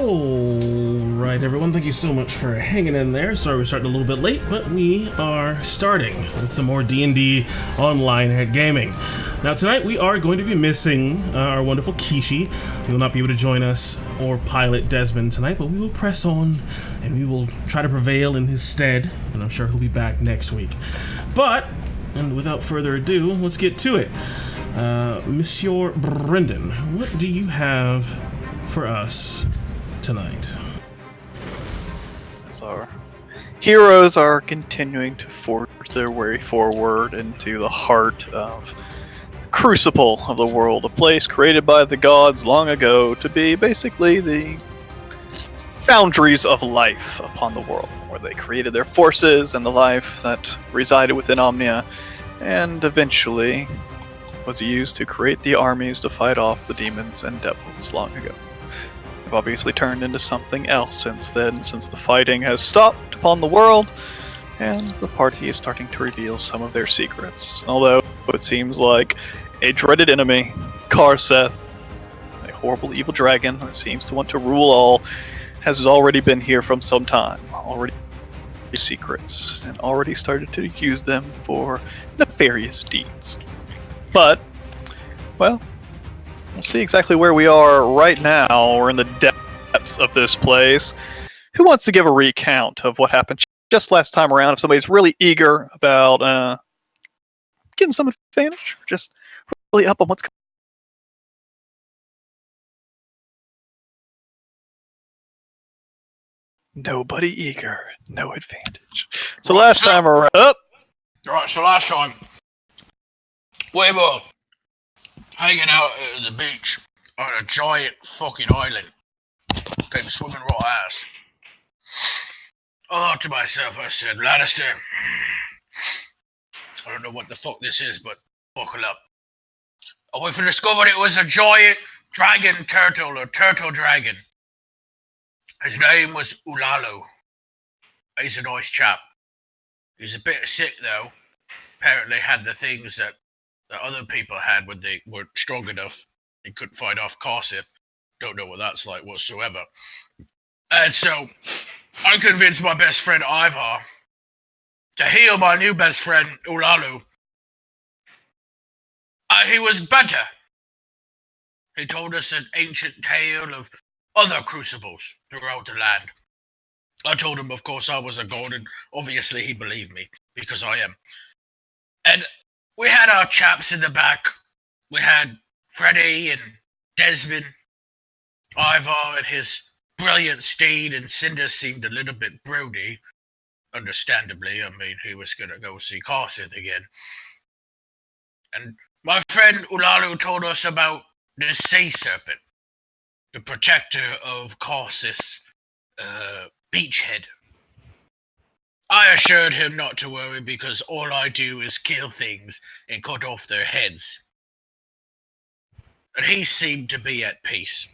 Alright everyone, thank you so much for hanging in there. Sorry we're starting a little bit late, but we are starting with some more D&D online head gaming. Now tonight we are going to be missing our wonderful Kishi. He will not be able to join us or pilot Desmond tonight, but we will press on and we will try to prevail in his stead, and I'm sure he'll be back next week. But, and without further ado, let's get to it. Monsieur Brendan, what do you have for us tonight? As our heroes are continuing to forge their way forward into the heart of crucible of the world, a place created by the gods long ago to be basically the foundries of life upon the world, where they created their forces and the life that resided within Omnia, and eventually was used to create the armies to fight off the demons and devils long ago. They've obviously turned into something else since then, since the fighting has stopped upon the world, and the party is starting to reveal some of their secrets. Although it seems like a dreaded enemy, Karseth, a horrible evil dragon that seems to want to rule all, has already been here from some time, already secrets, and already started to use them for nefarious deeds. But, well, we'll see exactly where we are right now. We're in the depths of this place. Who wants to give a recount of what happened just last time around? If somebody's really eager about getting some advantage, just really up on what's going on. Nobody eager, no advantage. So last time around, Right, so last time we were hanging out at the beach on a giant fucking island. Came swimming right ass. I thought to myself, I said, Lannister, I don't know what the fuck this is, but buckle up. And we discovered it was a giant dragon turtle, or turtle dragon. His name was Ulalu. He's a nice chap. He's a bit sick though. Apparently had the things that other people had when they weren't strong enough. They couldn't fight off Karseth. Don't know what that's like whatsoever. And so I convinced my best friend Ivar to heal my new best friend Ulalu. He was better. He told us an ancient tale of other crucibles throughout the land. I told him, of course, I was a god, and obviously he believed me, because I am. And we had our chaps in the back. We had Freddy and Desmond, Ivar and his brilliant steed, and Cinder seemed a little bit broody. Understandably, I mean, he was going to go see Karseth again. And my friend Ulalu told us about the sea serpent, the protector of Karseth's beachhead. I assured him not to worry because all I do is kill things and cut off their heads. And he seemed to be at peace.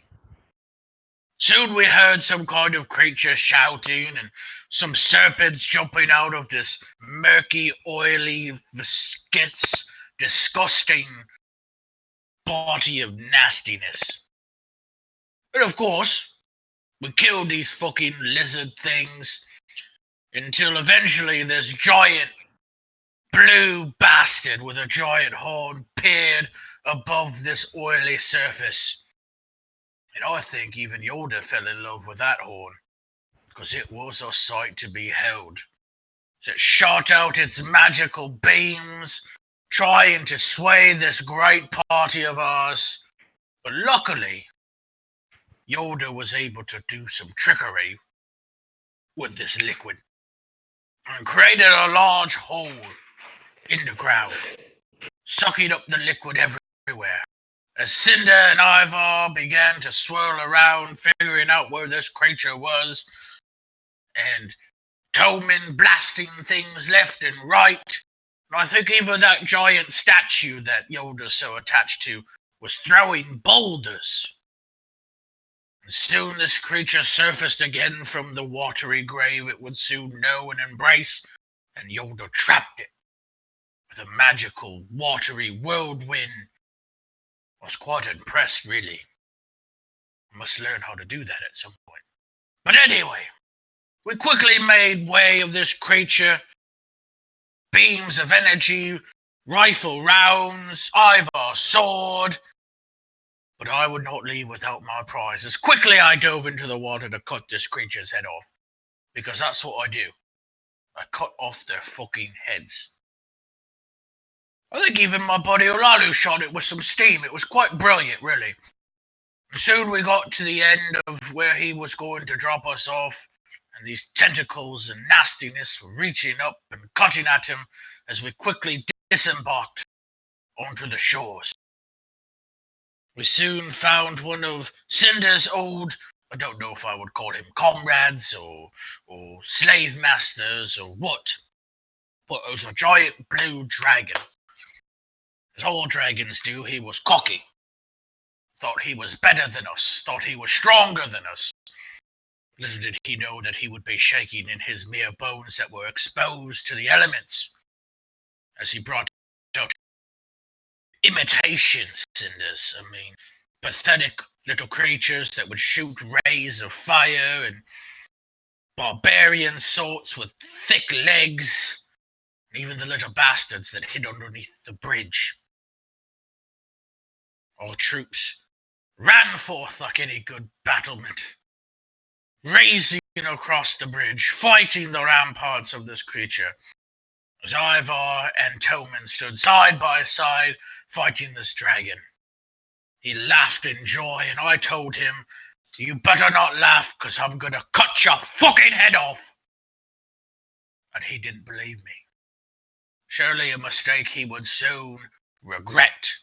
Soon we heard some kind of creature shouting and some serpents jumping out of this murky, oily, viscous, disgusting body of nastiness. And of course, we killed these fucking lizard things until eventually this giant blue bastard with a giant horn peered above this oily surface. And I think even Yoda fell in love with that horn, because it was a sight to behold. It shot out its magical beams, trying to sway this great party of ours. But luckily, Yoda was able to do some trickery with this liquid and created a large hole in the ground, sucking up the liquid everywhere. As Cinder and Ivar began to swirl around, figuring out where this creature was, and Toman blasting things left and right, and I think even that giant statue that Yoda's so attached to was throwing boulders. And soon this creature surfaced again from the watery grave it would soon know and embrace, and Yoda trapped it with a magical, watery whirlwind. I was quite impressed, really. I must learn how to do that at some point. But anyway, we quickly made way of this creature. Beams of energy, rifle rounds, Ivar's sword. But I would not leave without my prize. As quickly I dove into the water to cut this creature's head off. Because that's what I do. I cut off their fucking heads. I think even my buddy Olalu shot it with some steam. It was quite brilliant, really. And soon we got to the end of where he was going to drop us off, and these tentacles and nastiness were reaching up and cutting at him as we quickly disembarked onto the shores. We soon found one of Cinder's old, I don't know if I would call him comrades or slave masters or what, but it was a giant blue dragon. As all dragons do, he was cocky. Thought he was better than us, thought he was stronger than us. Little did he know that he would be shaking in his mere bones that were exposed to the elements, as he brought out imitation cinders. I mean, pathetic little creatures that would shoot rays of fire, and barbarian sorts with thick legs, and even the little bastards that hid underneath the bridge. Our troops ran forth like any good battlement, racing across the bridge, fighting the ramparts of this creature, as Ivar and Toman stood side by side, fighting this dragon. He laughed in joy, and I told him, "You better not laugh, 'cause I'm gonna cut your fucking head off." And he didn't believe me. Surely a mistake he would soon regret.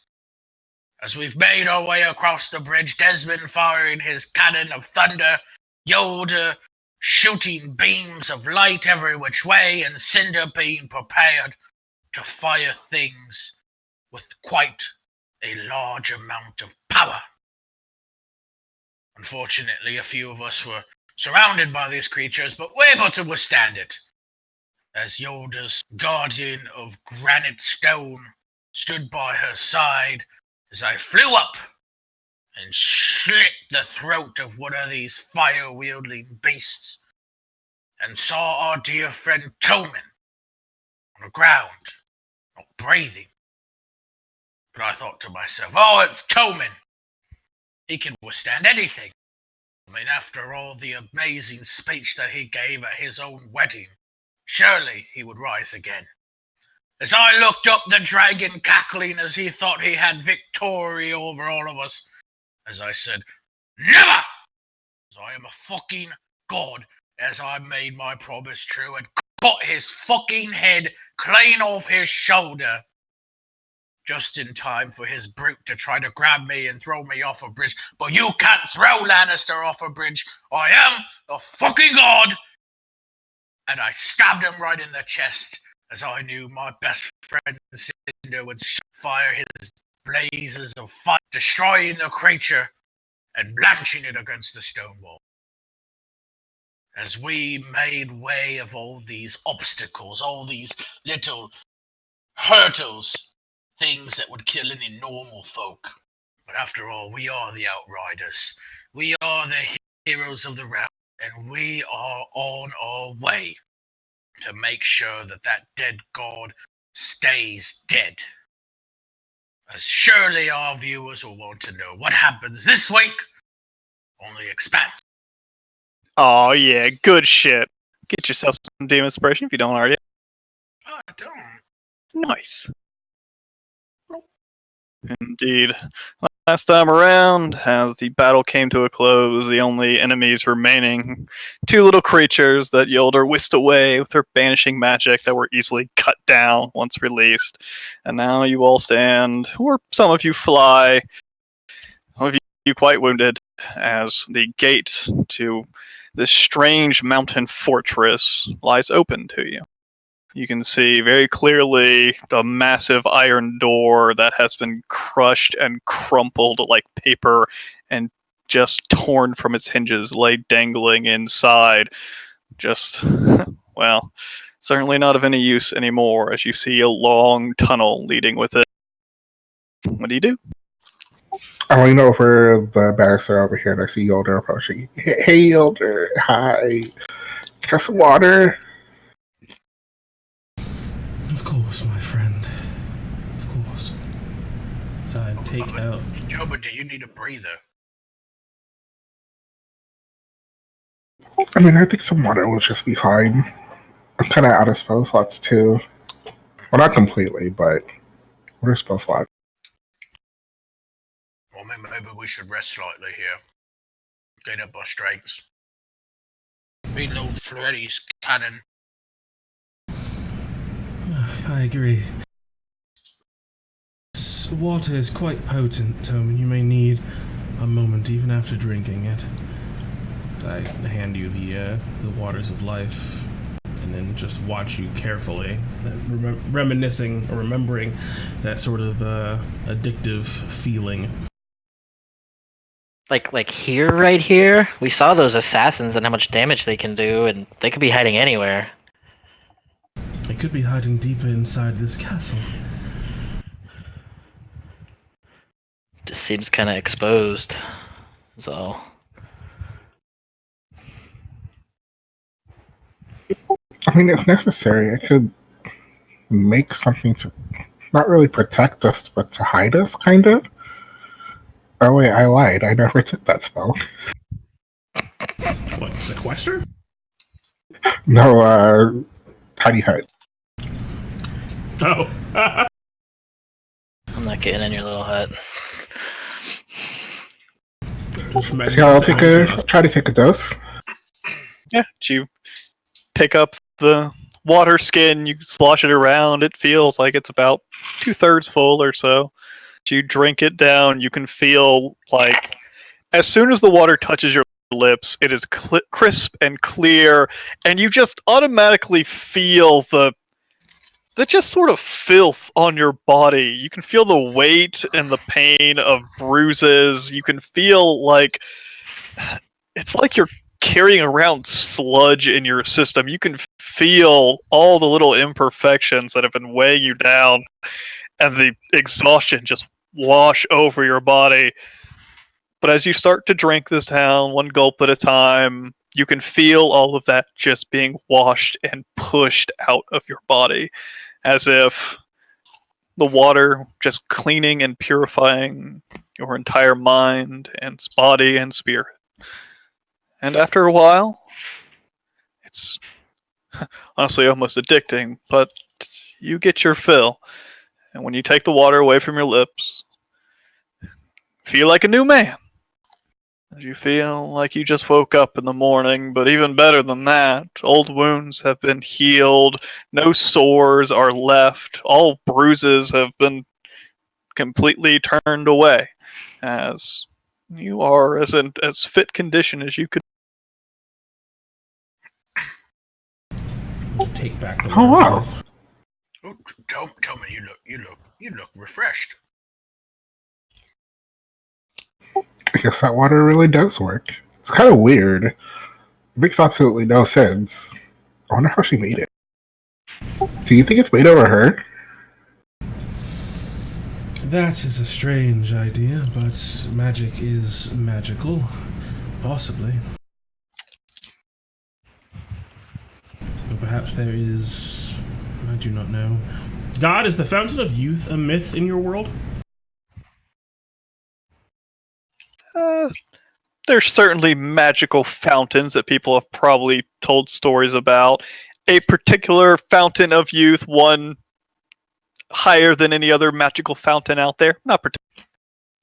As we've made our way across the bridge, Desmond firing his cannon of thunder, Yoda shooting beams of light every which way, and Cinder being prepared to fire things with quite a large amount of power. Unfortunately, a few of us were surrounded by these creatures, but were able to withstand it, as Yoda's guardian of granite stone stood by her side as I flew up and slit the throat of one of these fire-wielding beasts, and saw our dear friend Toman on the ground, not breathing. But I thought to myself, oh, it's Toman. He can withstand anything. I mean, after all the amazing speech that he gave at his own wedding, surely he would rise again. As I looked up, the dragon cackling as he thought he had victory over all of us, as I said, never! As I am a fucking god, as I made my promise true, and cut his fucking head clean off his shoulder, just in time for his brute to try to grab me and throw me off a bridge. But you can't throw Lannister off a bridge. I am a fucking god! And I stabbed him right in the chest, as I knew my best friend Cinder would fire his blazes of fire, destroying the creature and blanching it against the stone wall. As we made way of all these obstacles, all these little hurdles, things that would kill any normal folk. But after all, we are the Outriders. We are the heroes of the realm, and we are on our way to make sure that that dead god stays dead. As surely our viewers will want to know what happens this week on the Expanse. Oh yeah, good shit. Get yourself some Demon Inspiration if you don't already. Oh, I don't. Nice. Indeed. Last time around, as the battle came to a close, the only enemies remaining, two little creatures that Yolder whisked away with her banishing magic that were easily cut down once released. And now you all stand, or some of you fly, some of you quite wounded, as the gate to this strange mountain fortress lies open to you. You can see very clearly the massive iron door that has been crushed and crumpled like paper and just torn from its hinges, lay dangling inside. Just, well, certainly not of any use anymore as you see a long tunnel leading with it. What do you do? I lean over the banister over here and I see Yolder approaching. Hey, Yolder. Hi. Got some water? Of course, my friend. Of course. So I take out. Joba, do you need a breather? I mean, I think some water will just be fine. I'm kind of out of spell slots too. Well, not completely, but what are spell slots? Or maybe we should rest slightly here. Get up our strengths. Reload Freddy's cannon. I agree. Water is quite potent, Tom, and you may need a moment even after drinking it. So I hand you the waters of life, and then just watch you carefully, reminiscing or remembering that sort of addictive feeling. Like here, right here, we saw those assassins and how much damage they can do, and they could be hiding anywhere. They could be hiding deeper inside this castle. Just seems kind of exposed. So I mean, if necessary, I could make something to not really protect us, but to hide us, kind of. Oh wait, I lied. I never took that spell. What, sequester? No, tiny hut. Oh. I'm not getting in your little hut. See, I'll try to take a dose. Yeah, you pick up the water skin, you slosh it around, it feels like it's about 2/3 full or so. You drink it down, you can feel like as soon as the water touches your lips, it is crisp and clear, and you just automatically feel the just sort of filth on your body. You can feel the weight and the pain of bruises. You can feel like it's like you're carrying around sludge in your system. You can feel all the little imperfections that have been weighing you down, and the exhaustion just wash over your body. But as you start to drink this down, one gulp at a time, you can feel all of that just being washed and pushed out of your body, as if the water just cleaning and purifying your entire mind and body and spirit. And after a while, it's honestly almost addicting, but you get your fill. And when you take the water away from your lips, feel like a new man. You feel like you just woke up in the morning, but even better than that, old wounds have been healed, no sores are left, all bruises have been completely turned away, as you are as fit condition as you could. Take back the Oh wow! Oh, tell me, you look refreshed. I guess that water really does work. It's kind of weird. It makes absolutely no sense. I wonder how she made it. Do you think it's made over her? That is a strange idea, but magic is magical. Possibly. Or perhaps there is... I do not know. God, is the Fountain of Youth a myth in your world? There's certainly magical fountains that people have probably told stories about. A particular fountain of youth, one higher than any other magical fountain out there. Not particular.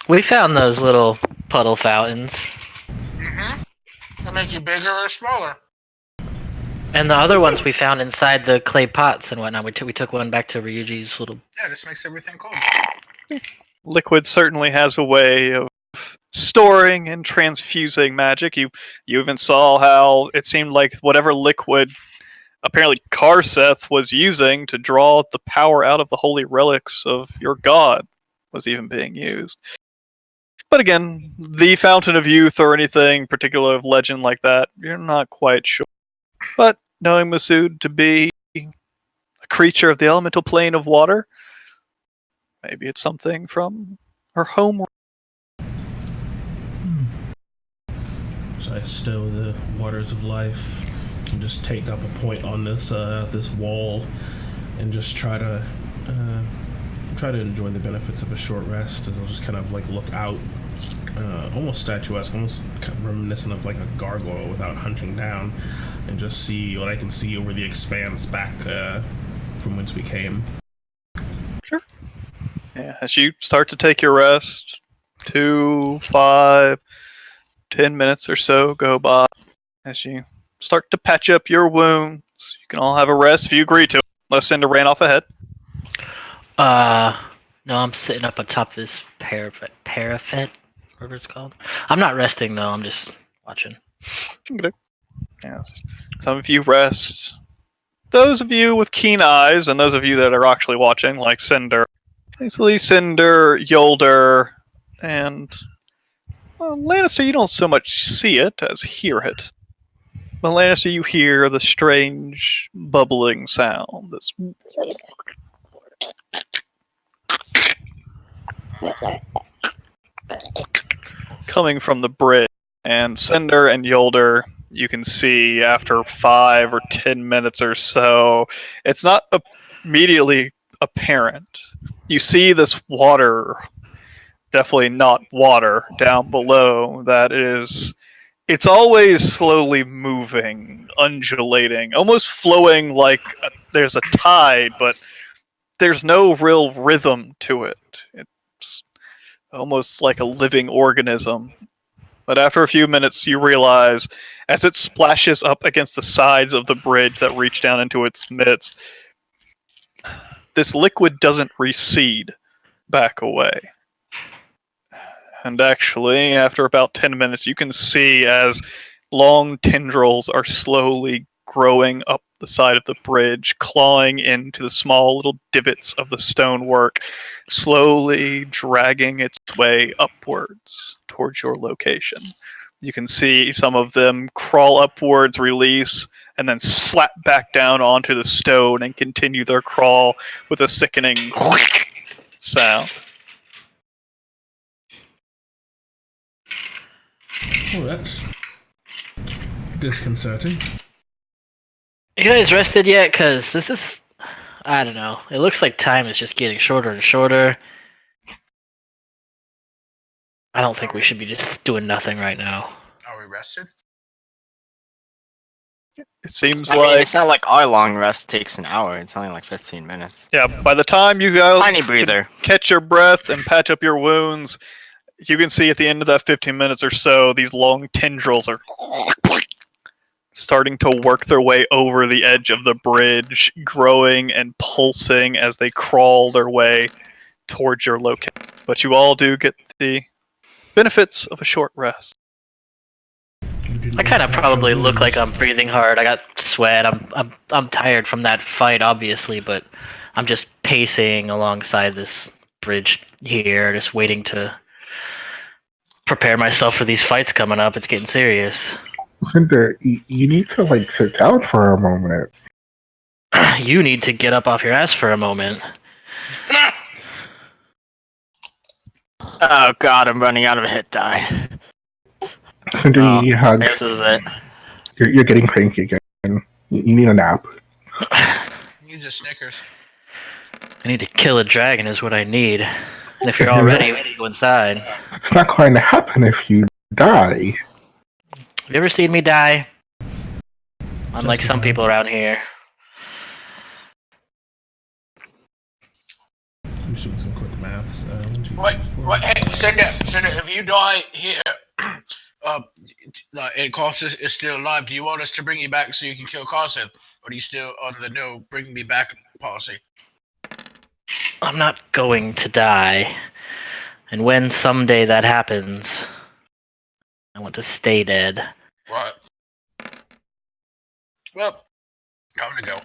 We found those little puddle fountains. They make you bigger or smaller. And the other ones we found inside the clay pots and whatnot. We took one back to Ryuji's little... Yeah, this makes everything cold. Liquid certainly has a way of storing and transfusing magic. You even saw how it seemed like whatever liquid apparently Karseth was using to draw the power out of the holy relics of your god was even being used. But again, the Fountain of Youth or anything particular of legend like that, you're not quite sure. But knowing Masood to be a creature of the elemental plane of water, maybe it's something from her home I stow the waters of life and just take up a point on this wall and just try to enjoy the benefits of a short rest. As I'll just kind of like look out, almost statuesque, almost kind of reminiscent of like a gargoyle without hunching down, and just see what I can see over the expanse back from whence we came. Sure. Yeah, as you start to take your rest, 2, 5, 10 minutes or so go by. As you start to patch up your wounds, you can all have a rest if you agree to it. Unless Cinder ran off ahead. No, I'm sitting up on top of this parapet, whatever it's called. I'm not resting though. I'm just watching. Yeah, some of you rest. Those of you with keen eyes, and those of you that are actually watching, like Cinder, basically Cinder, Yolder, and Lannister, you don't so much see it as hear it. But Lannister, you hear the strange bubbling sound. This coming from the bridge. And Cinder and Yolder, you can see after 5 or 10 minutes or so, it's not immediately apparent. You see this water, definitely not water, down below that is. It's always slowly moving, undulating, almost flowing like there's a tide, but there's no real rhythm to it. It's almost like a living organism. But after a few minutes, you realize, as it splashes up against the sides of the bridge that reach down into its midst, this liquid doesn't recede back away. And actually, after about 10 minutes, you can see as long tendrils are slowly growing up the side of the bridge, clawing into the small little divots of the stonework, slowly dragging its way upwards towards your location. You can see some of them crawl upwards, release, and then slap back down onto the stone and continue their crawl with a sickening sound. Oh, that's disconcerting. You guys rested yet? Cause this is, I don't know. It looks like time is just getting shorter and shorter. I don't think we should be just doing nothing right now. Are we rested? It seems I mean, like... it's not like our long rest takes an hour. It's only like 15 minutes. Yeah, by the time you guys Tiny breather. catch your breath and patch up your wounds, you can see at the end of that 15 minutes or so, these long tendrils are starting to work their way over the edge of the bridge, growing and pulsing as they crawl their way towards your location. But you all do get the benefits of a short rest. I kind of probably look like I'm breathing hard. I got sweat. I'm tired from that fight, obviously, but I'm just pacing alongside this bridge here, just waiting to prepare myself for these fights coming up. It's getting serious. Cinder, you need to like sit down for a moment. You need to get up off your ass for a moment. Oh god, I'm running out of hit die. Cinder, you need a hug. This is it. You're getting cranky again. You need a nap. Use a Snickers. I need to kill a dragon is what I need. And if you're all ready, we can go inside. It's not going to happen if you die. Have you ever seen me die? Unlike some people around here. I'm just doing some quick maths. Wait, hey, Cinder, if you die here, and Carson is still alive, do you want us to bring you back so you can kill Carson? Or do you still on the no bring me back policy? I'm not going to die. And when someday that happens, I want to stay dead. Right. Well, time to go.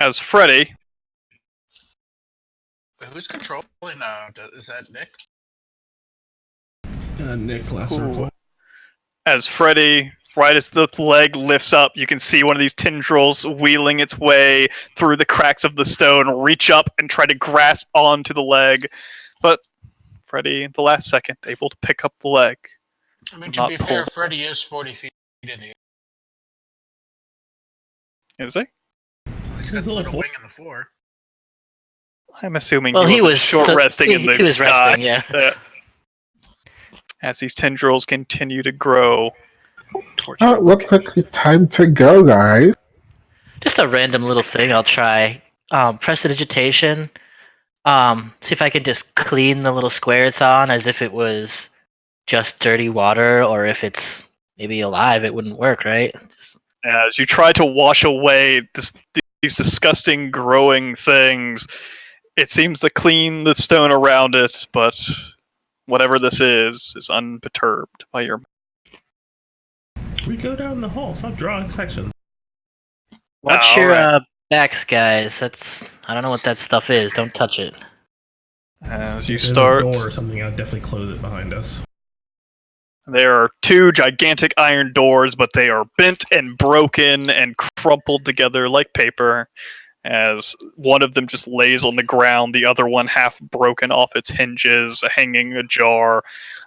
As Freddy... Who's controlling, is that Nick? Nick, last circle. As Freddy right as the leg lifts up, you can see one of these tendrils wheeling its way through the cracks of the stone, reach up and try to grasp onto the leg. But Freddy, at the last second, able to pick up the leg. I mean, to Not be fair, pulled. Freddy is 40 feet in the air. Is he? He's got a little wing in the floor. I'm assuming Well, he was short resting in the he was sky. resting, yeah. As these tendrils continue to grow. It looks like it's time to go, guys. Just a random little thing I'll try. Prestidigitation. See if I can just clean the little square it's on as if it was just dirty water, or if it's maybe alive, it wouldn't work, right? As you try to wash away these disgusting growing things, it seems to clean the stone around it, but whatever this is unperturbed by your... We go down the hall. Stop drawing sections. Watch your backs, guys. I don't know what that stuff is. Don't touch it. As you There's start... a door or something, I'll definitely close it behind us. There are two gigantic iron doors, but they are bent and broken and crumpled together like paper, as one of them just lays on the ground, the other one half broken off its hinges, hanging ajar,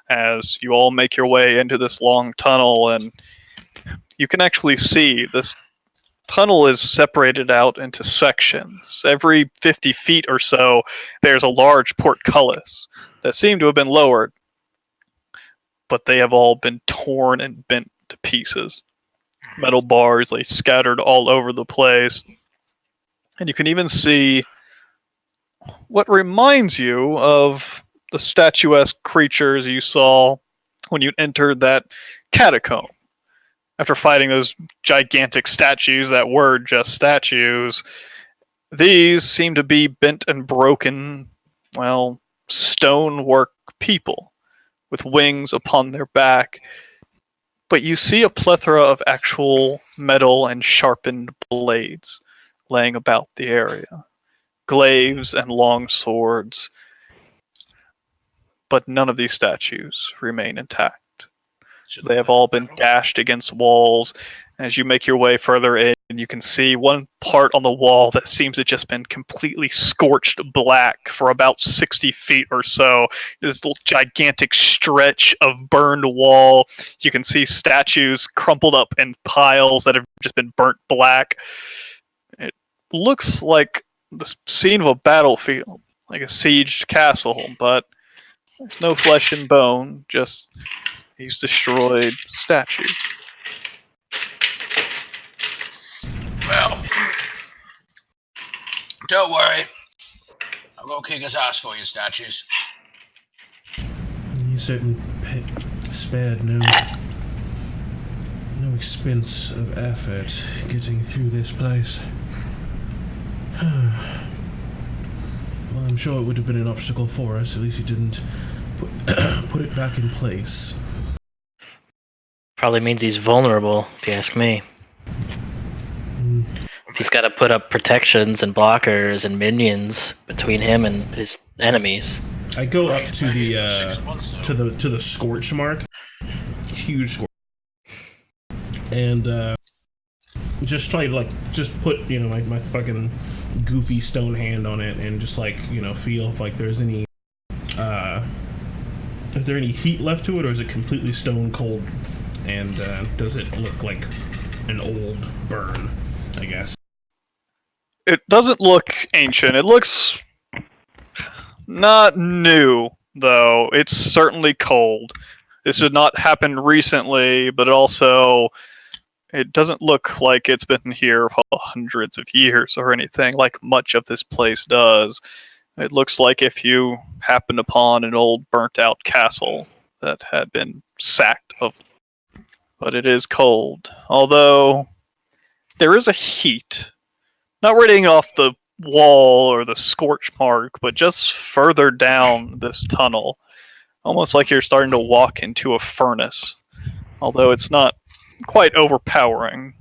as you all make your way into this long tunnel. And you can actually see this tunnel is separated out into sections. Every 50 feet or so, there's a large portcullis that seem to have been lowered, but they have all been torn and bent to pieces. Metal bars lay scattered all over the place. And you can even see what reminds you of the statuesque creatures you saw when you entered that catacomb. After fighting those gigantic statues that were just statues, these seem to be bent and broken, well, stonework people with wings upon their back. But you see a plethora of actual metal and sharpened blades laying about the area. Glaives and long swords. But none of these statues remain intact. They have all been dashed against walls. As you make your way further in, you can see one part on the wall that seems to have just been completely scorched black for about 60 feet or so. This little gigantic stretch of burned wall. You can see statues crumpled up in piles that have just been burnt black. It looks like the scene of a battlefield, like a sieged castle, but there's no flesh and bone, just these destroyed statues. Well, don't worry. I'll go kick his ass for you, statues. You certainly spared no expense of effort getting through this place. Well, I'm sure it would have been an obstacle for us. At least you didn't put it back in place. Probably means he's vulnerable, if you ask me. If he's got to put up protections and blockers and minions between him and his enemies. I go up to the scorch mark, huge scorch, and just try to just put my fucking goofy stone hand on it and just feel if there's any is there any heat left to it, or is it completely stone cold? And does it look like an old burn, I guess? It doesn't look ancient. It looks not new, though. It's certainly cold. This did not happen recently, but it doesn't look like it's been here for hundreds of years or anything like much of this place does. It looks like if you happened upon an old burnt-out castle that had been sacked of. But it is cold. Although, there is a heat. Not radiating off the wall or the scorch mark, but just further down this tunnel. Almost like you're starting to walk into a furnace. Although it's not quite overpowering.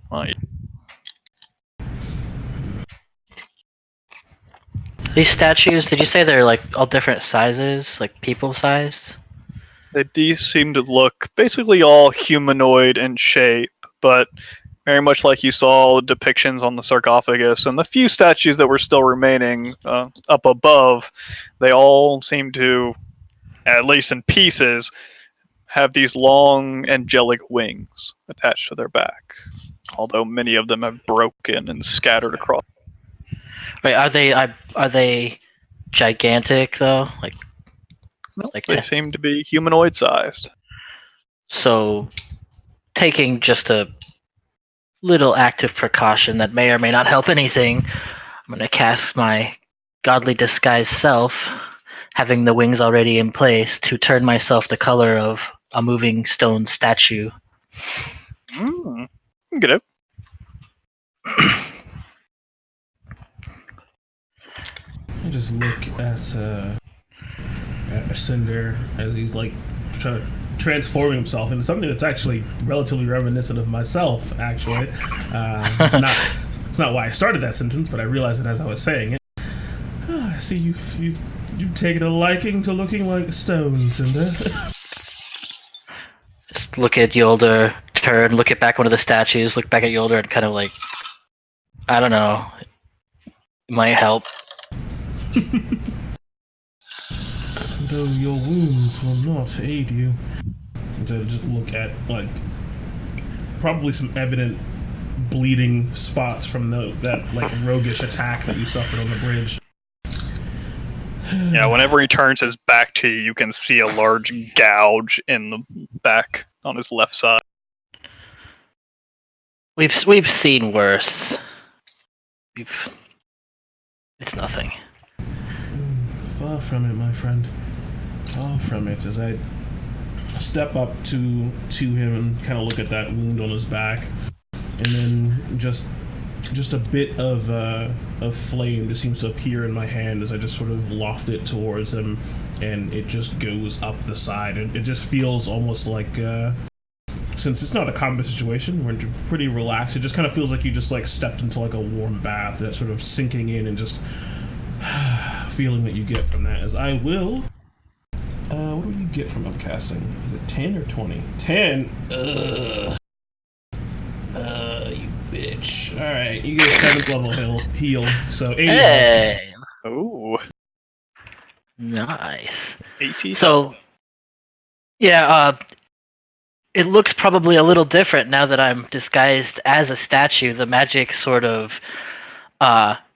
These statues, did you say they're all different sizes, like people sized? They do seem to look basically all humanoid in shape, but very much like you saw depictions on the sarcophagus and the few statues that were still remaining up above, they all seem to, at least in pieces, have these long angelic wings attached to their back, although many of them have broken and scattered across. Wait, are they gigantic though? No, Like they seem to be humanoid sized. so, taking just a little active precaution that may or may not help anything, I'm gonna cast my godly disguise self, having the wings already in place, to turn myself the color of a moving stone statue. Get it. I just look at Cinder as he's like trying to transform himself into something that's actually relatively reminiscent of myself. Actually, it's not why I started that sentence, but I realized it as I was saying it. I see you've taken a liking to looking like stone, Cinder. Just look at Yolder, turn, look at back one of the statues, look back at Yolder, and kind of like, I don't know, it might help. Though your wounds will not aid you. And to just look at like probably some evident bleeding spots from that like roguish attack that you suffered on the bridge. Yeah, whenever he turns his back to you, you can see a large gouge in the back on his left side. We've seen worse. It's nothing. Far from it, my friend. Far from it. As I step up to him and kind of look at that wound on his back, and then just a bit of flame just seems to appear in my hand as I just sort of loft it towards him, and it just goes up the side, and it just feels almost like since it's not a combat situation, we're pretty relaxed. It just kind of feels like you just like stepped into like a warm bath, that sort of sinking in and just feeling that you get from that. As I will. What do you get from upcasting? Is it 10 or 20? 10. You bitch. All right, you get a 7th level heal. So 80. Hey, Ooh, nice. 80. So, yeah, it looks probably a little different now that I'm disguised as a statue. The magic sort of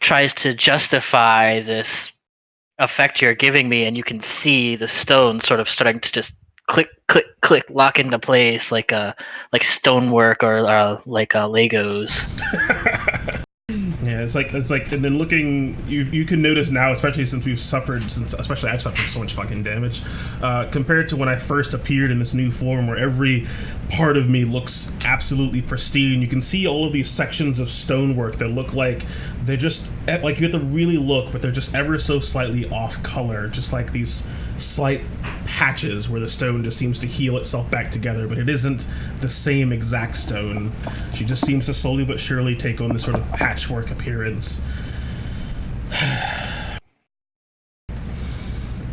tries to justify this effect you're giving me, and you can see the stone sort of starting to just click, click, click, lock into place like stonework or like Legos. Yeah, it's like, and then looking, you can notice now, especially especially I've suffered so much fucking damage, compared to when I first appeared in this new form, where every part of me looks absolutely pristine. You can see all of these sections of stonework that look like they're just like, you have to really look, but they're just ever so slightly off color, just like these slight patches where the stone just seems to heal itself back together, but it isn't the same exact stone. She just seems to slowly but surely take on this sort of patchwork appearance.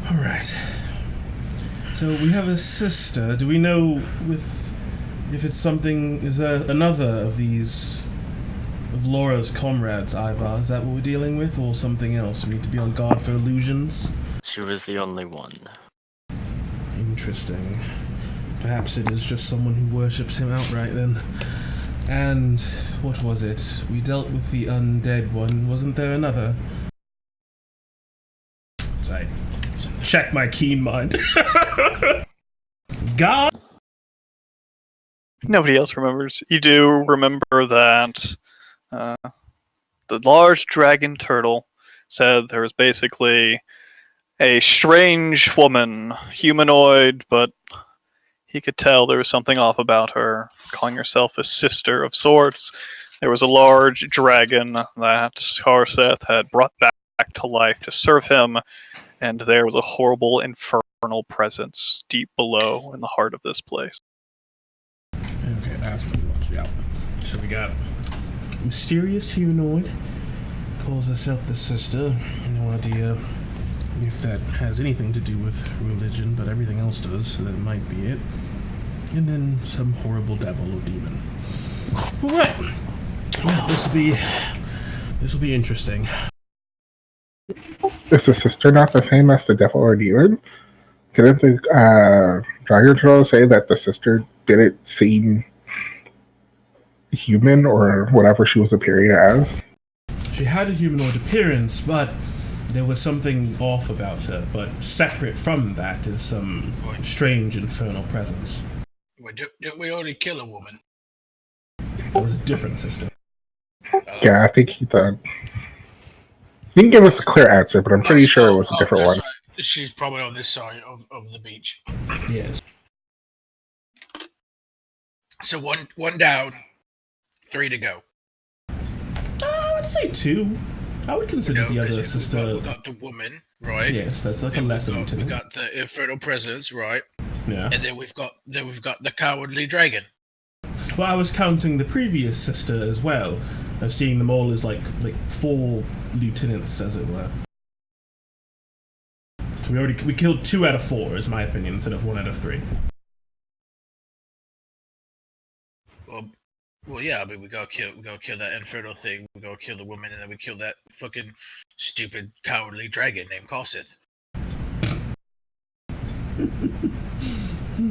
Alright. So we have a sister. Do we know if it's something, is there another of these, of Laura's comrades, Ivar? Is that what we're dealing with, or something else? We need to be on guard for illusions? She was the only one. Interesting. Perhaps it is just someone who worships him outright then. And what was it? We dealt with the undead one. Wasn't there another? I check my keen mind. God! Nobody else remembers. You do remember that the large dragon turtle said there was basically a strange woman, humanoid, but he could tell there was something off about her, calling herself a sister of sorts. There was a large dragon that Harseth had brought back to life to serve him, and there was a horrible infernal presence deep below in the heart of this place. Okay, that's what we want. Yeah. So we got mysterious humanoid, calls herself the sister. No idea if that has anything to do with religion, but everything else does, so that might be it. And then some horrible devil or demon. All right. Well, this will be interesting. Is the sister not the same as the devil or demon? Didn't the Dragon Troll say that the sister didn't seem human or whatever she was appearing as? She had a humanoid appearance, but there was something off about her. But separate from that is some strange infernal presence. Wait, didn't we already kill a woman? That was a different sister. Yeah, I think he thought. He didn't give us a clear answer, but I'm pretty sure it was a different one. Right. She's probably on this side of the beach. Yes. So one down, 3 to go. I'd say 2. I would consider the other sister. We got the woman, right? Yes, that's like a lesson to We it. got the infernal presence, right? Yeah. And then we've got the cowardly dragon. Well, I was counting the previous sister as well. Of seeing them all as like 4 lieutenants, as it were. So we killed 2 out of 4, is my opinion, instead of 1 out of 3. Well, yeah. I mean, we gotta kill that infernal thing. We gotta kill the woman, and then we kill that fucking stupid cowardly dragon named Kossith.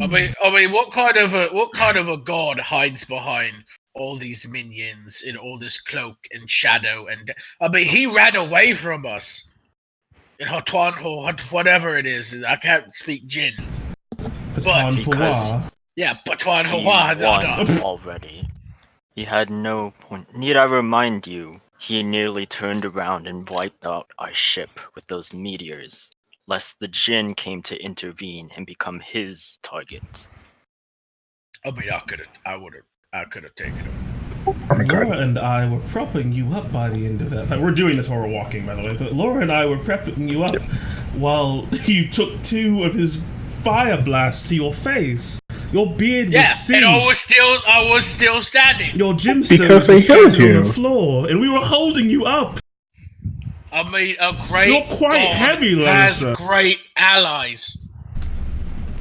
I mean, what kind of a god hides behind all these minions in all this cloak and shadow? And I mean, he ran away from us in Hotwan or whatever it is. I can't speak Jin. Patan Fawar. Yeah, Patan He Hawar. won already. He had no point. Need I remind you, he nearly turned around and wiped out our ship with those meteors, lest the Jinn came to intervene and become his target. I mean, I could have taken him. Oh my God. Laura and I were propping you up by the end of that fight. We're doing this while we're walking, by the way, but Laura and I were prepping you up while you took 2 of his fire blasts to your face. Your beard was singed. And I was still standing. Your gemstones Because were they killed scattered on you. the floor, and we were holding you up. I mean, a great You're quite god heavy, has Lannister. great allies.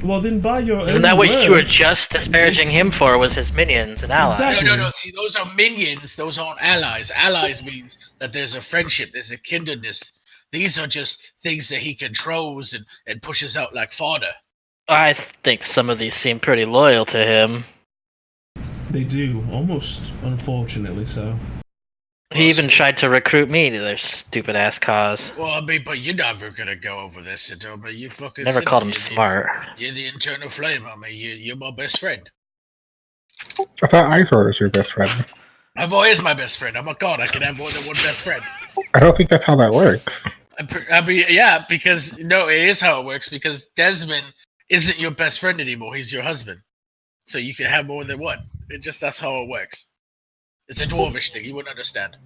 Well, then by your Isn't own that what word, you were just disparaging him for? Was his minions and allies? Exactly. No. See, those are minions. Those aren't allies. Allies means that there's a friendship, there's a kindredness. These are just things that he controls and pushes out like fodder. I think some of these seem pretty loyal to him. They do, almost unfortunately so. He even tried to recruit me to their stupid ass cause. Well, I mean, but you're never gonna go over this, Sito, but you fucking Never Sito, called him you're smart. You're the internal flame. I mean, you're my best friend. I thought Ithor was your best friend. Ivor is my best friend. I'm a god. I can have more than one best friend. I don't think that's how that works. I mean, yeah, because no, it is how it works. Because Desmond isn't your best friend anymore. He's your husband. So you can have more than one. That's how it works. It's a dwarvish thing. You wouldn't understand.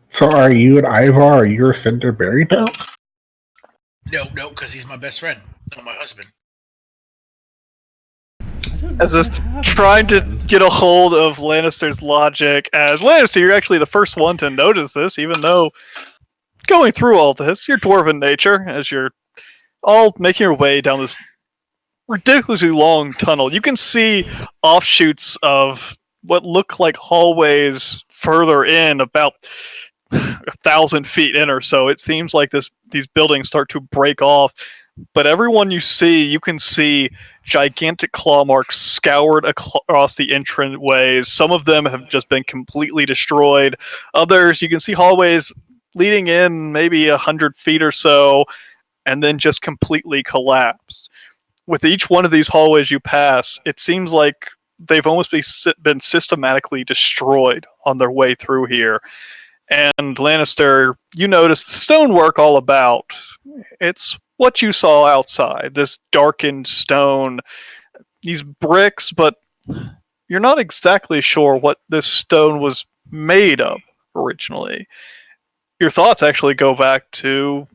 So are you and Ivar, are you or Cinder married now? No, because he's my best friend, not my husband. As if trying to get a hold of Lannister's logic. As Lannister, you're actually the first one to notice this, even though going through all this, your dwarven nature, as you're all making your way down this ridiculously long tunnel, you can see offshoots of what look like hallways further in, about 1,000 feet in or so. It seems like these buildings start to break off, but everyone you see, you can see gigantic claw marks scoured across the entryways. Some of them have just been completely destroyed. Others, you can see hallways leading in maybe 100 feet or so, and then just completely collapsed. With each one of these hallways you pass, it seems like they've almost been systematically destroyed on their way through here. And Lannister, you notice the stonework all about. It's what you saw outside, this darkened stone, these bricks, but you're not exactly sure what this stone was made of originally. Your thoughts actually go back to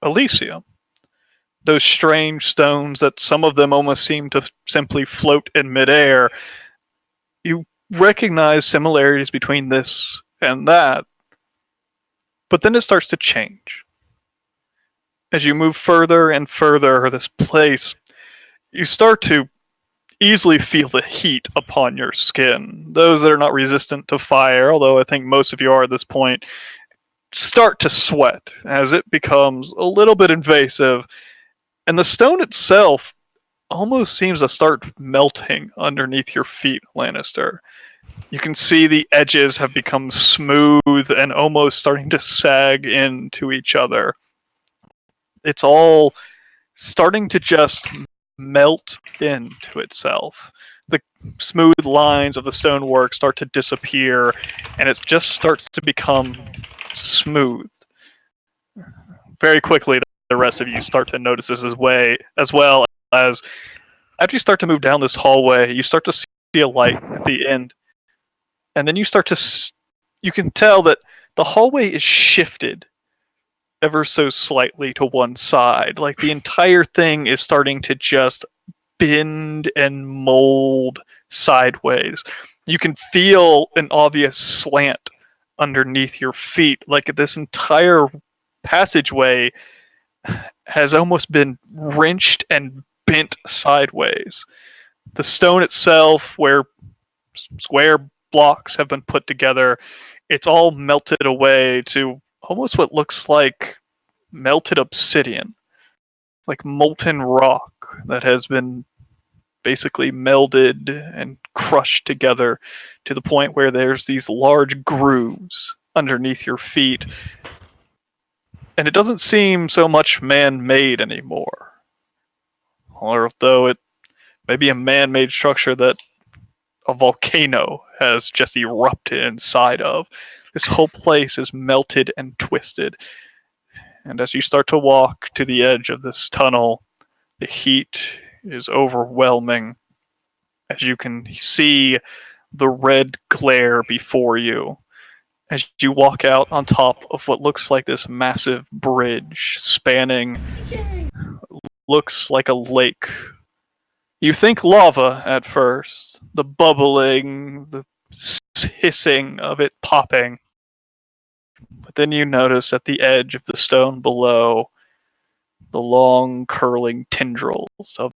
Elysium. Those strange stones that some of them almost seem to simply float in midair. You recognize similarities between this and that, but then it starts to change. As you move further and further this place, you start to easily feel the heat upon your skin. Those that are not resistant to fire, although I think most of you are at this point, start to sweat as it becomes a little bit invasive, and the stone itself almost seems to start melting underneath your feet, Lannister. You can see the edges have become smooth and almost starting to sag into each other. It's all starting to just melt into itself. The smooth lines of the stonework start to disappear, and it just starts to become smooth. Very quickly, the rest of you start to notice this as well as after you start to move down this hallway, you start to see a light at the end, and then you can tell that the hallway is shifted ever so slightly to one side. Like the entire thing is starting to just bend and mold sideways. You can feel an obvious slant underneath your feet. Like this entire passageway has almost been wrenched and bent sideways. The stone itself, where square blocks have been put together, it's all melted away to almost what looks like melted obsidian, like molten rock that has been basically melded and crushed together to the point where there's these large grooves underneath your feet. And it doesn't seem so much man-made anymore. Although it may be a man-made structure that a volcano has just erupted inside of. This whole place is melted and twisted. And as you start to walk to the edge of this tunnel, the heat is overwhelming. As you can see the red glare before you. As you walk out on top of what looks like this massive bridge spanning, looks like a lake. You think lava at first, the bubbling, the hissing of it popping. But then you notice at the edge of the stone below the long curling tendrils of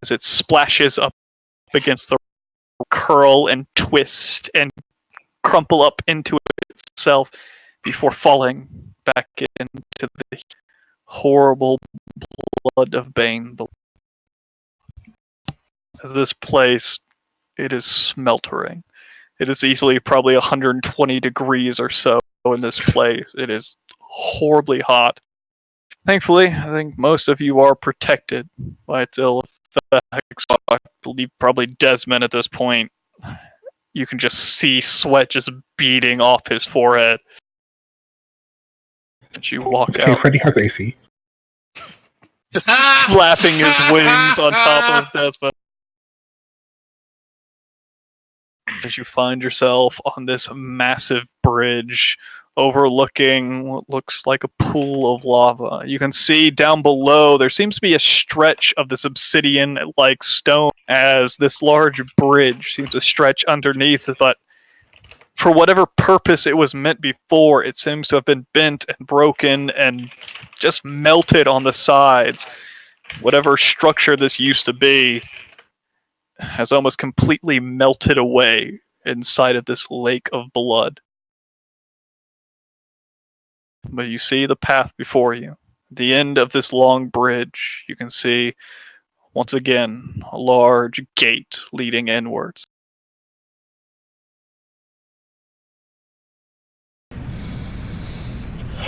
as it splashes up against the curl and twist and crumple up into itself before falling back into the horrible blood of Bane. As this place, it is smeltering. It is easily probably 120 degrees or so in this place. It is horribly hot. Thankfully, I think most of you are protected by its ill effects. I believe probably Desmond at this point. You can just see sweat just beading off his forehead. As you walk Okay, out, Freddy has AC. just flapping his wings on top of Desmond. As you find yourself on this massive bridge overlooking what looks like a pool of lava. You can see down below there seems to be a stretch of this obsidian like stone as this large bridge seems to stretch underneath, but for whatever purpose it was meant before, it seems to have been bent and broken and just melted on the sides. Whatever structure this used to be has almost completely melted away inside of this lake of blood. But you see the path before you. At the end of this long bridge, you can see, once again, a large gate leading inwards.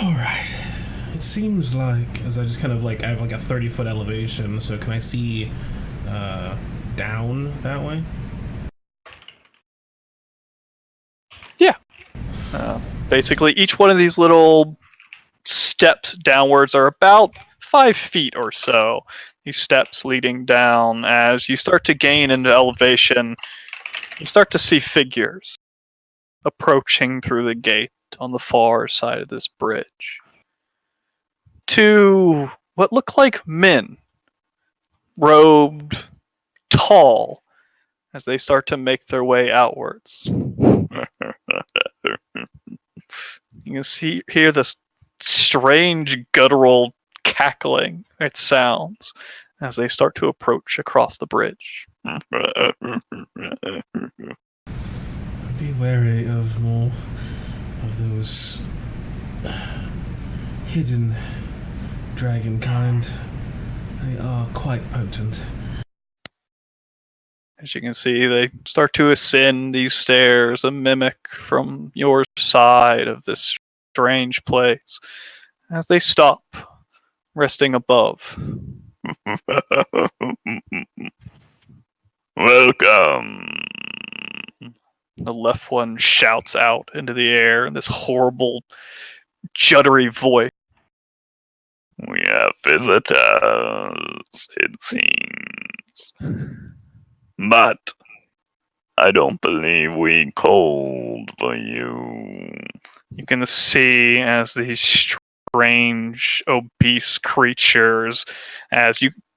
Alright. It seems like, as I just kind of like, I have like a 30-foot elevation, so can I see down that way? Yeah. Basically, each one of these little steps downwards are about 5 feet or so. These steps leading down. As you start to gain into elevation, you start to see figures approaching through the gate on the far side of this bridge. Two what look like men, robed, tall, as they start to make their way outwards. You can hear this strange guttural cackling. It sounds as they start to approach across the bridge. Be wary of more of those hidden dragon kind. They are quite potent. As you can see, they start to ascend these stairs, a mimic from your side of this strange place, as they stop, resting above. Welcome. The left one shouts out into the air in this horrible, juddery voice. We have visitors, it seems. But I don't believe we called for you. You can see as these strange, obese creatures,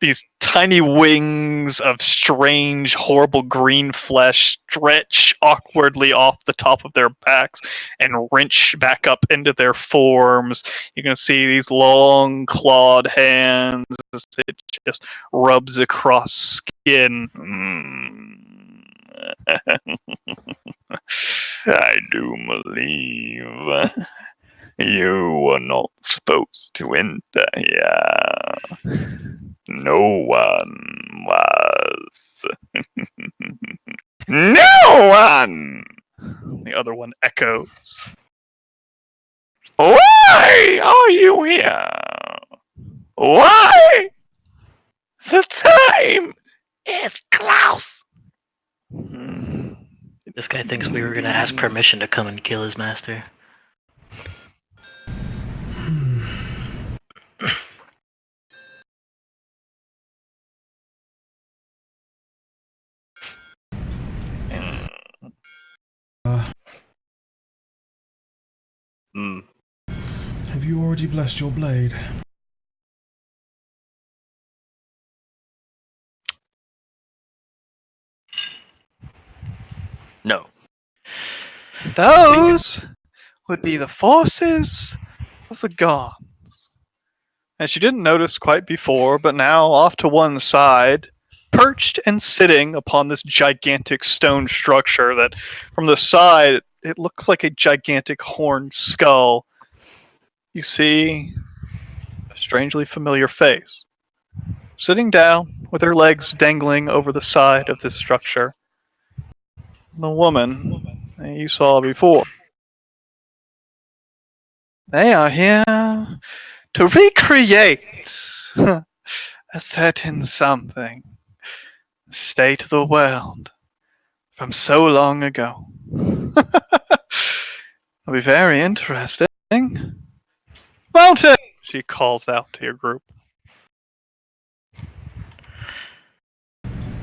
these tiny wings of strange, horrible green flesh stretch awkwardly off the top of their backs and wrench back up into their forms. You can see these long clawed hands as it just rubs across skin. I do believe you were not supposed to enter here. No one was. No one! The other one echoes. Why are you here? Why? The time is close. This guy thinks we were gonna ask permission to come and kill his master. Have you already blessed your blade? No. Those would be the forces of the gods. And she didn't notice quite before, but now off to one side, perched and sitting upon this gigantic stone structure that from the side it looks like a gigantic horned skull. You see a strangely familiar face. Sitting down with her legs dangling over the side of this structure. The woman that you saw before. They are here to recreate a certain something, the state of the world from so long ago. It'll be very interesting. Mountain! She calls out to your group.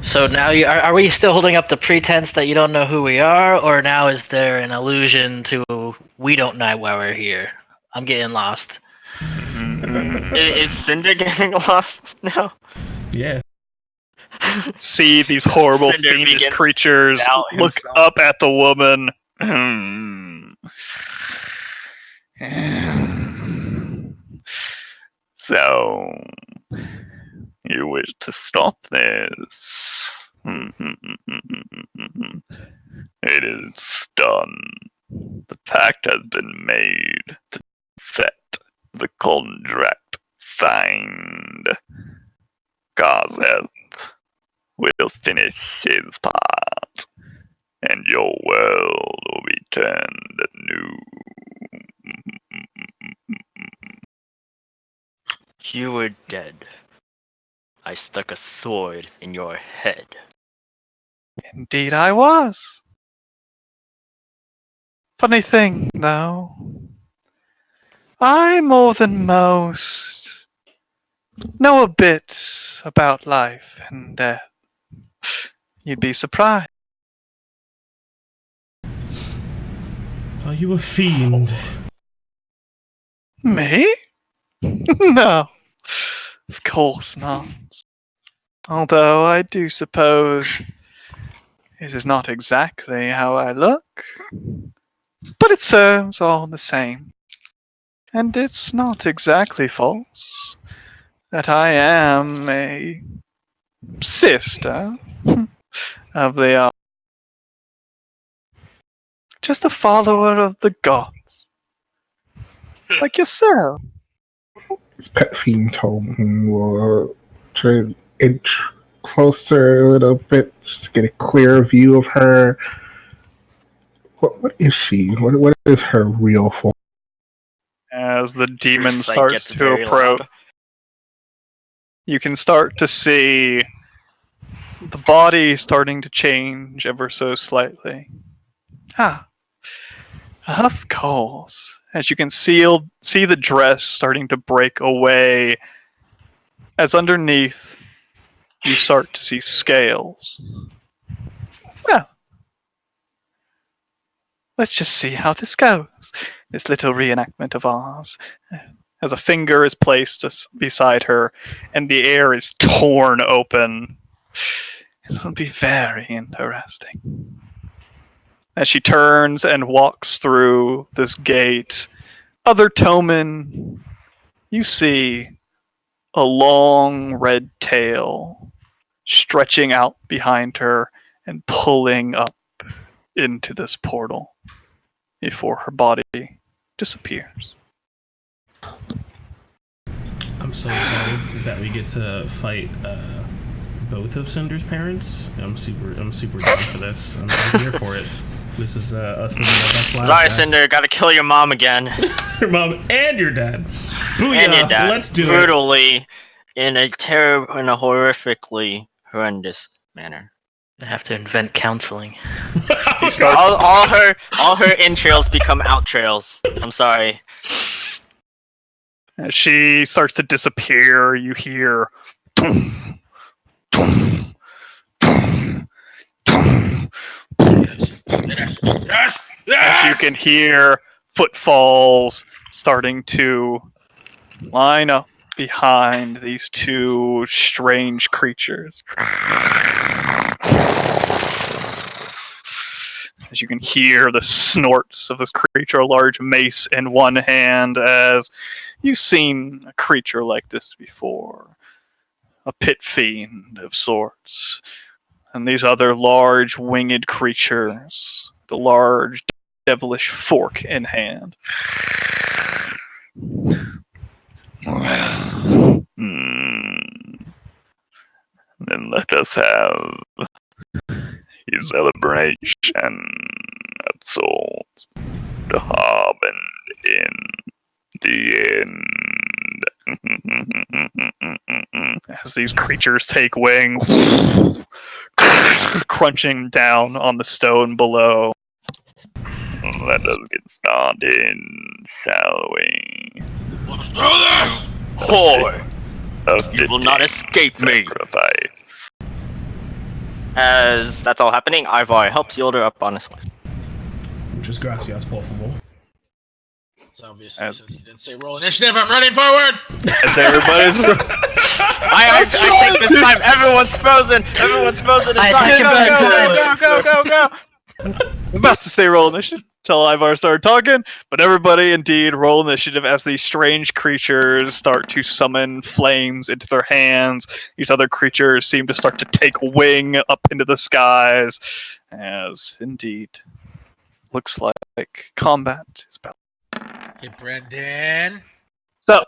So now are we still holding up the pretense that you don't know who we are, or now is there an allusion to we don't know why we're here? I'm getting lost. Is Cinder getting lost now? Yeah. See these horrible Cinder fiendish begins creatures to doubt look himself. up at the woman. So, you wish to stop this? It is done. The pact has been made. Set. The contract signed. Gazeth will finish his part, and your world will be turned anew. You were dead. I stuck a sword in your head. Indeed I was. Funny thing, though. I, more than most, know a bit about life and death. You'd be surprised. Are you a fiend? Me? No, of course not. Although I do suppose it is not exactly how I look. But it serves all the same. And it's not exactly false. that I am a sister of the just a follower of the gods, like yourself. His pet fiend told him will try to inch closer a little bit just to get a clearer view of her. What is she? What is her real form? As the demon Sight starts gets to very approach, loud. you can start to see the body starting to change ever so slightly. Ah, of course. As you can see the dress starting to break away, as underneath you start to see scales. Well, let's just see how this goes. This little reenactment of ours. As a finger is placed beside her, and the air is torn open. It'll be very interesting. As she turns and walks through this gate, other Toman, you see a long red tail stretching out behind her and pulling up into this portal before her body disappears. I'm so excited that we get to fight both of Cinder's parents. I'm super down for this. I'm here for it. This is us living our best lives. Sorry, guys. Cinder, gotta kill your mom again. Your mom and your dad. Booyah! And your dad. Let's do Brutally, in a horrifically horrendous manner. I have to invent counseling. it. All her entrails become out trails. I'm sorry. As she starts to disappear, you hear "Tum, tum, tum, tum." Yes, yes, You yes! can hear footfalls starting to line up behind these two strange creatures. As you can hear the snorts of this creature, a large mace in one hand, as you've seen a creature like this before. A pit fiend of sorts. And these other large winged creatures, the large devilish fork in hand. Then let us have a celebration of sorts to happen in the end. As these creatures take wing, crunching down on the stone below. Let us get started, shall we? Let's do this! Whore! You will not escape me! Sacrifice. As that's all happening, Ivar helps Yolder up on his quest. Muchas gracias, por favor. It's obviously, since you didn't say roll initiative, I'm running forward! As everybody's I take this time. Everyone's frozen. Everyone's frozen. It's I time. take it back. go. I'm about to say roll initiative till Ivar started talking, but everybody indeed roll initiative as these strange creatures start to summon flames into their hands. These other creatures seem to start to take wing up into the skies, as indeed looks like combat is about. Hey, Brendan. So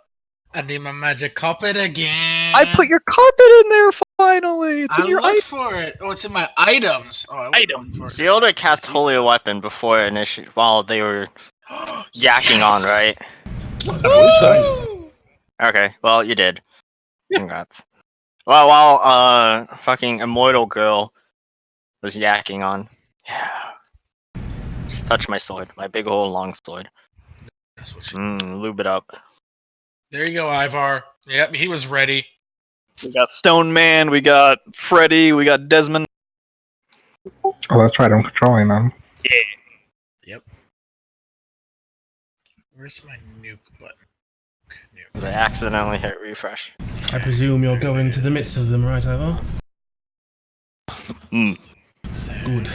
I need my magic carpet again. I put your carpet in there finally. It's in your looked item. for it. Oh, it's in my items. Oh, I Item. So Yolder cast Holy Weapon before initiative while they were yakking on, right? Okay, well you did. Yeah. Congrats. Well, while fucking immortal girl was yakking on. Yeah. Just touch my sword, my big old long sword. That's what you... Lube it up. There you go, Ivar. Yep, he was ready. We got Stone Man, we got Freddy, we got Desmond. Oh, that's right. I'm controlling them. Yep. Where's my nuke button? Nuke. Because I accidentally hit refresh. I presume you're going to the midst of them, right, Ivar? Good.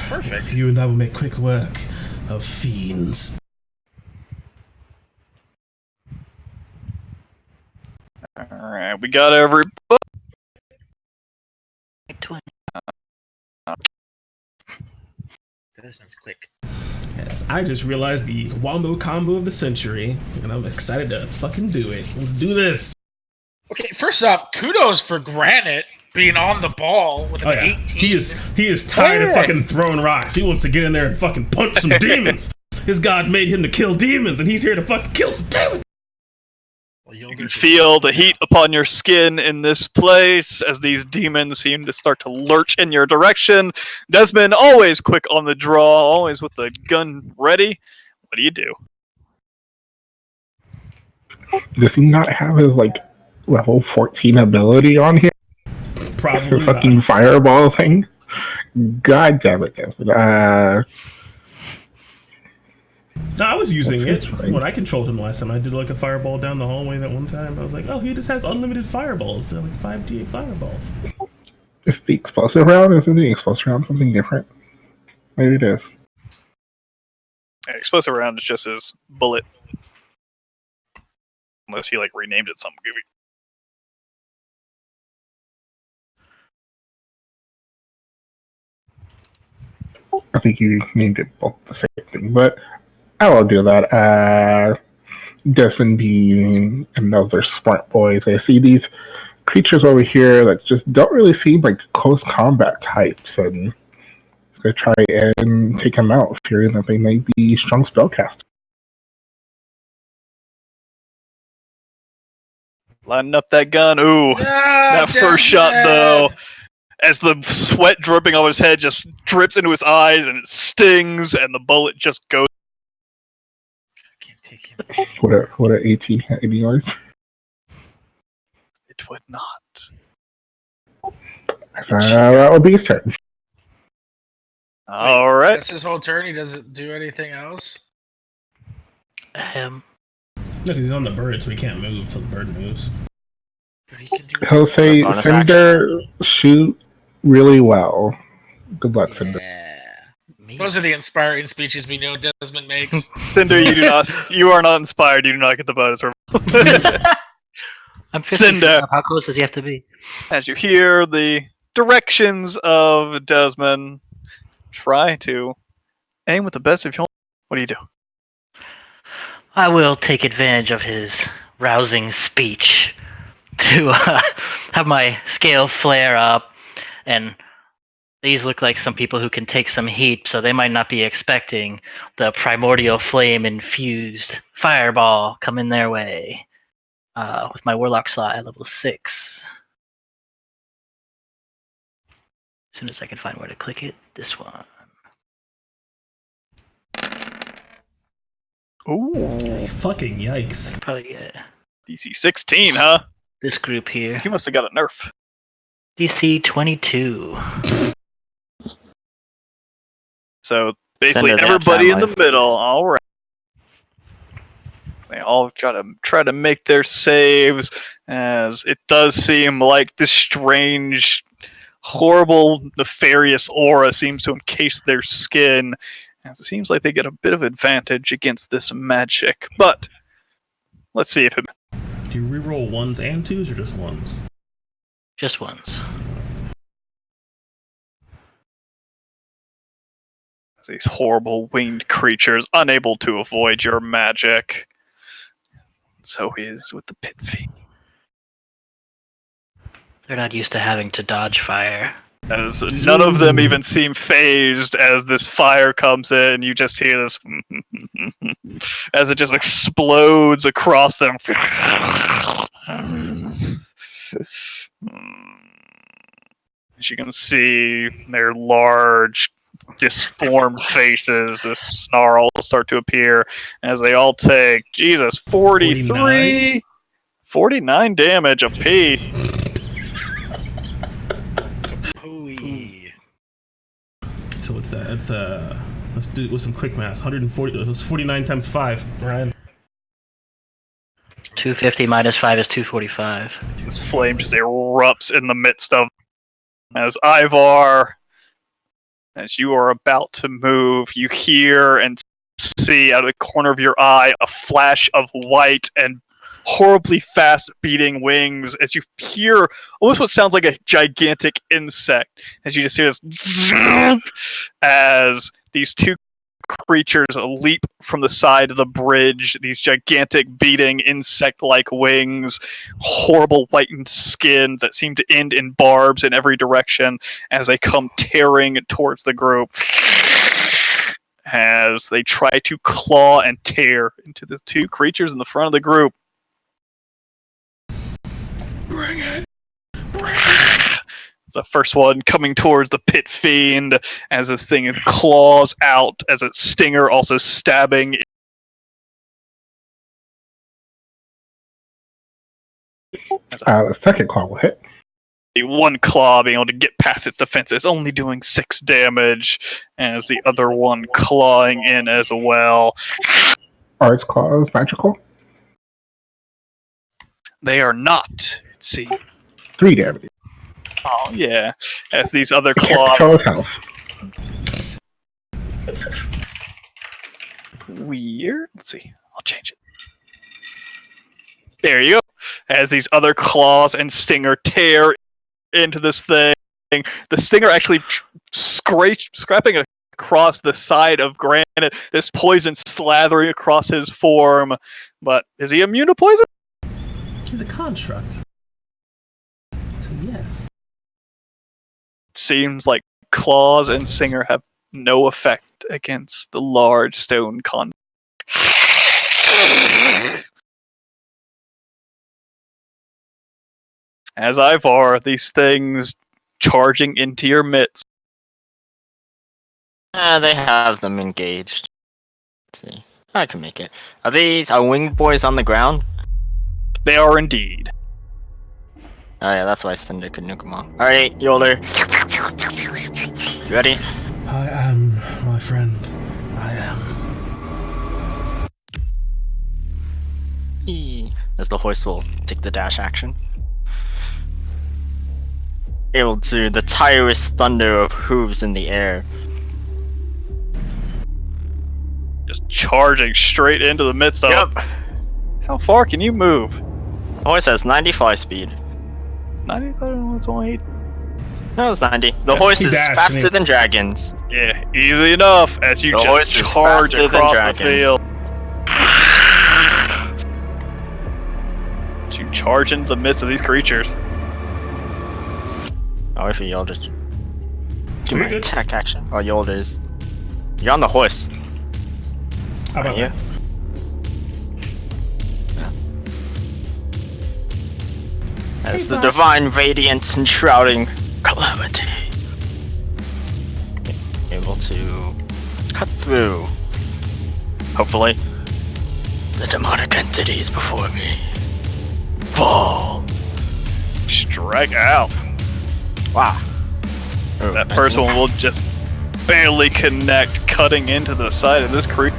Perfect. You and I will make quick work of fiends. Alright, we got every. Desmond's quick. Yes, I just realized the wombo combo of the century, and I'm excited to fucking do it. Let's do this. Okay, first off, kudos for Granite being on the ball with an Oh yeah, 18. he is tired of fucking throwing rocks. He wants to get in there and fucking punch some demons. His god made him to kill demons, and he's here to fucking kill some demons. Well, You can feel the heat upon your skin in this place as these demons seem to start to lurch in your direction. Desmond, always quick on the draw, always with the gun ready. What do you do? Does he not have his like level 14 ability on here? Probably The fucking not. fireball thing? God damn it, Desmond. No, I was using That's it right. when I controlled him last time. I did like a fireball down the hallway that one time. I was like, oh, he just has unlimited fireballs. They're like 5d fireballs. Is the explosive round? Isn't the explosive round something different? Maybe it is. Explosive round is just his bullet. Unless he like renamed it something goofy. I think you named it both the same thing, but I will do that. Desmond being another smart boys. I see these creatures over here that just don't really seem like close combat types, and he's gonna try and take them out, fearing that they might be strong spellcasters. Lining up that gun. Ooh. That first shot, though, as the sweat dripping off his head just drips into his eyes and it stings, and the bullet just goes. Can't take him. What a 18 hit yours. It would not. That would be his turn. Alright. That's his whole turn. He doesn't do anything else. No, because he's on the bird, so he can't move until the bird moves. But he can do. He'll say, Bonus Cinder, shoot really well. Good luck, Cinder. Yeah. Those are the inspiring speeches we know Desmond makes. Cinder, you are not inspired. You do not get the bonus. I'm 50 Cinder. How close does he have to be? As you hear the directions of Desmond, try to aim with the best of your. What do you do? I will take advantage of his rousing speech to have my scale flare up, and these look like some people who can take some heat, so they might not be expecting the primordial flame infused fireball coming their way. With my warlock slot at level 6. As soon as I can find where to click it, this one. Ooh. Fucking yikes. Probably get DC 16, huh? this group here. You must have got a nerf. DC 22. So basically Send her the everybody in the families. middle. Alright. They all gotta try to make their saves, as it does seem like this strange, horrible, nefarious aura seems to encase their skin, as it seems like they get a bit of advantage against this magic. But let's see if it. Do you reroll ones and twos or just ones? Just once. These horrible winged creatures unable to avoid your magic. So he is with the pit fiend. They're not used to having to dodge fire. As none of them even seem phased as this fire comes in, you just hear this as it just explodes across them. As you can see, their large, disformed faces, this snarl start to appear as they all take, Jesus, 43? 49 damage apiece. Hooey. So what's that? It's let's do it with some quick math. 140. It was 49 times 5, Ryan. 250 minus 5 is 245. This flame just erupts in the midst of as Ivar, as you are about to move, you hear and see out of the corner of your eye a flash of white and horribly fast beating wings as you hear almost what sounds like a gigantic insect as you just hear this as these two creatures leap from the side of the bridge, these gigantic beating insect-like wings, horrible whitened skin that seem to end in barbs in every direction as they come tearing towards the group as they try to claw and tear into the two creatures in the front of the group. Bring it! The first one coming towards the pit fiend as this thing claws out as its stinger also stabbing. The second claw will hit. One claw being able to get past its defenses, only doing 6 damage, as the other one clawing in as well. Are its claws magical? They are not. Let's see. 3 damage. Oh yeah, as these other Control claws. his health. Weird. Let's see. I'll change it. There you go. As these other claws and stinger tear into this thing, the stinger actually scraping across the side of Granite. This poison slathering across his form. But is he immune to poison? He's a construct. So yes. Seems like claws and stinger have no effect against the large stone con. As Ivar, these things charging into your midst. They have them engaged. Let's see. I can make it. Are winged boys on the ground? They are indeed. Oh yeah, that's why Cinder could nuke them all. Alright, Yolder. You ready? I am, my friend. I am. As the horse will take the dash action. Able to the tireless thunder of hooves in the air. Just charging straight into the midst of Yep. How far can you move? The horse has 90 fly speed. It's 90? I thought it was only 8. No, it's 90. The horse he is dashed, faster didn't he? than dragons. Yeah, easy enough as you The horse just is charge faster than across the dragons. field. As you charge into the midst of these creatures. I'll wait for Yolder. Give You're my good. attack action. Oh, Yolder's. You're on the horse. How about Are you? that? As the divine radiance enshrouding calamity. Able to cut through. Hopefully. The demonic entities before me. Fall. Strike out. Wow. Oh, That first one will just barely connect, cutting into the side of this creature.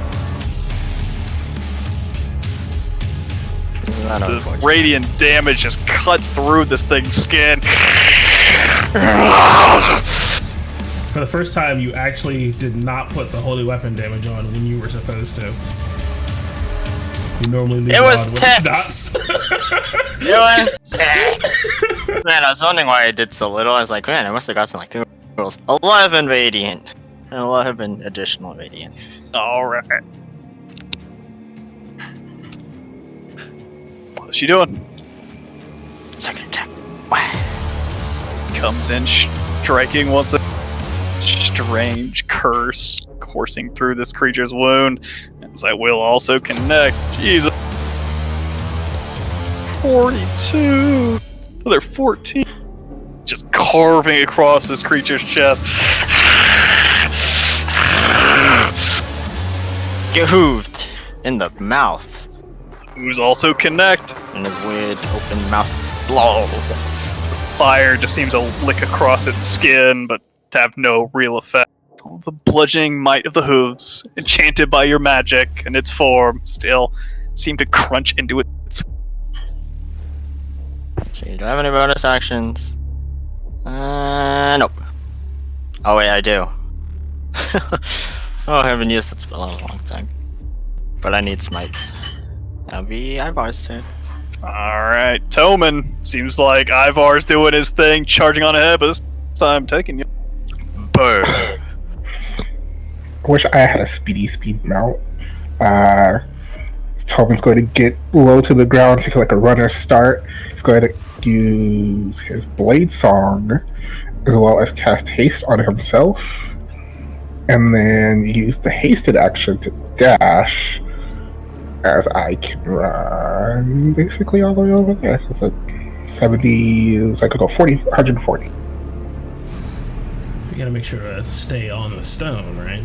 The radiant damage just cuts through this thing's skin. For the first time, you actually did not put the holy weapon damage on when you were supposed to. You normally leave It was on with tips. dots. It was. Man, I was wondering why I did so little. I was like, man, I must have gotten like 2 rolls. 11 radiant. And 11 additional radiant. Alright. What's she doing? Second attack. Comes in striking once a strange curse coursing through this creature's wound. As I will also connect. Jesus. 42. Another 14. Just carving across this creature's chest. Get hooved in the mouth. Who's also connect. In his weird open mouth blow. Fire just seems to lick across its skin, but to have no real effect. All the bludgeoning might of the hooves, enchanted by your magic and its form, still seem to crunch into its. Let's see, do I have any bonus actions? Nope. Oh wait, I do. Oh, I haven't used that spell in a long time. But I need smites. That'll be Ivar's turn. Alright, Toman. Seems like Ivar's doing his thing, charging on ahead, but this time taking you. Boom. I wish I had a speed mount. Tobin's going to get low to the ground, take like a runner start. He's going to use his Blade Song as well as cast Haste on himself, and then use the hasted action to dash as I can run basically all the way over there. It's like 70, so I could go 40, 140. You gotta make sure to stay on the stone, right?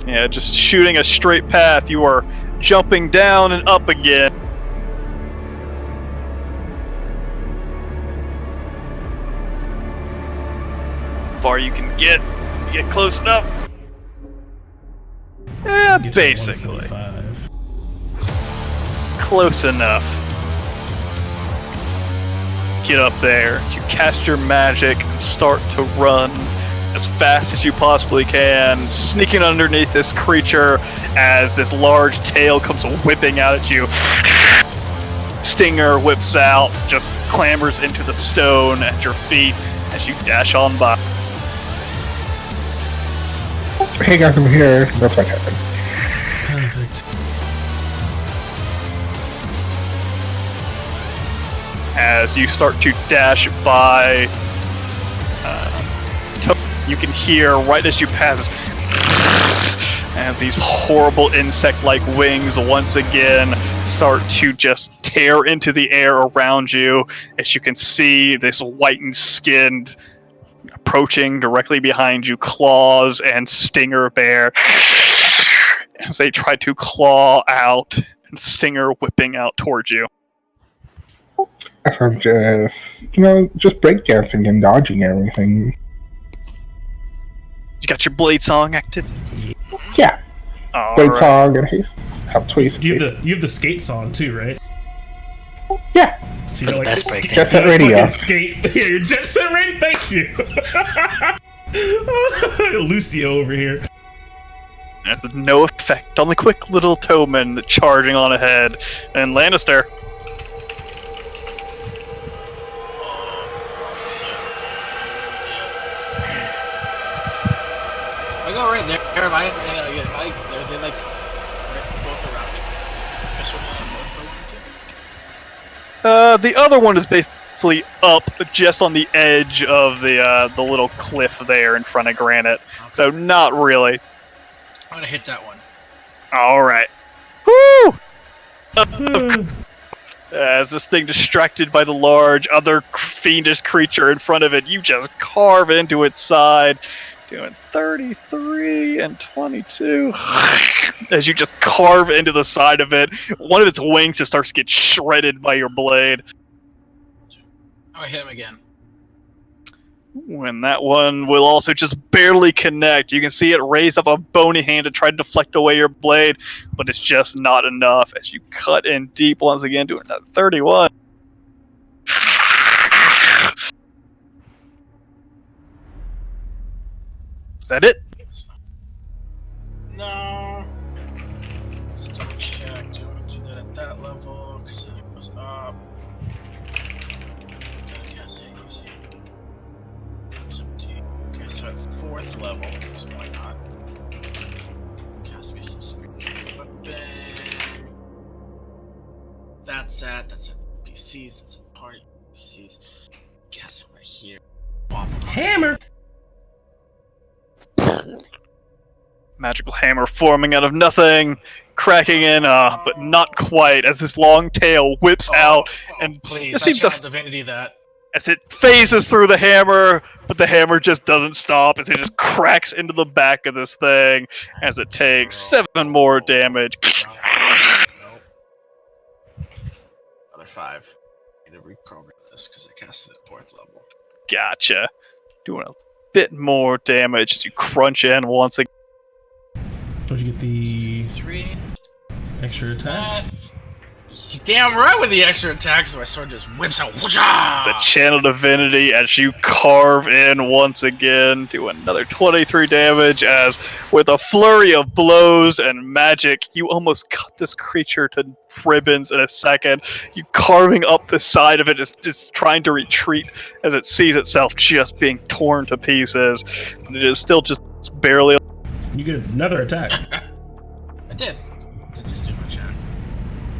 Yeah, just shooting a straight path. You are jumping down and up again. Far you can get close enough. Yeah, Gets you basically 175. close enough. Get up there. You cast your magic and start to run as fast as you possibly can, sneaking underneath this creature as this large tail comes whipping out at you. Stinger whips out, just clambers into the stone at your feet as you dash on by. Hey guys, I'm here. That's what happened. Perfect. As you start to dash by, you can hear right as you pass as these horrible insect-like wings once again start to just tear into the air around you. As you can see this whitened skin approaching directly behind you, claws and stinger bear as they try to claw out, and stinger whipping out towards you. I'm just, just breakdancing and dodging everything. You got your blade song active? Yeah. All Blade right. Song and Haste. Have twice. You have the skate song too, right? Yeah. So For the you're best like, breakdance. Jet Set you're like Radio. fucking skate. Yeah, you're jet set ready. Thank you. Lucio over here. That's no effect on the quick little Toman charging on ahead. And Lannister. I go right there. Am I? Are they like both around me? This one is both around me. The other one is basically up just on the edge of the little cliff there in front of Granite. So not really. I'm gonna hit that one. All right. Woo! As this thing distracted by the large other fiendish creature in front of it, you just carve into its side, doing 33 and 22. As you just carve into the side of it, one of its wings just starts to get shredded by your blade. I'm gonna hit him again. When that one will also just barely connect. You can see it raise up a bony hand to try to deflect away your blade, but it's just not enough as you cut in deep once again, doing that 31. Is that it? No. Just double check. Do you want to do that at that level? Because then it goes up. Gotta cast it using 17. Okay, so at 4th level, so why not? Cast me some spiritual weapon. That's at PCs, that's at party PCs. Cast it right here. Hammer. Magical hammer forming out of nothing, cracking in, but not quite, as this long tail whips out, and please, it seems to, divinity that. as it phases through the hammer, but the hammer just doesn't stop, as it just cracks into the back of this thing, as it takes 7 more damage. Nope. Another 5. I need to reprogram this because I cast it at 4th level. Gotcha. Doing a bit more damage as you crunch in once again. Don't you get the 3. extra attack? Damn right with the extra attack, so my sword just whips out. The channel divinity as you carve in once again to another 23 damage as with a flurry of blows and magic you almost cut this creature to ribbons in a second. You carving up the side of it is trying to retreat as it sees itself just being torn to pieces, but it is still just barely. You get another attack. I did. Did just do my shot.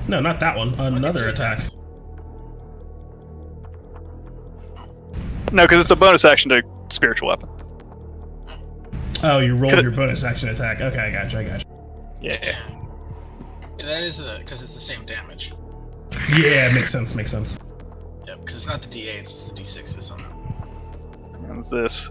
No, not that one. Another attack. No, because it's a bonus action to spiritual weapon. Oh, you rolled your bonus action attack. Okay, I gotcha. Yeah. Yeah, that is because it's the same damage. Yeah, makes sense. Yep, because it's not the D8s, it's the D6s on them. And this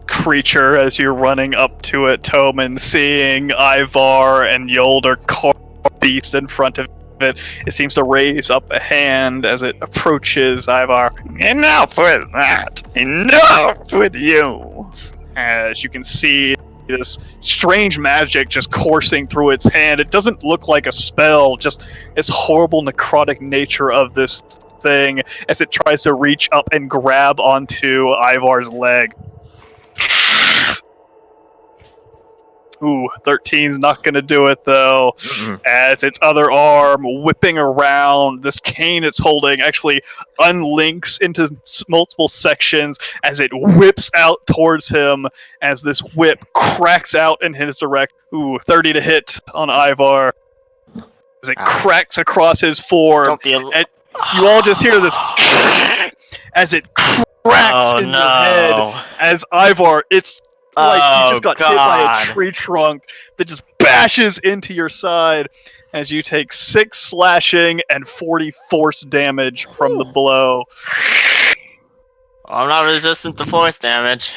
creature, as you're running up to it, Toman, seeing Ivar and Yolder carve a beast in front of it, it seems to raise up a hand as it approaches Ivar. Enough with that! Enough with you! As you can see this strange magic just coursing through its hand. It doesn't look like a spell, just this horrible necrotic nature of this thing as it tries to reach up and grab onto Ivar's leg. Ooh, 13's not gonna do it though. As its other arm whipping around, this cane it's holding actually unlinks into multiple sections as it whips out towards him as this whip cracks out in his direction. Ooh, 30 to hit on Ivar. As it cracks across his form. And you all just hear this as it cracks in your head as Ivar, it's like you just got hit by a tree trunk that just bashes into your side as you take 6 slashing and 40 force damage from the blow. I'm not resistant to force damage.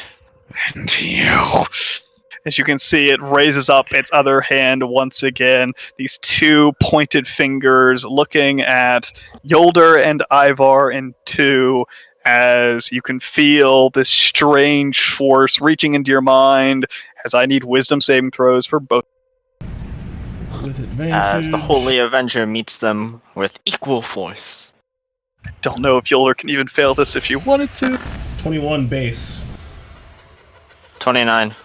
And you, as you can see, it raises up its other hand once again. These 2 pointed fingers looking at Yolder and Ivar in 2. As you can feel this strange force reaching into your mind, as I need wisdom saving throws for both. With advantage. As the Holy Avenger meets them with equal force. Don't know if Yoler can even fail this if you wanted to. 21 base. 29.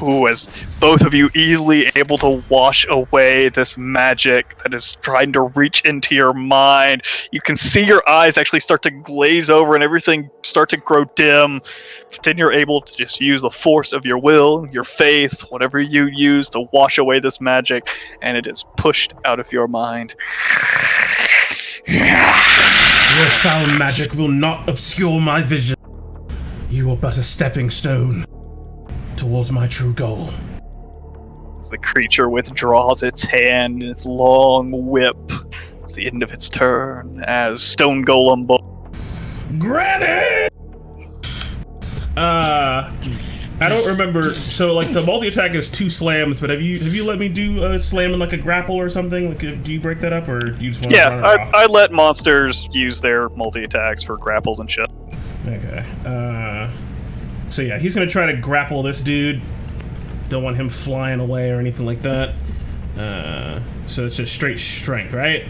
Ooh, as both of you easily able to wash away this magic that is trying to reach into your mind. You can see your eyes actually start to glaze over and everything start to grow dim. But then you're able to just use the force of your will, your faith, whatever you use to wash away this magic, and it is pushed out of your mind. Your foul magic will not obscure my vision. You are but a stepping stone towards my true goal. The creature withdraws its hand, its long whip. It's the end of its turn as Stone Golem. Granny! I don't remember. So, like, the multi-attack is 2 slams, but have you let me do a slam in, like, a grapple or something? Like, do you break that up, or do you just want to run it off? I let monsters use their multi-attacks for grapples and shit. Okay. So yeah, he's gonna try to grapple this dude. Don't want him flying away or anything like that. So it's just straight strength, right?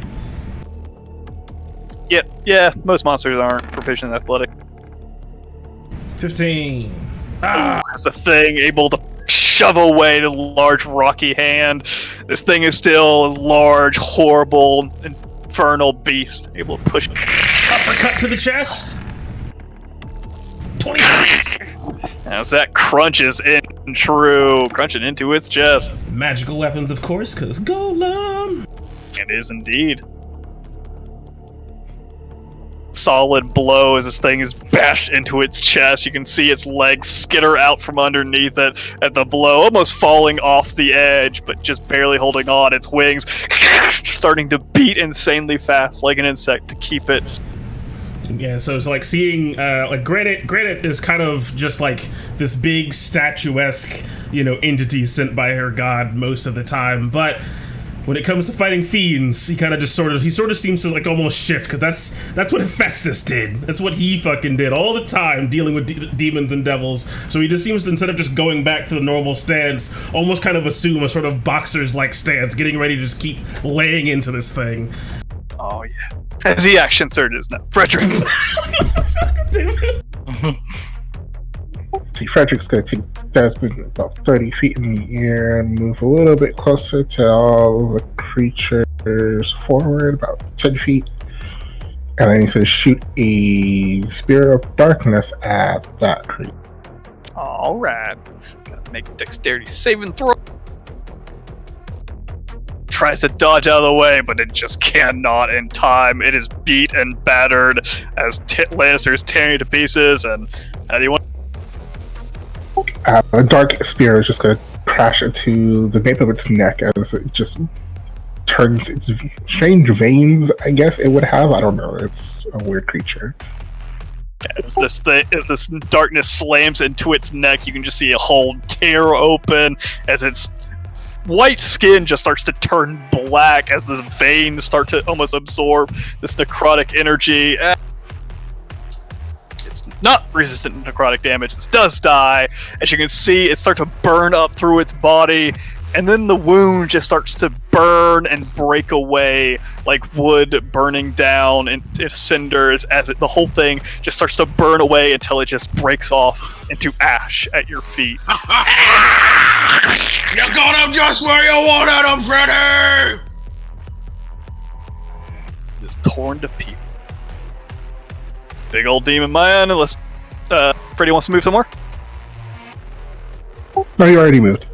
Yep, yeah, most monsters aren't proficient in athletic. 15. As the thing able to shove away the large rocky hand. This thing is still a large, horrible, infernal beast. Able to push. Uppercut to the chest. 26. As that crunches in true, crunching into its chest. Magical weapons, of course, because Golem. It is indeed. Solid blow as this thing is bashed into its chest. You can see its legs skitter out from underneath it at the blow, almost falling off the edge, but just barely holding on. Its wings starting to beat insanely fast like an insect to keep it. Yeah, so it's like seeing, like, Granite is kind of just like this big statuesque, entity sent by her god most of the time, but when it comes to fighting fiends, he kind of just sort of seems to like almost shift, because that's what Hephaestus did. That's what he fucking did all the time, dealing with demons and devils. So he just seems to, instead of just going back to the normal stance, almost kind of assume a sort of boxer's like stance, getting ready to just keep laying into this thing. Oh yeah. As he action surges now, Frederick. See, Frederick's going to take Desmond about 30 feet in the air and move a little bit closer to all the creatures forward, about 10 feet. And then he's going to shoot a Spear of Darkness at that creature. Alright. Gotta make a dexterity saving throw. Tries to dodge out of the way, but it just cannot in time. It is beat and battered as Lannister is tearing it to pieces. And how do you want? The Dark Spear is just going to crash into the nape of its neck as it just turns its strange veins, I guess it would have. I don't know. It's a weird creature. As this darkness slams into its neck, you can just see a hole tear open as its white skin just starts to turn black as the veins start to almost absorb this necrotic energy. It's not resistant to necrotic damage. This does die. As you can see, it starts to burn up through its body, and then the wound just starts to burn and break away like wood burning down into cinders as the whole thing just starts to burn away until it just breaks off into ash at your feet. You got him just where you wanted him, Freddy! Just torn to pieces. Big old demon man, unless Freddy wants to move some more. No, you already moved.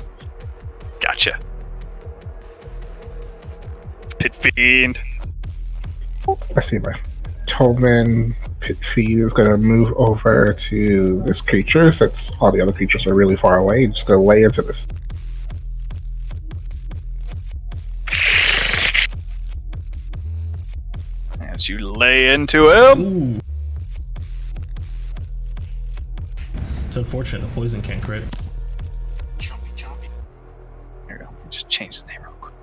Gotcha. Pit Fiend. I see my Tolman Pit Fiend is going to move over to this creature since all the other creatures are really far away. Just going to lay into this. As you lay into him. Ooh. It's unfortunate the poison can't crit. Chompy, chompy. Here we go. Just change the name real quick.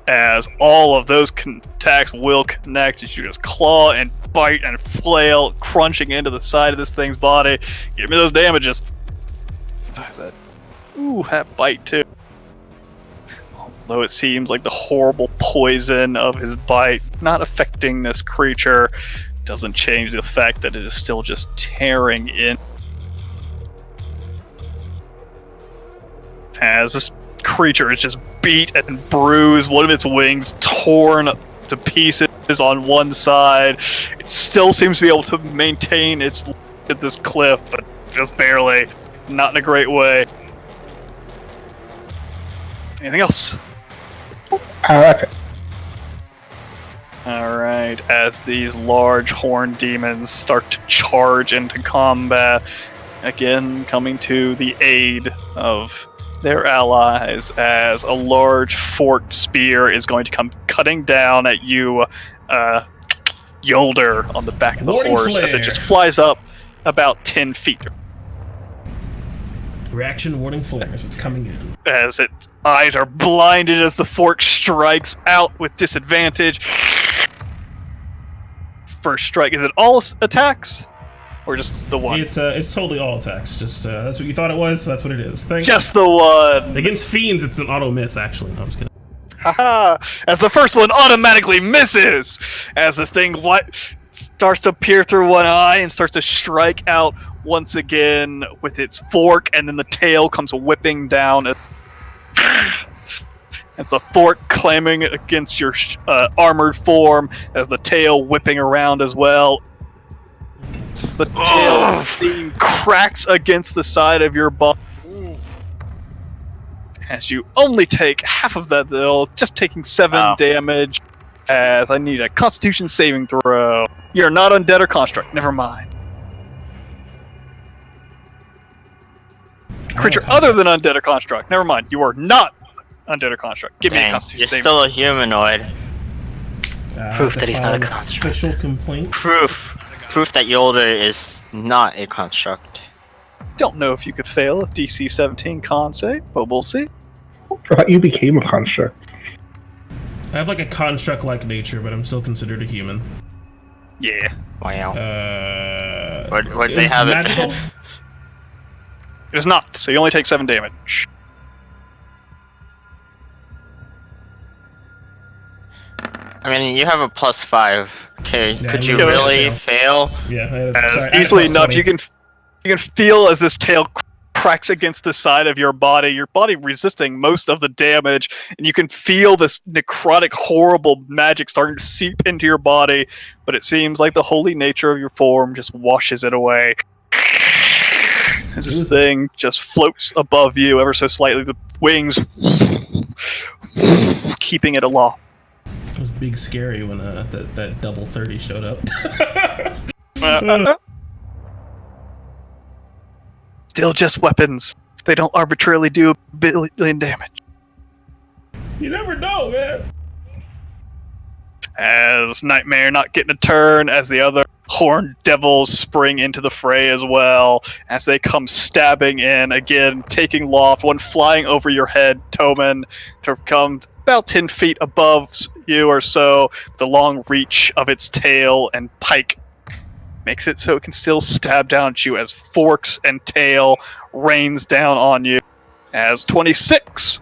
As all of those attacks will connect as you just claw and bite and flail, crunching into the side of this thing's body. Give me those damages. Ooh, that bite too. Although it seems like the horrible poison of his bite not affecting this creature, doesn't change the fact that it is still just tearing in. As this creature is just beat and bruised, one of its wings torn to pieces on one side. It still seems to be able to maintain its at this cliff, but just barely. Not in a great way. Anything else? That's it. Alright, as these large horned demons start to charge into combat, again coming to the aid of their allies, as a large forked spear is going to come cutting down at you, Yolder, on the back of the Warning horse, flare. as it just flies up about 10 feet. Reaction warning flares. It's coming in. As its eyes are blinded as the fork strikes out with disadvantage. First strike, is it all attacks? Or just the one? It's totally all attacks. Just that's what you thought it was. So that's what it is. Thanks. Just the one! Against fiends, it's an auto miss. Actually, no, I'm just kidding. Haha! As the first one automatically misses! As this thing starts to peer through one eye and starts to strike out once again with its fork, and then the tail comes whipping down as the fork clamming against your armored form, as the tail whipping around as well. As the tail theme cracks against the side of your body. As you only take half of that, though, just taking 7 damage. As I need a Constitution saving throw. You're not undead or construct. Never mind. Creature other than undead or construct. Never mind. You are not undead or construct. Give me a Dang, Constitution you're saving. still a humanoid. Proof that he's not a Defiled construct. Official complaint. Proof that Yolder is not a construct. Don't know if you could fail a DC 17 con save, but we'll see. I thought you became a construct. I have like a construct-like nature, but I'm still considered a human. Yeah. Wow. What they have magical? it? It is not, so you only take 7 damage. I mean, you have a +5. Okay, Yeah, could I you literally really fail? Yeah, As sorry, I had easily plus enough, 20. you can feel as this tail cracks against the side of your body resisting most of the damage, and you can feel this necrotic, horrible magic starting to seep into your body, but it seems like the holy nature of your form just washes it away. As this thing just floats above you ever so slightly, the wings keeping it aloft. It was big scary when that double 30 showed up. Still just weapons. They don't arbitrarily do a billion damage. You never know, man. As Nightmare not getting a turn, as the other horned devils spring into the fray as well, as they come stabbing in, again, taking loft, one flying over your head, Toman, to come about 10 feet above you or so. The long reach of its tail and pike makes it so it can still stab down at you as forks and tail rains down on you. As 26,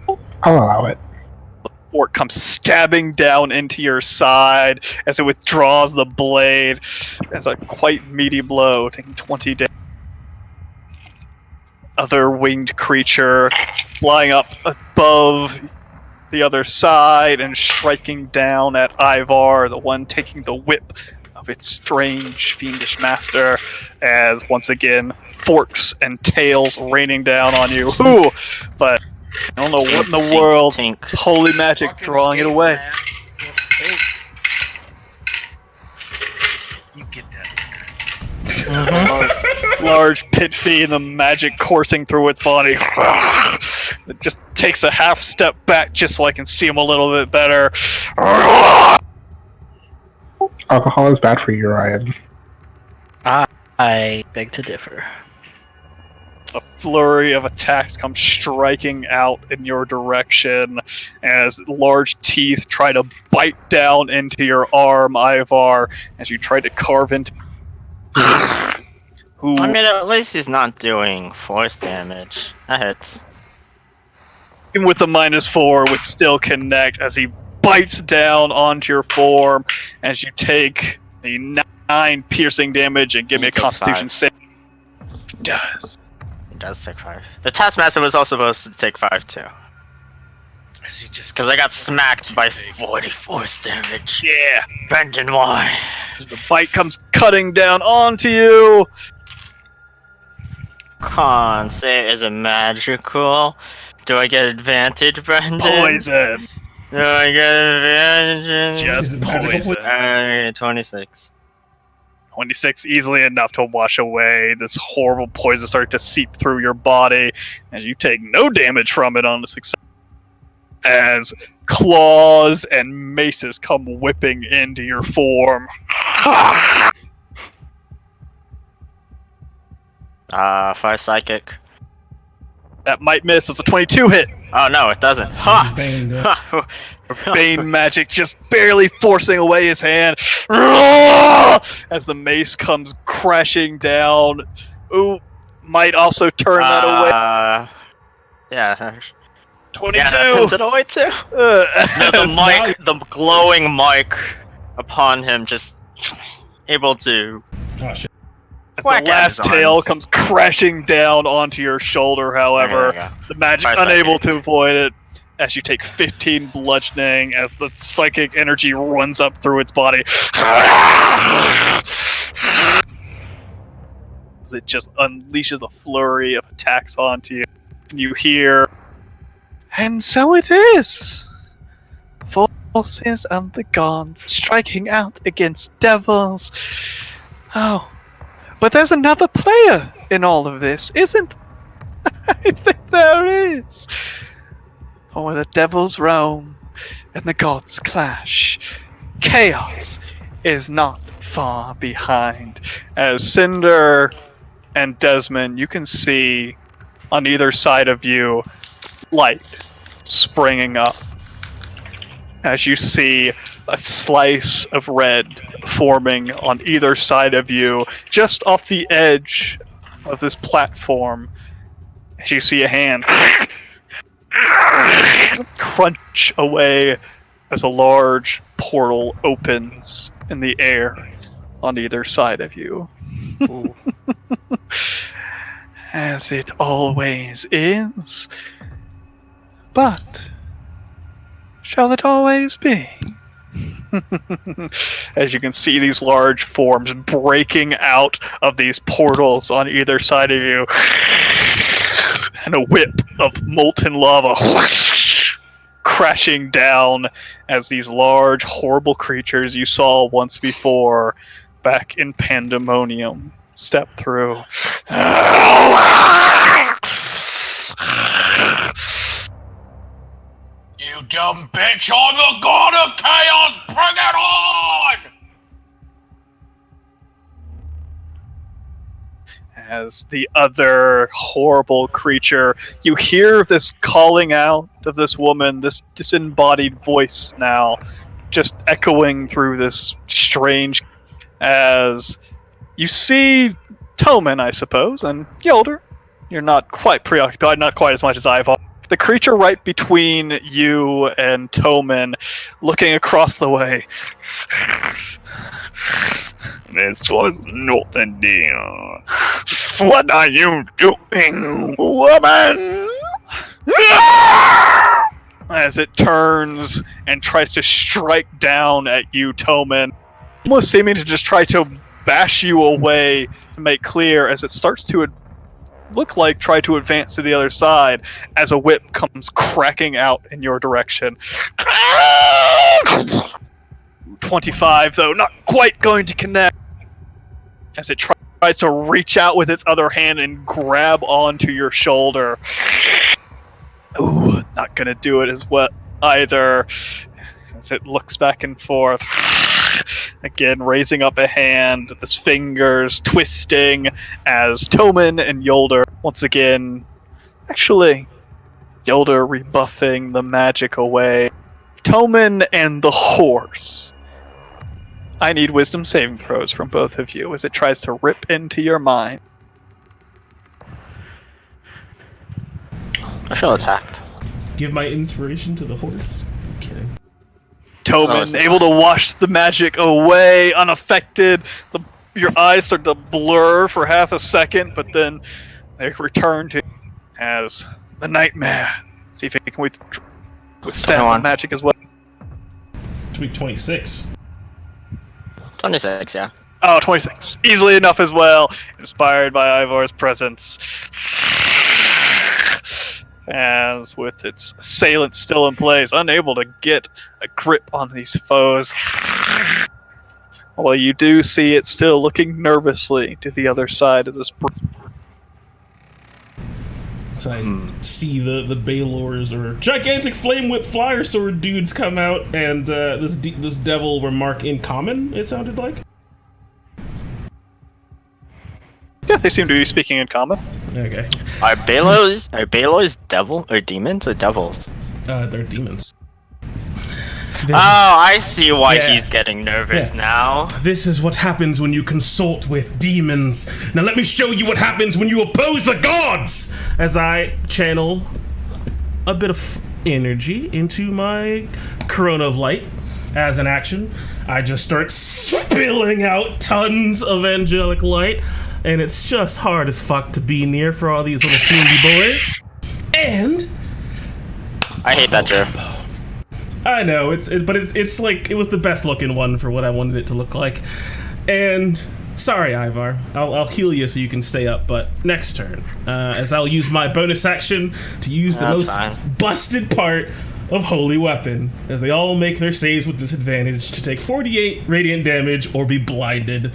I'll allow it. fork comes stabbing down into your side as it withdraws the blade as a quite meaty blow, taking 20 damage. Other winged creature flying up above the other side and striking down at Ivar, the one taking the whip of its strange fiendish master, as once again forks and tails raining down on you. Ooh, but I don't know what in the world. Tink. Holy magic Fucking drawing it skates, away. man. Those skates. You get that. Large pit fee and the magic coursing through its body. It just takes a half step back just so I can see him a little bit better. Alcohol is bad for you, Ryan. I beg to differ. A flurry of attacks come striking out in your direction as large teeth try to bite down into your arm, Ivar, as you try to carve into. Who I mean, at least he's not doing force damage. That hits. even with the -4 would still connect as he bites down onto your form as you take a 9 piercing damage and give me a He takes constitution 5. save. Does. He does take 5. The Taskmaster was also supposed to take 5 too. Is he just Because I got smacked by 40 force damage. Yeah. Brendan, why? As the bite comes cutting down onto you. Con, say is it magical? Do I get advantage, Brendan? Poison. Do I get advantage? Just Is it magical poison. Okay, 26. 26 easily enough to wash away this horrible poison starting to seep through your body as you take no damage from it on the success. As claws and maces come whipping into your form. Fire psychic. That might miss. It's a 22 hit. Oh no, it doesn't. Ha! Bane, Bane magic just barely forcing away his hand. As the mace comes crashing down. Ooh, might also turn that away. Yeah. 22. Yeah, that turns it away too. No, the mic, the glowing mic upon him, just able to. Oh shit. As Whack the at last his tail arms. comes crashing down onto your shoulder, There however, you go. the magic Fire unable psychic. to avoid it as you take 15 bludgeoning as the psychic energy runs up through its body. It just unleashes a flurry of attacks onto you. You hear, and so it is. Forces of the gods striking out against devils. Oh. But there's another player in all of this, isn't there? I think there is. For where the devils roam and the gods clash, chaos is not far behind. As Cinder and Desmond, you can see on either side of you light springing up as you see a slice of red forming on either side of you, just off the edge of this platform. As you see a hand crunch away as a large portal opens in the air on either side of you. As it always is. But shall it always be? As you can see these large forms breaking out of these portals on either side of you, and a whip of molten lava crashing down as these large, horrible creatures you saw once before back in Pandemonium step through. You dumb bitch, I'm the god of chaos, bring it on! As the other horrible creature, you hear this calling out of this woman, this disembodied voice now, just echoing through this strange, as you see Toman, I suppose, and Yolder. You're not quite preoccupied, not quite as much as I've. The creature right between you and Toman, looking across the way. This was not a deal. What are you doing, woman? As it turns and tries to strike down at you, Toman, almost seeming to just try to bash you away to make clear, as it starts to look like try to advance to the other side, as a whip comes cracking out in your direction. 25, though, not quite going to connect, as it tries to reach out with its other hand and grab onto your shoulder. Ooh, not gonna do it as well either, as it looks back and forth. Again, raising up a hand, its fingers twisting, as Toman and Yolder once again, actually, Yolder rebuffing the magic away. Toman and the horse. I need wisdom saving throws from both of you as it tries to rip into your mind. I feel attacked. Give my inspiration to the horse? I'm kidding. Toman, able to wash the magic away, unaffected. Your eyes start to blur for half a second, but then they return to as the nightmare. See if it can withstand the magic as well. Tweet 26. 26, yeah. Oh, 26. Easily enough as well. Inspired by Ivor's presence. As with its assailant still in place, unable to get a grip on these foes. Well, you do see it still looking nervously to the other side of this bridge. So I see the Baylors or gigantic flame whip flyer sword dudes come out, and this devil remark in common, it sounded like. Yeah, they seem to be speaking in common. Okay. Are Baylors devil or demons or devils? They're demons. I see why he's getting nervous now. This is what happens when you consult with demons. Now let me show you what happens when you oppose the gods! As I channel a bit of energy into my Corona of Light. As an action, I just start spilling out tons of angelic light, and it's just hard as fuck to be near for all these little fiendy boys. And I hate that joke. I know, but it's like, it was the best looking one for what I wanted it to look like. And sorry, Ivar, I'll heal you so you can stay up, but next turn, as I'll use my bonus action to use the most busted part of Holy Weapon, as they all make their saves with disadvantage to take 48 radiant damage or be blinded.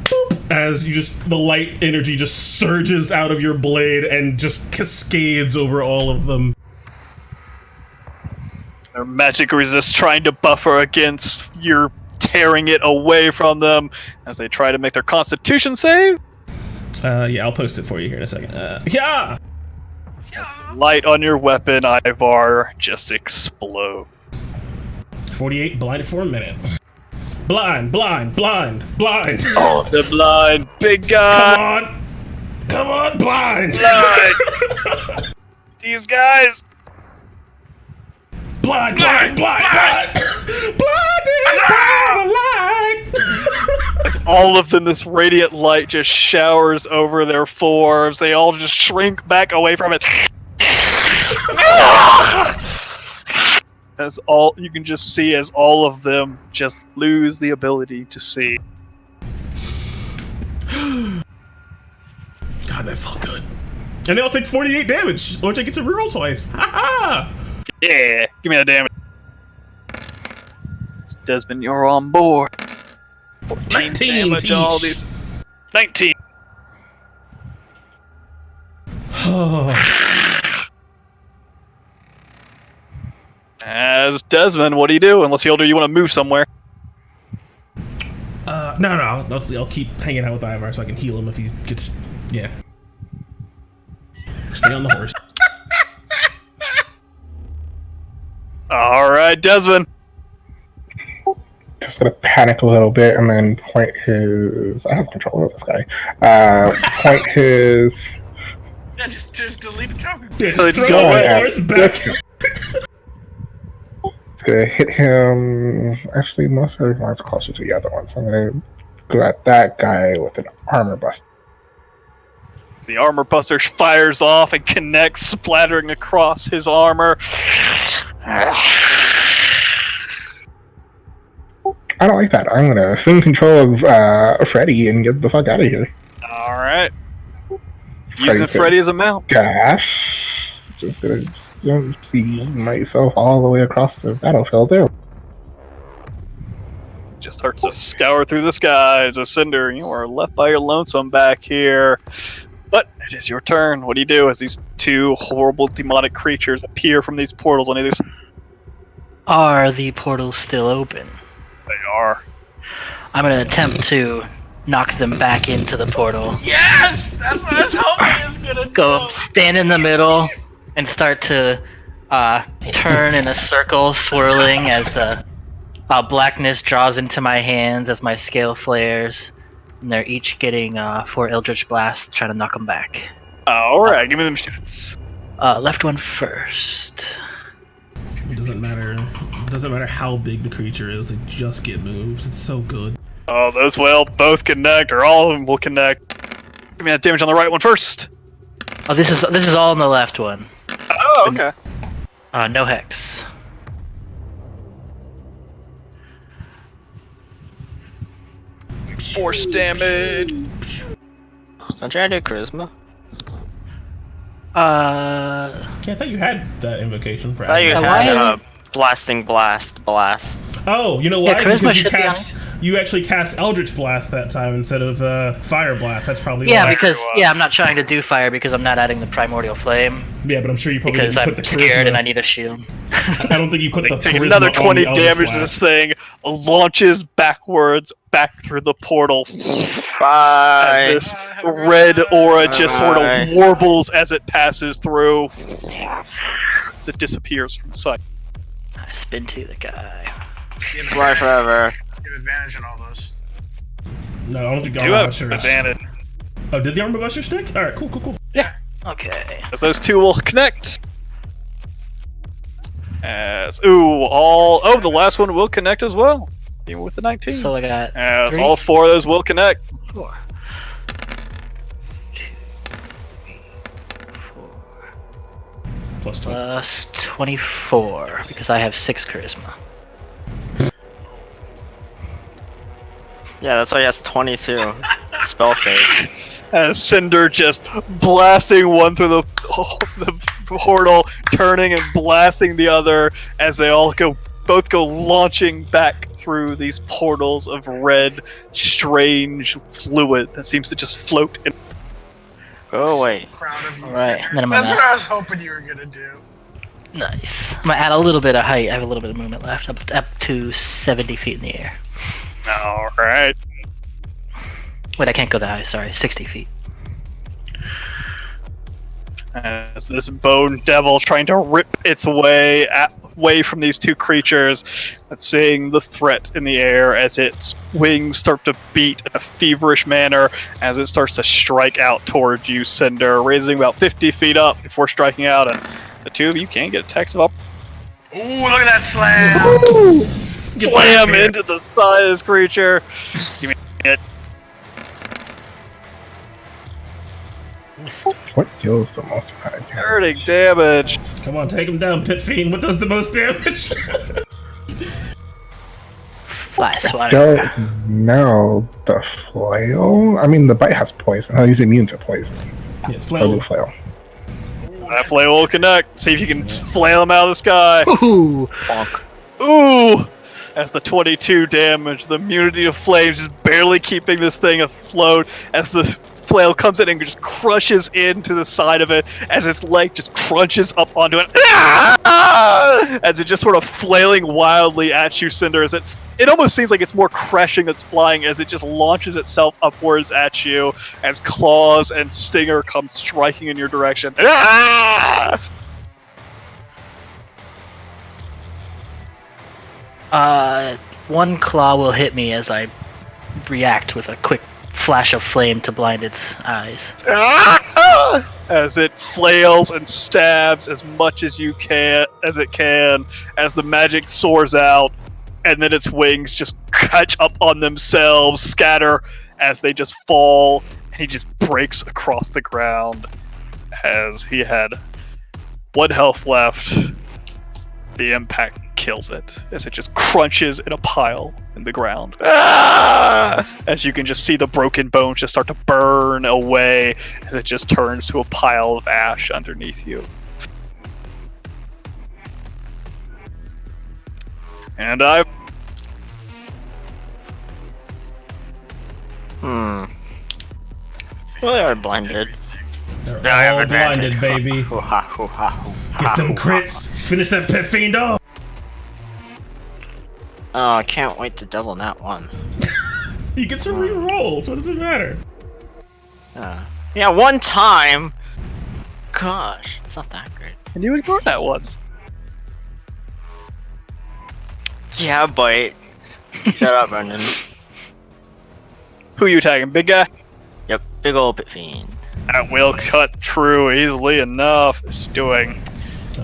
Boop, as the light energy just surges out of your blade and just cascades over all of them. Their magic resist trying to buffer against you're tearing it away from them as they try to make their constitution save. Yeah, I'll post it for you here in a second. Yeah! Light on your weapon, Ivar, just explode. 48 blinded for a minute. Blind, blind, blind, blind. Oh, the blind, big guy. Come on, blind. Blind. These guys. Blind, blind, blind, blind. Blinded by the light. All of them, this radiant light just showers over their forms. They all just shrink back away from it. As all you can just see as all of them just lose the ability to see. God, that felt good. And they all take 48 damage, or take it to reroll twice. Ha ha! Yeah, give me that damage. Desmond, you're on board. 14 19 damage on all these. 19. As Desmond, what do you do? Unless you want to move somewhere. No, I'll keep hanging out with Ivar so I can heal him if he gets, yeah. Stay on the horse. Alright, Desmond. Just gonna panic a little bit and then point his. I have control over this guy. Point his. Yeah, just delete the token. Yeah, So just it's throw going the at- horse back. It's gonna hit him. Actually, most of everyone's closer to the other one, so I'm gonna go at that guy with an armor bust. The armor buster fires off and connects, splattering across his armor. I don't like that. I'm gonna assume control of Freddy and get the fuck out of here. Alright. Using Freddy's Freddy as a mount. Gosh, just gonna see myself all the way across the battlefield there. Just starts to scour through the skies. Cinder, you are left by your lonesome back here. But it is your turn. What do you do as these two horrible demonic creatures appear from these portals on either side? Are the portals still open? They are. I'm gonna attempt to knock them back into the portal. Yes! That's what I was hoping it was gonna Go do. stand in the middle and start to turn in a circle, swirling as the blackness draws into my hands as my scale flares. And they're each getting 4 Eldritch Blasts, trying to knock them back. Alright, give me them shoots. Left one first. It doesn't matter. It doesn't matter how big the creature is. They just get moved. It's so good. Oh, those will both connect, or all of them will connect. Give me that damage on the right one first. Oh, this is all on the left one. Oh, okay. No hex. Force damage. Don't you do charisma? Yeah, I thought you had that invocation for. I thought you Advent. had blasting blast. Oh, you know why? Yeah, charisma Because should be on. you actually cast Eldritch Blast that time instead of Fire Blast. That's probably Yeah, why. because I'm not trying to do fire because I'm not adding the primordial flame Yeah, but I'm sure you probably because didn't I'm put the scared charisma. and I need a shield. I don't think you put the Take charisma another on 20 the Eldritch damage to Blast. this thing, launches backwards, back through the portal. Bye. As this red aura just sort of Bye. warbles as it passes through. As it disappears from sight. I spin to the guy. Give Fly advantage, forever. give advantage on all those. No, I don't think Do Armor have Buster is. advantage. Oh, did the Armor Buster stick? Alright, cool. Okay. As those two will connect. As the last one will connect as well. Even with the 19. So I got As 3, all 4 of those will connect. 4. 2, 3, 4. Plus 20. Plus 24 because I have 6 charisma. Yeah, that's why he has 22 spell save. As Cinder just blasting one through the portal, turning and blasting the other as they all both go launching back through these portals of red, strange fluid that seems to just float in. Go away. Proud of you, Alright, Cinder. then I'm That's gonna- what I was hoping you were gonna do. Nice. I'm gonna add a little bit of height. I have a little bit of movement left, up to 70 feet in the air. Alright. Wait, I can't go that high. Sorry, 60 feet. as this bone devil trying to rip its way away from these two creatures, seeing the threat in the air as its wings start to beat in a feverish manner as it starts to strike out towards you, Cinder, raising about 50 feet up before striking out, and the two of you can get attacks of Ooh, look at that slam! slam into the side of this creature. Give me it. What deals the most high damage? Hurting damage. Come on, take him down, Pit Fiend. What does the most damage? Fly swatter. Don't know the flail. I mean, the bite has poison. Oh, he's immune to poison. Yeah, Oh, flail. the flail. That flail will connect. See if you can flail him out of the sky. Ooh. Bonk. Ooh! As the 22 damage, the immunity of flames is barely keeping this thing afloat as the flail comes in and just crushes into the side of it as its leg just crunches up onto it. Ah! As it just sort of flailing wildly at you, Cinder, as it almost seems like it's more crashing that's flying as it just launches itself upwards at you as claws and stinger come striking in your direction. Ah! One claw will hit me as I react with a quick flash of flame to blind its eyes. As it flails and stabs as much as it can, as the magic soars out, and then its wings just catch up on themselves, scatter as they just fall, and he just breaks across the ground as he had 1 health left. The impact kills it as it just crunches in a pile in the ground. Ah! As you can just see the broken bones just start to burn away as it just turns to a pile of ash underneath you. And I... Well, they are blinded. They're all blinded, baby. Hoo-ha, hoo-ha, hoo-ha, Get them hoo-ha. crits. Finish that Pit Fiend off. Oh, I can't wait to double that one. You get some re-rolls. What does it matter? Yeah, one time! Gosh, it's not that great. And you ignored that once. Yeah, but... Shut up, Brendan. Who are you attacking? Big guy? Yep, big ol' Pit Fiend. That will cut through easily enough. It's doing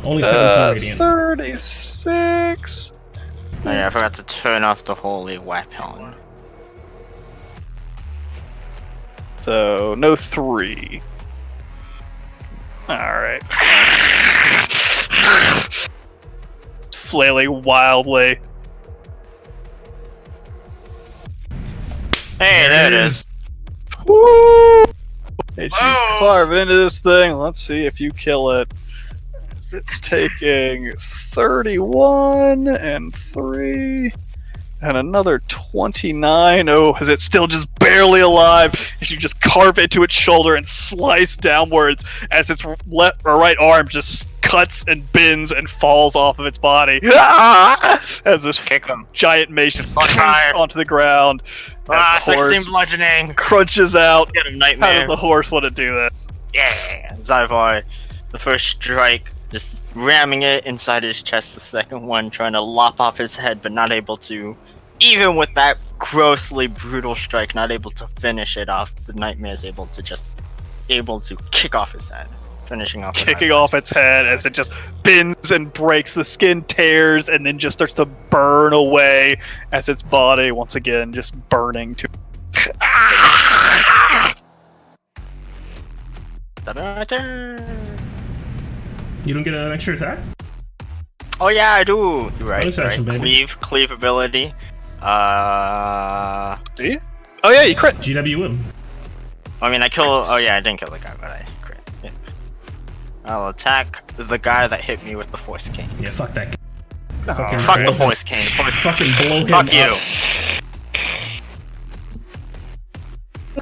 Only 17 radiant. 36. Oh yeah, I forgot to turn off the holy weapon. So, no 3. Alright. Flailing wildly. Hey, there it is. Woo! As you Whoa! carve into this thing, let's see if you kill it. It's taking 31 and 3 and another 29. Oh, is it still just barely alive? As you just carve into its shoulder and slice downwards as its left or right arm just cuts and bends and falls off of its body. As this Kick him. giant mace just Fire. onto the ground. Ah, As the 16 horse bludgeoning. crunches out. Get him, How nightmare. does the horse want to do this? Yeah, Zyvar. The first strike, just ramming it inside his chest. The second one, trying to lop off his head, but not able to. Even with that grossly brutal strike, not able to finish it off. The nightmare is able to kick off his head, finishing off. the Kicking nightmare. off its head as it just bends and breaks, the skin tears, and then just starts to burn away as its body once again just burning to. Ta-da-da. You don't get an extra attack? Oh yeah, I do. You're right. Bonus action, right. baby. Cleave ability. Do you? Oh yeah, you crit. GWM. I mean, I kill. Oh yeah, I didn't kill the guy, but I crit. Yeah. I'll attack the guy that hit me with the force cane. Yeah, fuck that. Fuck the force cane. Fucking blow him Fuck you. up.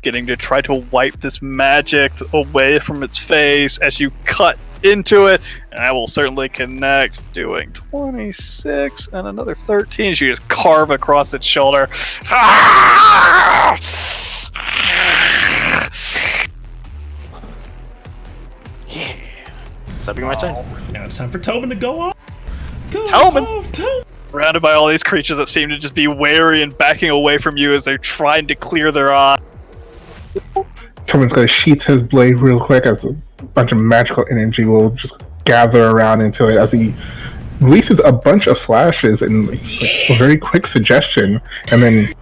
Getting to try to wipe this magic away from its face as you cut into it, and I will certainly connect, doing 26 and another 13 as you just carve across its shoulder. Yeah. Does that be my turn? Now it's time for Tobin to go off. Go Tobin! off, Tobin! Surrounded by all these creatures that seem to just be wary and backing away from you as they're trying to clear their eye. Someone's gonna sheath his blade real quick as a bunch of magical energy will just gather around into it as he releases a bunch of slashes and it's like a very quick suggestion, and then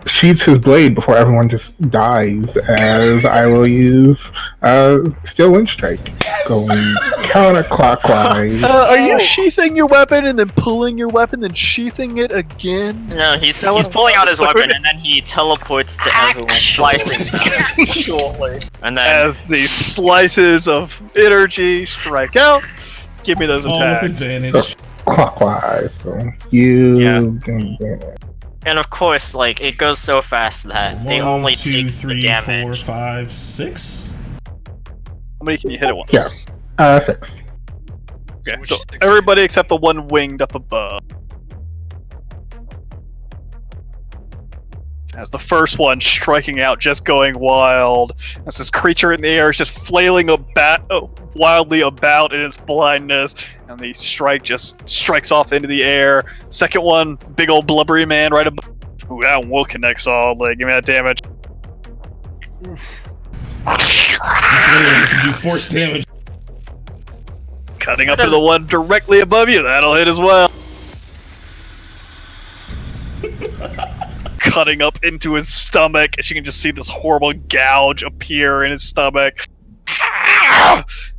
sheaths his blade before everyone just dies. As I will use Steel Wind Strike, going counterclockwise. Are you sheathing your weapon and then pulling your weapon, then sheathing it again? No, he's pulling out his weapon and then he teleports to everyone, slicing them shortly. And then As these slices of energy strike out, give me those All with attacks. advantage. Clockwise. So you. and of course, like it goes so fast that they only 2, take 3, the damage. 4, 5, 6. How many can you hit at once? Yeah. 6. Okay, so everybody except the one winged up above. As the first one striking out, just going wild. As this creature in the air is just flailing wildly about in its blindness, and the strike just strikes off into the air. Second one, big old blubbery man right above. Ooh, that one will connect solidly. Give me that damage. Literally, you can do force damage. Cutting up to the one directly above you, that'll hit as well. Cutting up into his stomach, as you can just see this horrible gouge appear in his stomach.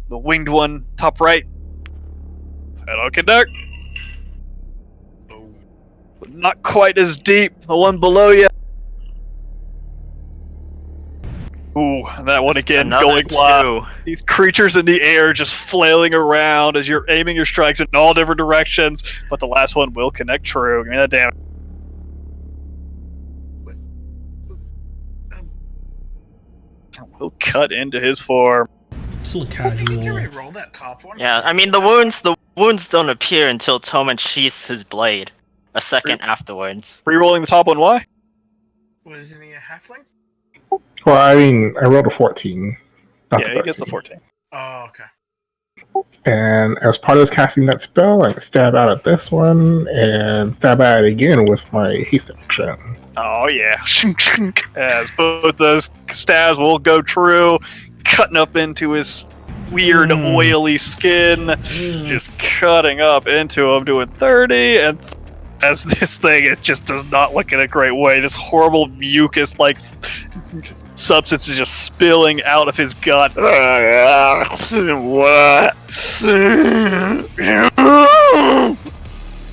The winged one, top right. That'll connect. But not quite as deep. The one below you. Ooh, that one again going wild. These creatures in the air just flailing around as you're aiming your strikes in all different directions. But the last one will connect true. Give me that damage. Will cut into his form. Still a Can we casual. roll that top one? Yeah, I mean the wounds don't appear until Toman sheaths his blade a second afterwards. Rerolling the top one, why? Wasn't he a halfling? Well, I mean, I rolled a 14. Not Yeah, he gets the 14. Oh, okay. And as part of casting that spell, I stab out at this one and stab at it again with my haste action. Oh yeah. As both those stabs will go true, cutting up into his weird oily skin, just cutting up into him, doing 30, and as this thing, it just does not look in a great way. This horrible mucus-like substance is just spilling out of his gut. What?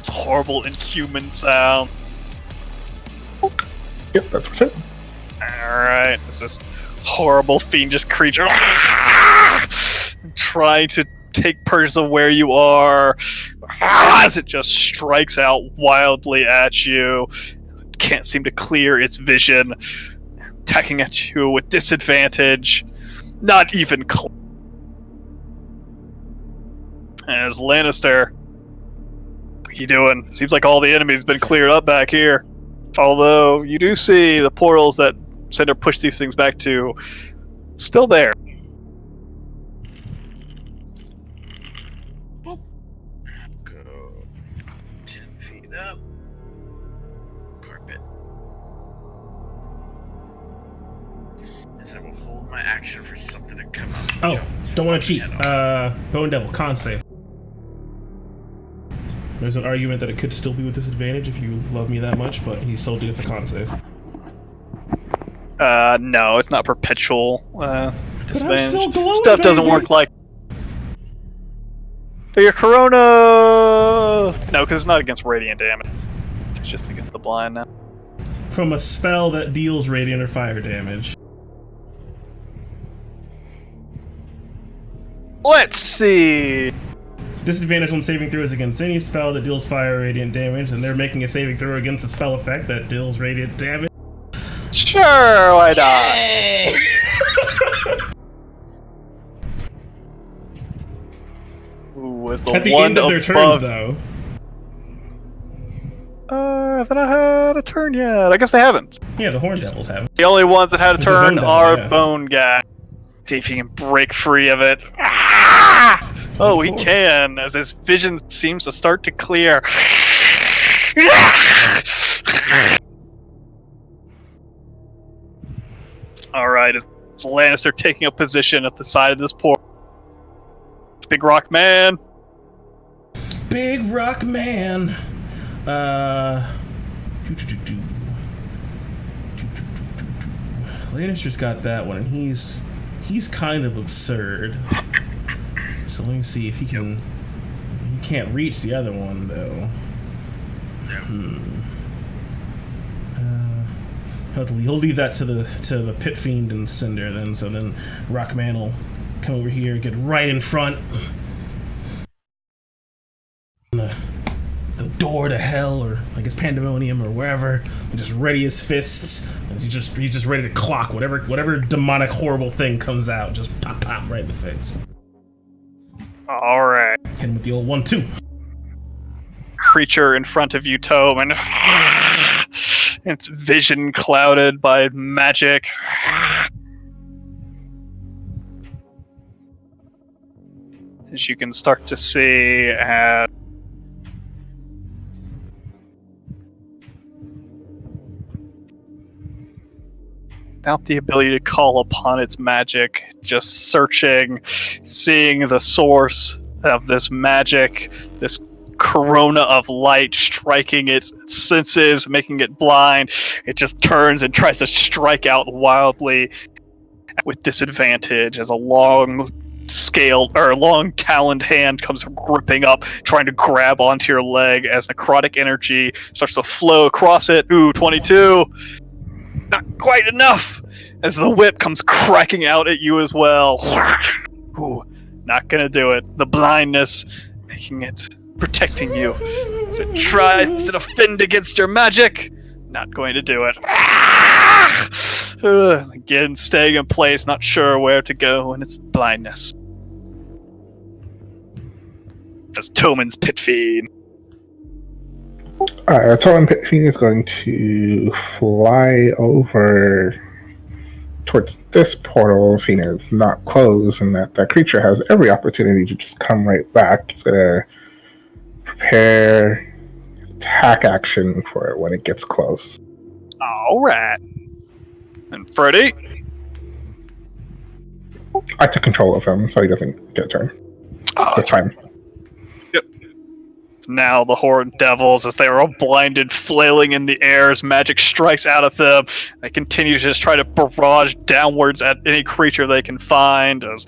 Horrible, inhuman sound. Yep, that's for it. Alright, it's this horrible fiendish creature trying to take purchase of where you are as it just strikes out wildly at you. It can't seem to clear its vision, attacking at you with disadvantage. Not even close. As Lannister, what are you doing? Seems like all the enemies been cleared up back here. Although you do see the portals that Cinder pushed these things back to still there. Boop. Go 10 feet up. Carpet. As I will hold my action for something to come up. Oh, don't want to cheat. Bone Devil, con save. There's an argument that it could still be with disadvantage if you love me that much, but he still gets a con save. No, it's not perpetual disadvantage. still glowing, Stuff doesn't baby. work like. For your Corona! No, because it's not against radiant damage. It's just against the blind now. From a spell that deals radiant or fire damage. Let's see. Disadvantage when saving throws against any spell that deals fire or radiant damage, and they're making a saving throw against a spell effect that deals radiant damage. Sure, why not? Ooh, was the At the one end of their above. turns, though. Have I had a turn yet? I guess they haven't. Yeah, the Horn Devils have. The only ones that had a The turn Bone Devil, are yeah. Bone Guy. See if he can break free of it. Ah! Oh, he can, as his vision seems to start to clear. Alright, it's Lannister taking a position at the side of this portal. Big Rock Man. Big Rock Man. Lannister's got that one, and he's kind of absurd. So let me see if he can. He can't reach the other one though. He'll leave that to the Pit Fiend and Cinder then. So then Rockman will come over here, get right in front. The door to hell, or I guess Pandemonium, or wherever, and just ready his fists. And he's just ready to clock whatever demonic horrible thing comes out. Just pop right in the face. All right. Hit him with the old 1-2. Creature in front of you, Tome, and its vision clouded by magic. As you can start to see, without the ability to call upon its magic, just searching, seeing the source of this magic, this corona of light striking its senses, making it blind. It just turns and tries to strike out wildly with disadvantage as a long taloned hand comes gripping up, trying to grab onto your leg as necrotic energy starts to flow across it. Ooh, 22. Not quite enough, as the whip comes cracking out at you as well. Ooh, not gonna do it. The blindness making it, protecting you as it tries to defend against your magic. Not going to do it. Again, staying in place, not sure where to go in its blindness. As Toman's Pit Fiend. Tolan Pit Fiend is going to fly over towards this portal, seeing as it's not closed, and that creature has every opportunity to just come right back. It's gonna prepare attack action for it when it gets close. Alright. And Freddy? I took control of him, so he doesn't get a turn this time. Yep. Now the Horned Devils, as they are all blinded, flailing in the air as magic strikes out of them, they continue to just try to barrage downwards at any creature they can find, as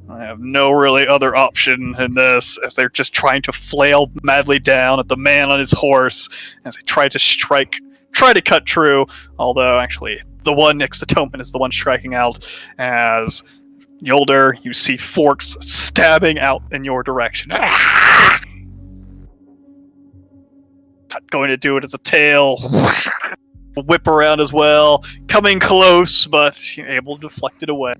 I have no really other option in this, as they're just trying to flail madly down at the man on his horse, as they try to cut through, although actually the one next to Toman is the one striking out, as Yolder, you see forks stabbing out in your direction. Not going to do it as a tail. Whip around as well. Coming close, but you're able to deflect it away.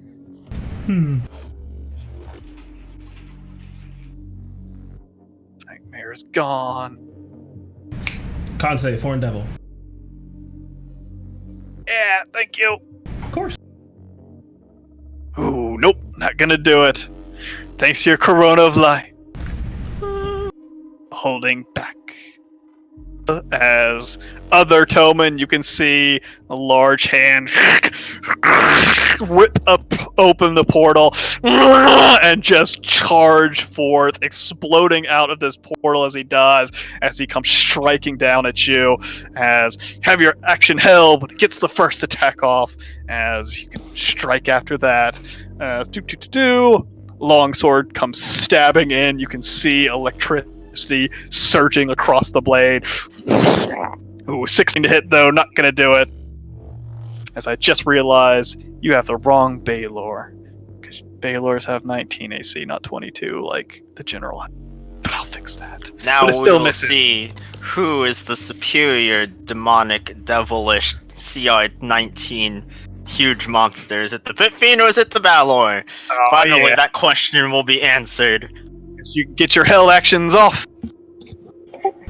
Nightmare's gone. Con save, Horned Devil. Yeah, thank you. Of course. Ooh, nope, not gonna do it. Thanks to your Corona of Light. Holding back. As other Toman, you can see a large hand rip open the portal and just charge forth, exploding out of this portal as he does, as he comes striking down at you. As have your action hell, but it gets the first attack off, as you can strike after that. Longsword comes stabbing in. You can see electricity surging across the blade. Ooh, 16 to hit though, not gonna do it. As I just realized you have the wrong Baylor. Because Baylors have 19 AC, not 22 like the general. But I'll fix that. Now but it we still will misses. see who is the superior demonic, devilish CR19 huge monster. Is it the Pit Fiend or is it the Balor? Finally, yeah. that question will be answered. You can get your held actions off.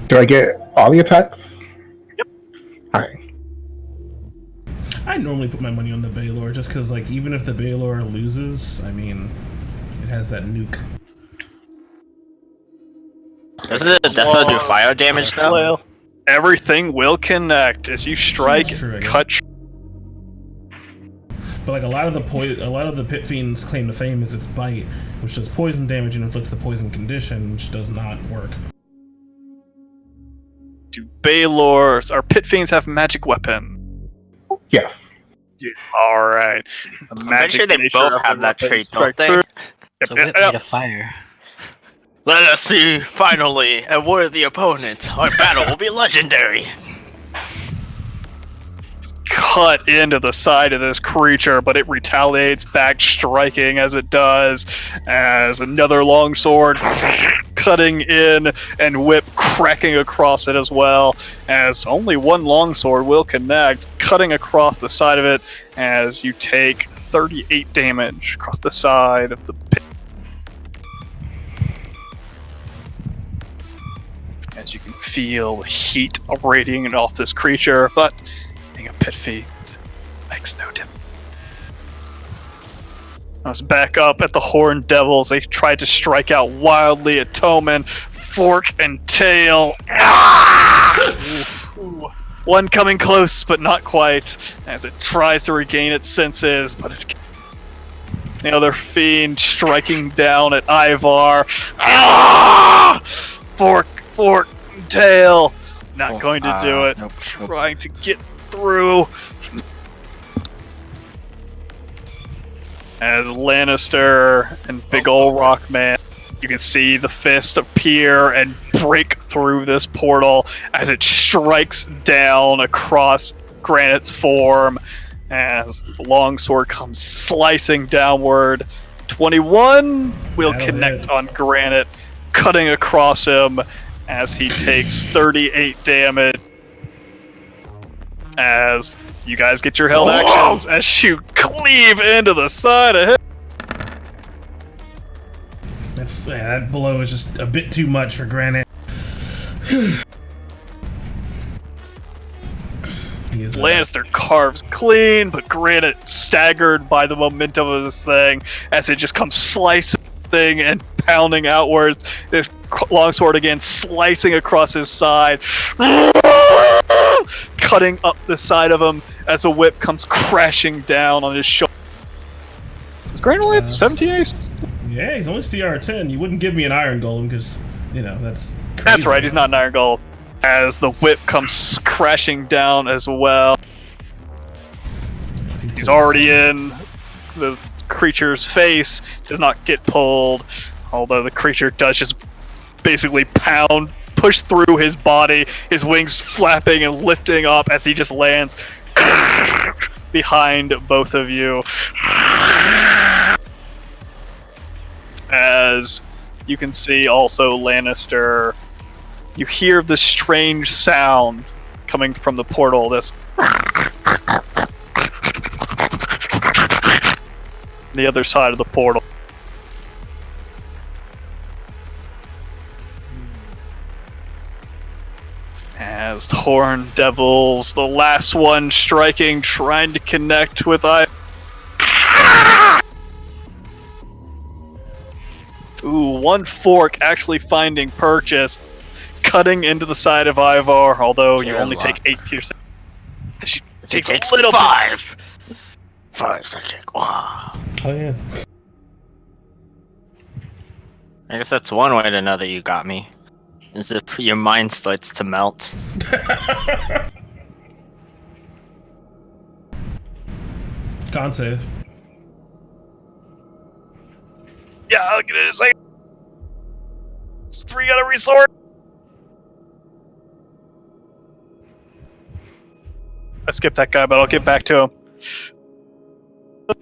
Do I get all the attacks? Yep. Alright. I normally put my money on the Baylor just because, like, even if the Baylor loses, I mean, it has that nuke. Doesn't the death do Claw, fire damage though? flail. Everything will connect as you strike, That's true, I guess. cut. But like a lot of the pit fiends claim to fame is its bite, which does poison damage and inflicts the poison condition, which does not work. Do Baylors, our pit fiends have magic weapon? Yes. All right. I'm pretty sure they both have that trait, don't they? So whip made of fire. Let us see, finally, a worthy opponent. Our battle will be legendary. Cut into the side of this creature, but it retaliates back, striking as it does, as another longsword cutting in and whip cracking across it as well, as only one longsword will connect, cutting across the side of it as you take 38 damage across the side of the pit. As you can feel the heat radiating off this creature, but being a pit fiend makes no difference. I was back up at the Horned Devils. They tried to strike out wildly at Toman. Fork and tail. One coming close, but not quite, as it tries to regain its senses, but it... The other fiend striking down at Ivar. Fork, tail. Not going to do it. Nope. Trying to get through. As Lannister and big ol' Rockman, you can see the fist appear and break through this portal as it strikes down across Granite's form as the longsword comes slicing downward. 21 will That'll connect hit. on Granite, cutting across him as he takes 38 damage. As you guys get your held actions as you cleave into the side of him. That blow is just a bit too much for Granite. He is, Lannister carves clean, but Granite staggered by the momentum of this thing as it just comes slicing and pounding outwards. This longsword again slicing across his side, cutting up the side of him as a whip comes crashing down on his shoulder. Is Granite only at 17 ace? yeah, he's only CR 10. You wouldn't give me an Iron Golem because, you know, that's crazy. That's right, he's not an Iron Golem. As the whip comes crashing down as well. He's already in the creature's face, does not get pulled, although the creature does just basically push through his body, his wings flapping and lifting up as he just lands behind both of you. As you can see also Lannister, you hear this strange sound coming from the portal, this the other side of the portal. As the Horned Devils, the last one striking, trying to connect with Ooh, one fork actually finding purchase, cutting into the side of Ivar, although you only take 8 piercing. She takes a little 5. 5 psychic. Wow. Oh, yeah. I guess that's one way to know that you got me. Is if your mind starts to melt. Con save. Yeah, I'll get it in a second. 3 got a resort. I skipped that guy, but I'll get back to him.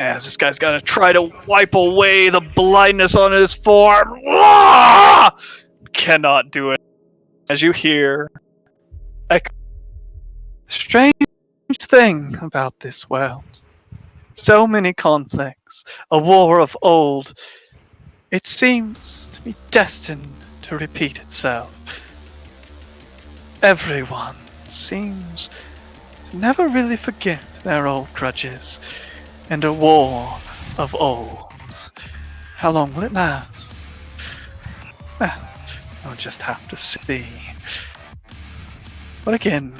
As this guy's gotta try to wipe away the blindness on his form. Ah! Cannot do it. As you hear, strange thing about this world. So many conflicts, a war of old. It seems to be destined to repeat itself. Everyone seems to never really forget their old grudges, and a war of old. How long will it last? Well, I'll just have to see. But again,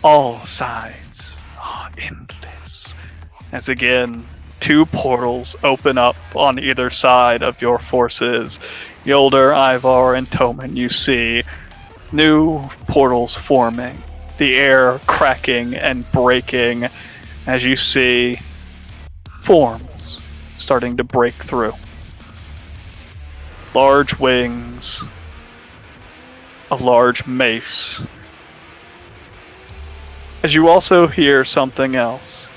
all sides are endless. As again, 2 portals open up on either side of your forces. Yolder, Ivar, and Toman, you see new portals forming. The air cracking and breaking as you see forms starting to break through. Large wings, a large mace. As you also hear something else.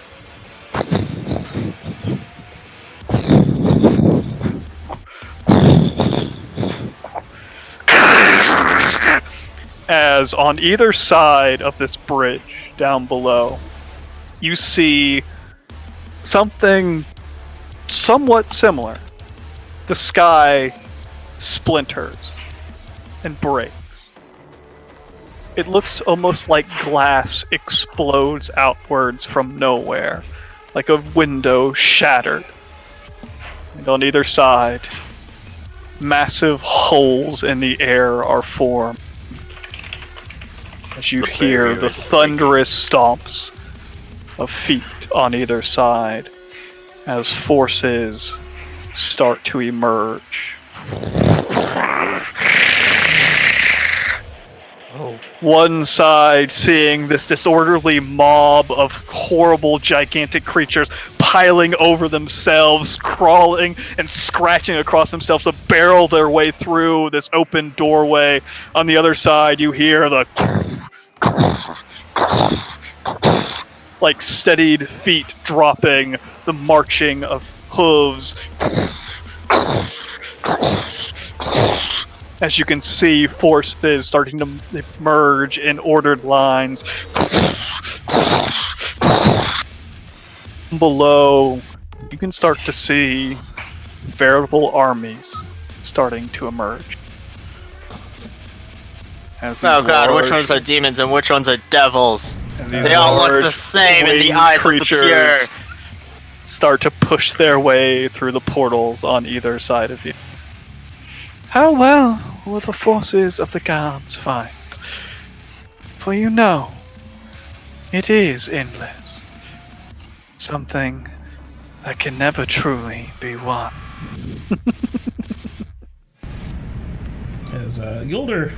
As on either side of this bridge down below, you see something somewhat similar. The sky splinters and breaks. It looks almost like glass explodes outwards from nowhere, like a window shattered. And on either side, massive holes in the air are formed. As you hear the thunderous stomps of feet on either side as forces start to emerge. One side seeing this disorderly mob of horrible gigantic creatures piling over themselves, crawling and scratching across themselves to barrel their way through this open doorway. On the other side, you hear the like steadied feet dropping, the marching of hooves. As you can see, forces starting to emerge in ordered lines. Below, you can start to see veritable armies starting to emerge. Oh god, which ones are demons and which ones are devils? They all look the same in the eyes of the pure. Start to push their way through the portals on either side of you. How well will the forces of the gods fight? For you know, it is endless. Something that can never truly be won. As Yolder,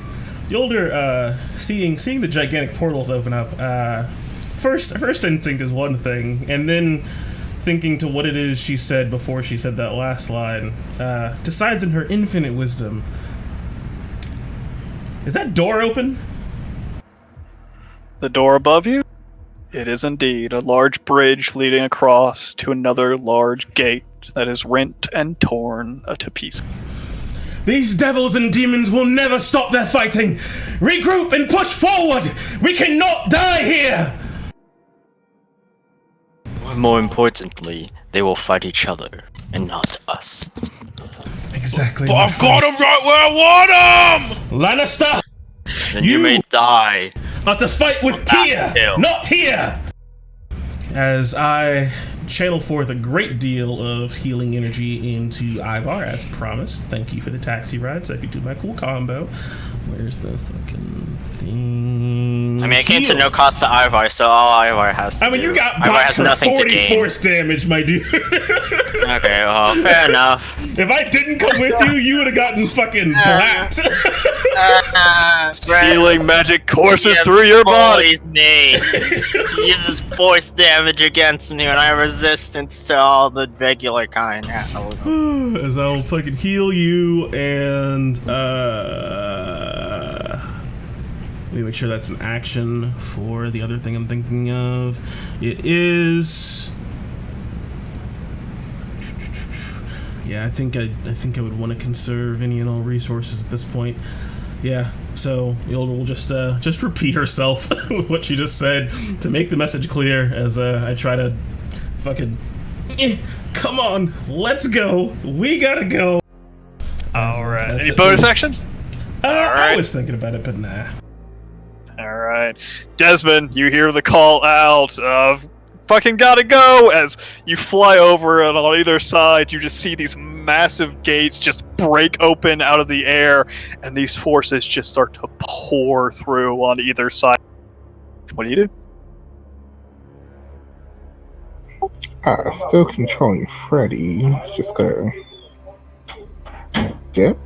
seeing the gigantic portals open up, first instinct is one thing, and then thinking to what it is she said before she said that last line, decides in her infinite wisdom, is that door open? The door above you? It is indeed a large bridge leading across to another large gate that is rent and torn to pieces. These devils and demons will never stop their fighting! Regroup and push forward! We cannot die here! More importantly, they will fight each other, and not us. Exactly. But I've got him right where I want him! Lannister! Then you may die. Are to fight with Tyr, not Tyr! As I channel forth a great deal of healing energy into Ivar, as promised. Thank you for the taxi ride, so I could do my cool combo. Where's the fucking thing? I mean, it came to no cost to Ivar, so all Ivar has to do. you got Ivar blocked has for nothing 40 to gain. force damage, my dude. Okay, well, fair enough. If I didn't come with you, you would have gotten fucking blacked. Healing magic courses through your body. Me. He uses force damage against me when I have resistance to all the regular kind. As I'll fucking heal you and let me make sure that's an action for the other thing I'm thinking of. It is. Yeah, I think I would want to conserve any and all resources at this point. Yeah, so Yolda will just repeat herself with what she just said to make the message clear as I try to fucking come on, let's go. We gotta go. Alright. Any bonus action? I was thinking about it, but nah. Alright. Desmond, you hear the call out of fucking gotta go as you fly over, and on either side you just see these massive gates just break open out of the air, and these forces just start to pour through on either side. What do you do? Still controlling Freddy. Just gonna dip.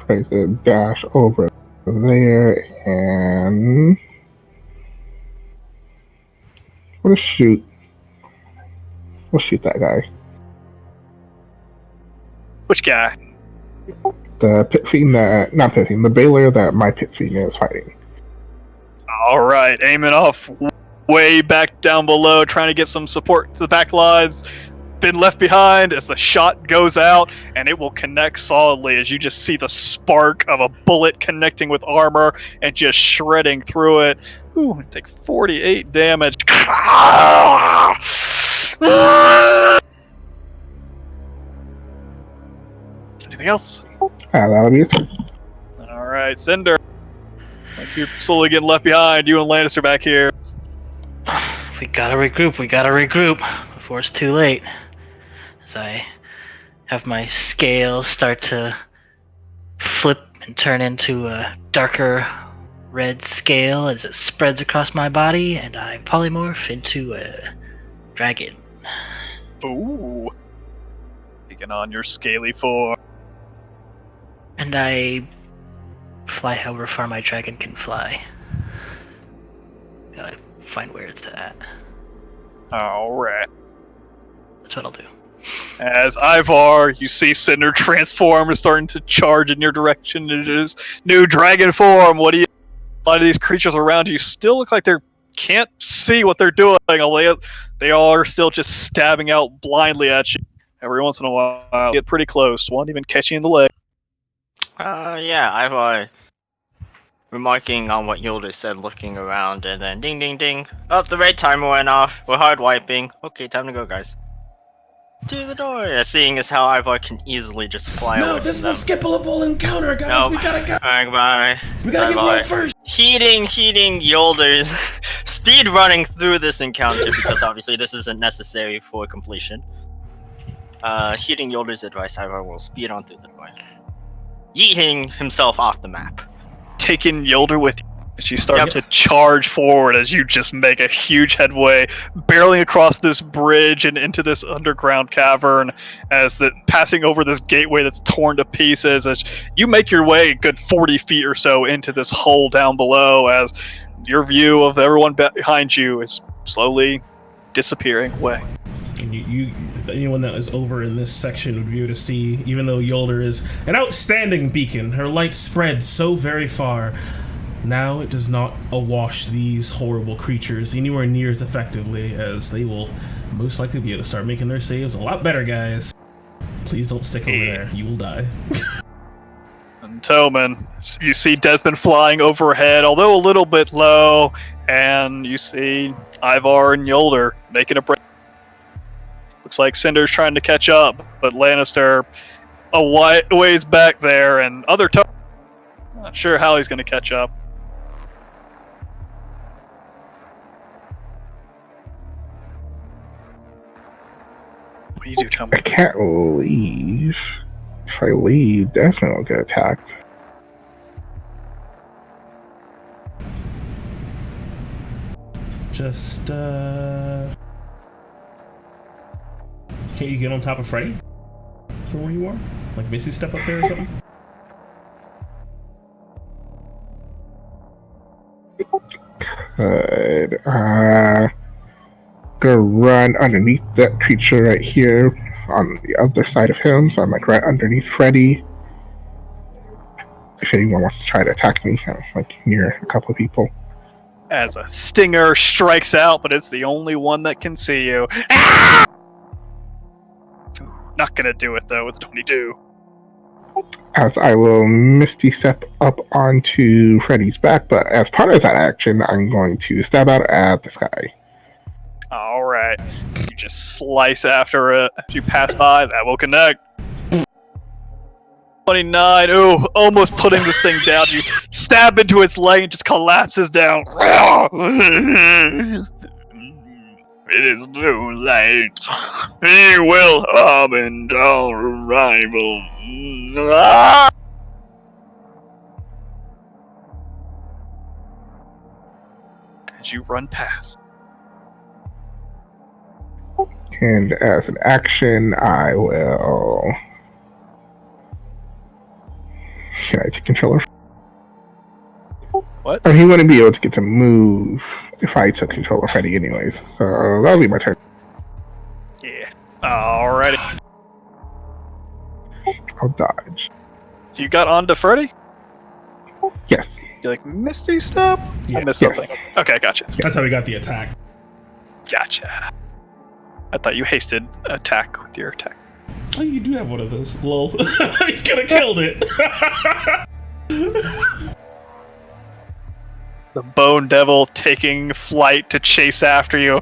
Freddy's gonna dash over there and we'll shoot. We'll shoot that guy. Which guy? The pit fiend that, not pit fiend, the Baylor that my pit fiend is fighting. Alright, aiming off way back down below, trying to get some support to the back lines. Been left behind as the shot goes out, and it will connect solidly as you just see the spark of a bullet connecting with armor and just shredding through it. Ooh, take 48 damage. Anything else? That'll be his turn. Alright, Cinder. It's like you're slowly getting left behind. You and Lannister back here. We gotta regroup before it's too late. As I have my scales start to flip and turn into a darker red scale as it spreads across my body, and I polymorph into a dragon. Ooh. Taking on your scaly form. And I fly however far my dragon can fly. Gotta find where it's at. Alright. That's what I'll do. As Ivar, you see Cinder transform and starting to charge in your direction in his new dragon form. What do you... A lot of these creatures around you still look like they can't see what they're doing. They all are still just stabbing out blindly at you. Every once in a while, get pretty close. One even catch you in the leg. Yeah, I've remarking on what Yolder said, looking around, and then ding ding ding. Oh, the raid timer went off. We're hard wiping. Okay, time to go, guys. To the door. Yeah, seeing as how Ivar can easily just fly away. No, this is a skippable encounter, guys. Nope. We gotta go. Alright, goodbye. We gotta get Bye-bye. one first. Heating Yolder's speed running through this encounter because obviously this isn't necessary for completion. Heeding Yolder's advice, Ivar will speed on through the door, yeeting himself off the map. Taking Yolder with you. As you start to charge forward as you just make a huge headway, barreling across this bridge and into this underground cavern, as the passing over this gateway that's torn to pieces. As you make your way a good 40 feet or so into this hole down below, as your view of everyone behind you is slowly disappearing away. And anyone that is over in this section would be able to see, even though Yolder is an outstanding beacon, her light spreads so very far. Now it does not awash these horrible creatures anywhere near as effectively, as they will most likely be able to start making their saves a lot better, guys. Please don't stick over there. You will die. And Toman, you see Desmond flying overhead, although a little bit low, and you see Ivar and Yolder making a break. Looks like Cinder's trying to catch up, but Lannister a ways back there, and other Toman, not sure how he's going to catch up. What do you do, Tom? I can't leave. If I leave, Desmond will get attacked. Just, can't you get on top of Freddy? From where you are? Like, basically step up there or something? Good. Gonna run underneath that creature right here on the other side of him, so I'm like right underneath Freddy. If anyone wants to try to attack me, I'm like near a couple of people. As a stinger strikes out, but it's the only one that can see you. Not gonna do it though with 22. As I will Misty Step up onto Freddy's back, but as part of that action, I'm going to stab out at this guy. Alright. You just slice after it. As you pass by, that will connect. 29. Ooh, almost putting this thing down. You stab into its leg and just collapses down. It is too late. He will avenge our rival. As you run past. And as an action, I will. Can I take control of? What? Oh, he wouldn't be able to get to move if I took control of Freddy, anyways. So that'll be my turn. Yeah. Alrighty. I'll dodge. So you got onto Freddy? Yes. You like Misty step? Yeah. I missed Yes. something. Okay, gotcha. That's how we got the attack. Gotcha. I thought you hasted attack with your attack. Oh, you do have one of those. Lol. You could have killed it. The Bone Devil taking flight to chase after you.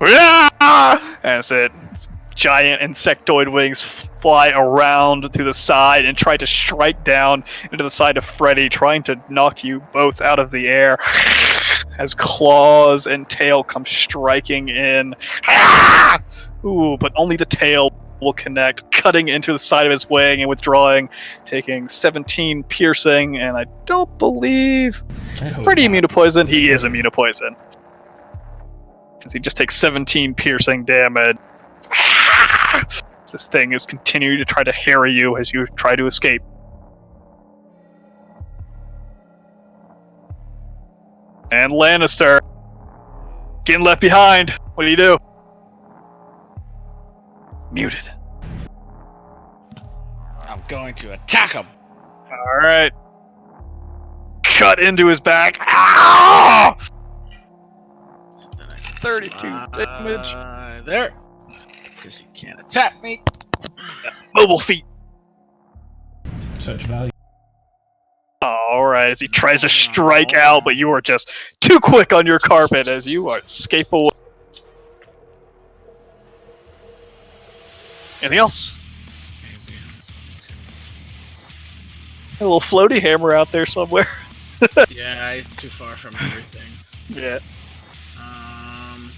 As its giant insectoid wings fly around to the side and try to strike down into the side of Freddy, trying to knock you both out of the air as claws and tail come striking in. Ooh, but only the tail will connect, cutting into the side of his wing and withdrawing, taking 17 piercing, and I don't believe he's pretty immune to poison. He is immune to poison. Because he just takes 17 piercing damage. This thing is continuing to try to harry you as you try to escape. And Lannister, getting left behind. What do you do? Muted. I'm going to attack him. Alright. Cut into his back. Ah! So then I can 32 fly damage. there. Because he can't attack me. Mobile feet. Such value. Alright, as he tries to strike out, but you are just too quick on your carpet as you are escape away. Anything else? A little floaty hammer out there somewhere. Yeah, it's too far from everything. Yeah. Gonna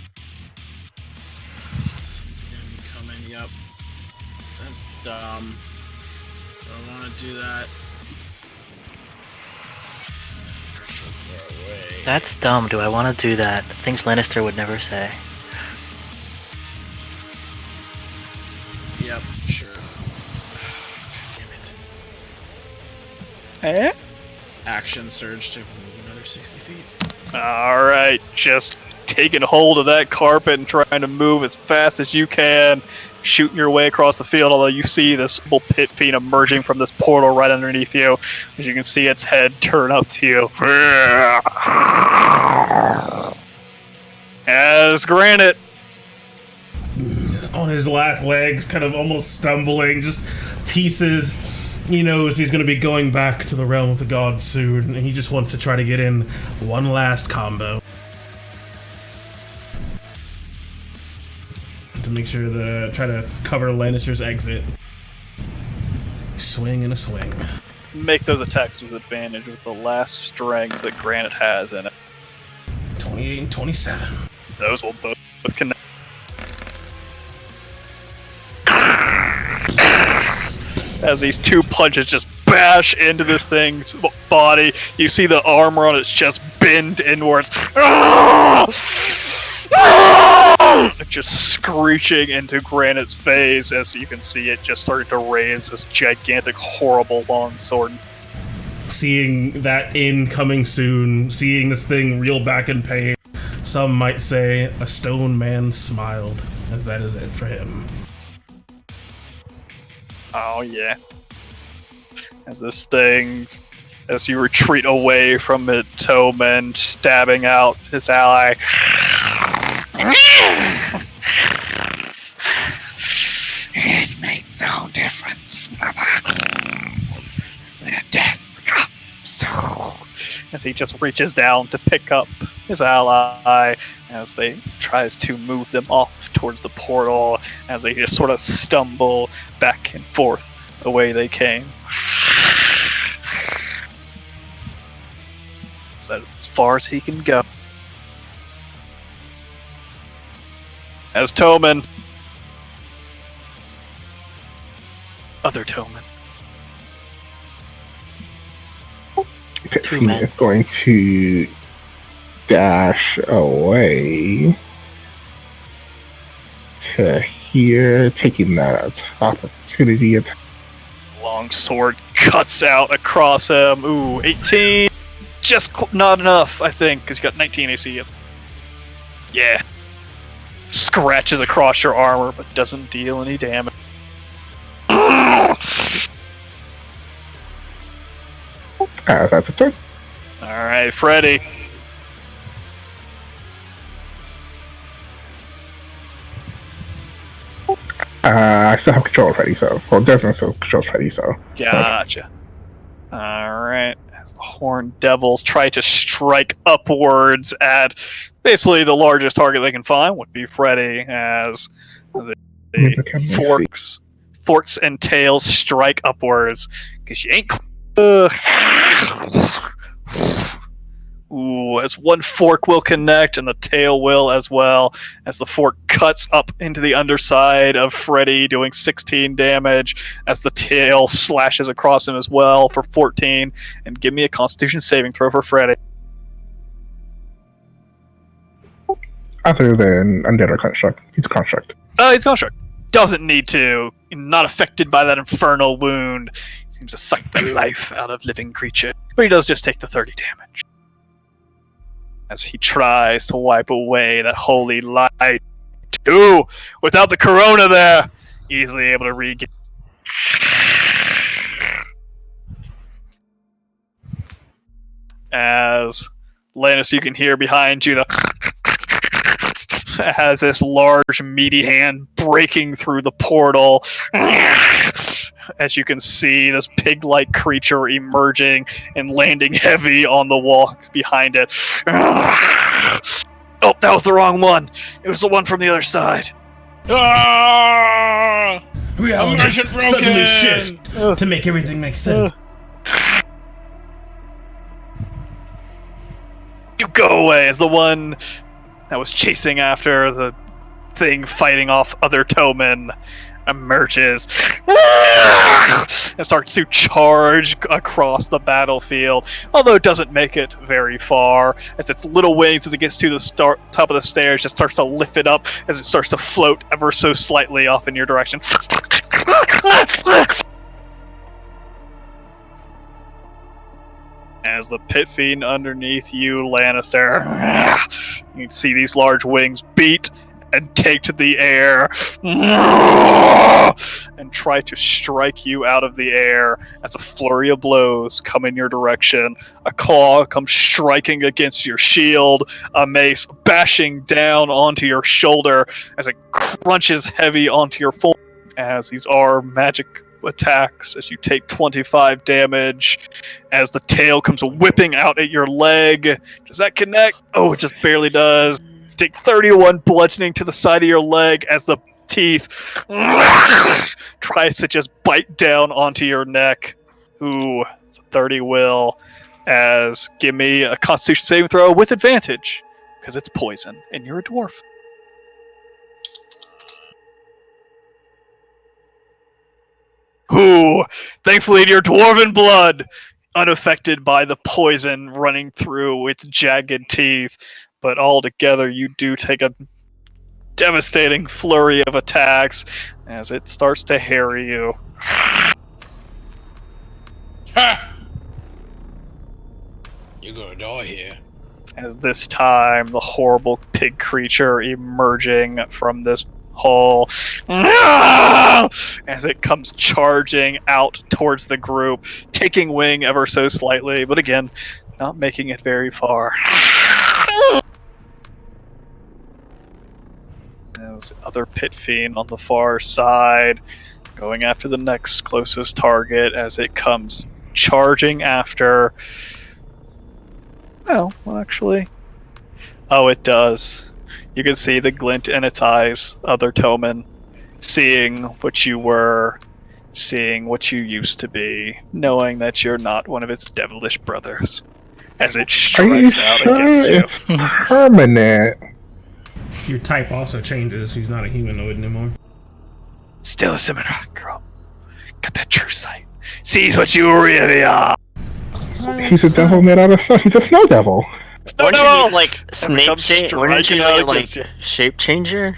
be coming. Yep. That's dumb. Do I want to do that? So far away. That's dumb. Do I want to do that? Things Lannister would never say. Yep, sure. Damn it. Eh? Action surge to move another 60 feet. Alright, just taking hold of that carpet and trying to move as fast as you can, shooting your way across the field, although you see this little pit fiend emerging from this portal right underneath you, as you can see its head turn up to you. As Granite, On his last legs, kind of almost stumbling, just pieces. He knows he's going to be going back to the realm of the gods soon, and he just wants to try to get in one last combo. To make sure try to cover Lannister's exit. Swing and a swing. make those attacks with advantage with the last strength that Granite has in it. 28 and 27. Those will both connect. As these two punches just bash into this thing's body, you see the armor on its chest bend inwards. Just screeching into Granite's face as you can see it just starting to raise this gigantic, horrible long sword. Seeing that incoming soon, seeing this thing reel back in pain, some might say a stone man smiled, as that is it for him. Oh yeah. As this thing, as you retreat away from it, Toman stabbing out his ally. It makes no difference, brother. Their death comes so. As he just reaches down to pick up his ally, as they tries to move them off towards the portal, as they just sort of stumble back and forth the way they came. That is as far as he can go. As Toman. Other Toman. Pitfin is going to dash away to here, taking that opportunity attack. Long sword cuts out across him. Ooh, 18. Just not enough, I think, because you got 19 AC. Yeah. Scratches across your armor, but doesn't deal any damage. That's a turn. Alright, Freddy. I still have control of Freddy, so... Well, Desmond still controls Freddy, so... Gotcha. Alright. As the Horned Devils try to strike upwards at basically the largest target they can find would be Freddy, as the forks and tails strike upwards. Because you ain't... Ooh, as one fork will connect and the tail will as well, as the fork cuts up into the underside of Freddy, doing 16 damage, as the tail slashes across him as well for 14. And give me a Constitution saving throw for Freddy. Other than Undead or Construct. He's a Construct. He's Construct. Doesn't need to. Not affected by that infernal wound. Seems to suck the life out of living creature. But he does just take the 30 damage. As he tries to wipe away that holy light. Ooh, without the corona there, easily able to regain. As Lannis, you can hear behind you has this large meaty hand breaking through the portal. As you can see, this pig-like creature emerging and landing heavy on the wall behind it. Oh, that was the wrong one. It was the one from the other side. Reality suddenly shifts to make everything make sense. You go away as the one that was chasing after the thing fighting off other Tomen emerges and starts to charge across the battlefield, although it doesn't make it very far, as its little wings, as it gets to the top of the stairs, just starts to lift it up as it starts to float ever so slightly off in your direction. As the pit fiend underneath you, Lannister, you can see these large wings beat and take to the air and try to strike you out of the air as a flurry of blows come in your direction. A claw comes striking against your shield, a mace bashing down onto your shoulder as it crunches heavy onto your forearm. As these are magic attacks, as you take 25 damage, as the tail comes whipping out at your leg. Does that connect? Oh, it just barely does. Take 31 bludgeoning to the side of your leg as the teeth tries to just bite down onto your neck. Ooh, it's a 30 will. As give me a Constitution saving throw with advantage, because it's poison and you're a dwarf. Ooh, thankfully your dwarven blood unaffected by the poison running through its jagged teeth. But altogether, you do take a devastating flurry of attacks as it starts to harry you. Ha! You're gonna die here. As this time, the horrible pig creature emerging from this hole as it comes charging out towards the group, taking wing ever so slightly, but again, not making it very far. There's the other pit fiend on the far side, going after the next closest target as it comes charging after. Well, actually. Oh, it does. You can see the glint in its eyes, other Tomen, seeing what you were, seeing what you used to be, knowing that you're not one of its devilish brothers. as it Are you strikes out sure against you. it's permanent? Your type also changes. He's not a humanoid anymore. Still a similar girl. Got that true sight. Sees what you really are. He's a devil made out of snow. He's a snow devil. Wouldn't you Devil! need like And snake becomes shape? Wouldn't you striking out need like against you. shape changer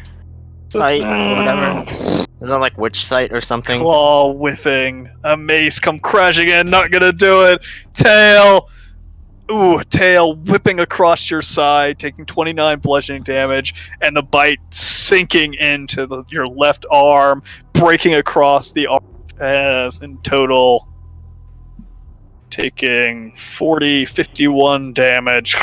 sight or whatever? Isn't that like witch sight or something? Claw whiffing. A mace come crashing in. Not gonna do it. Tail. Ooh, tail whipping across your side, taking 29 bludgeoning damage, and the bite sinking into your left arm, breaking across the arm, as in total taking 51 damage.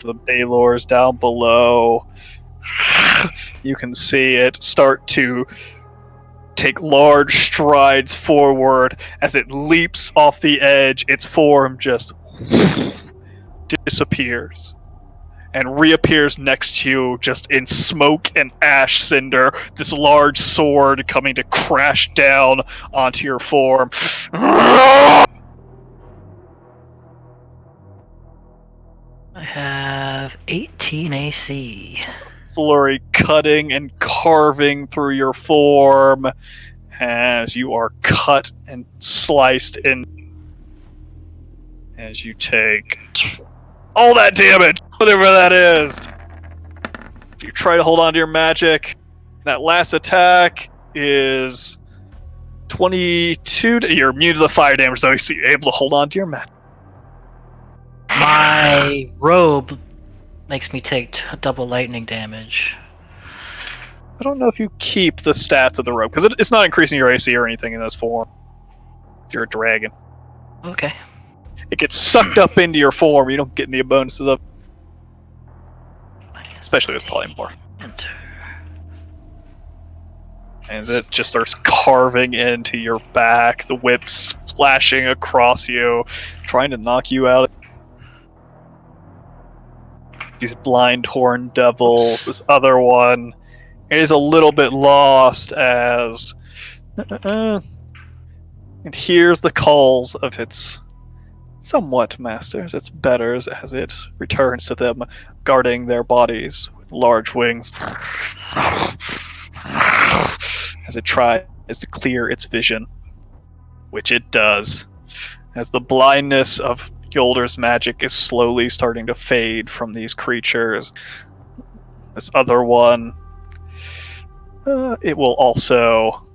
The Baylor's down below. You can see it start to take large strides forward as it leaps off the edge. Its form just disappears and reappears next to you just in smoke and ash cinder, this large sword coming to crash down onto your form. I have 18 AC. Flurry cutting and carving through your form as you are cut and sliced in, as you take all that damage, whatever that is. If you try to hold on to your magic, that last attack is 22. You're immune to the fire damage, though, so you're able to hold on to your magic. My robe makes me take double lightning damage. I don't know if you keep the stats of the rope, because it's not increasing your AC or anything in this form. You're a dragon. Okay. It gets sucked up into your form. You don't get any bonuses of, especially with polymorph. Enter. And it just starts carving into your back, the whip splashing across you, trying to knock you out. These blind horn devils, this other one is a little bit lost as it hears the calls of its somewhat masters, its betters, as it returns to them, guarding their bodies with large wings. As it tries to clear its vision, which it does, as the blindness of Yolder's magic is slowly starting to fade from these creatures. This other one, it will also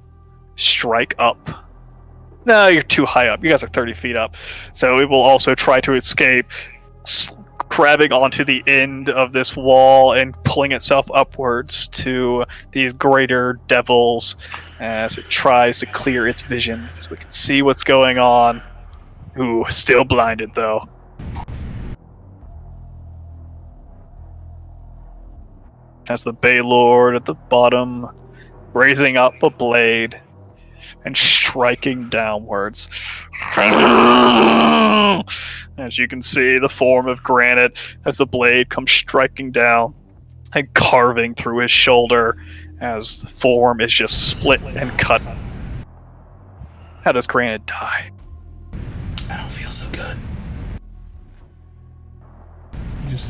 strike up. No, you're too high up. You guys are 30 feet up. So it will also try to escape, grabbing onto the end of this wall and pulling itself upwards to these greater devils as it tries to clear its vision so we can see what's going on. Ooh, still blinded though. As the Bay Lord at the bottom, raising up a blade and striking downwards. As you can see, the form of granite as the blade comes striking down and carving through his shoulder as the form is just split and cut. How does granite die? I don't feel so good.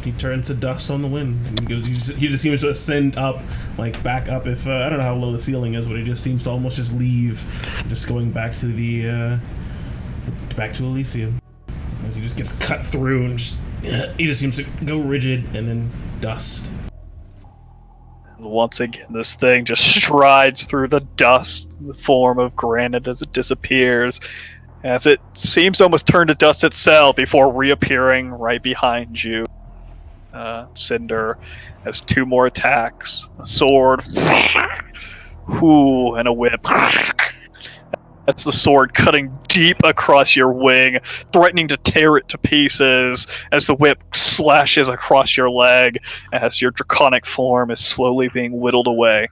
He turns to dust on the wind. And he just seems to ascend up, like back up. If I don't know how low the ceiling is, but he just seems to almost just leave, just going back to the back to Elysium. As he just gets cut through, and he just seems to go rigid and then dust. Once again, this thing just strides through the dust in the form of granite as it disappears, as it seems to almost turn to dust itself before reappearing right behind you. Cinder has two more attacks, a sword, and a whip. That's the sword cutting deep across your wing, threatening to tear it to pieces as the whip slashes across your leg as your draconic form is slowly being whittled away.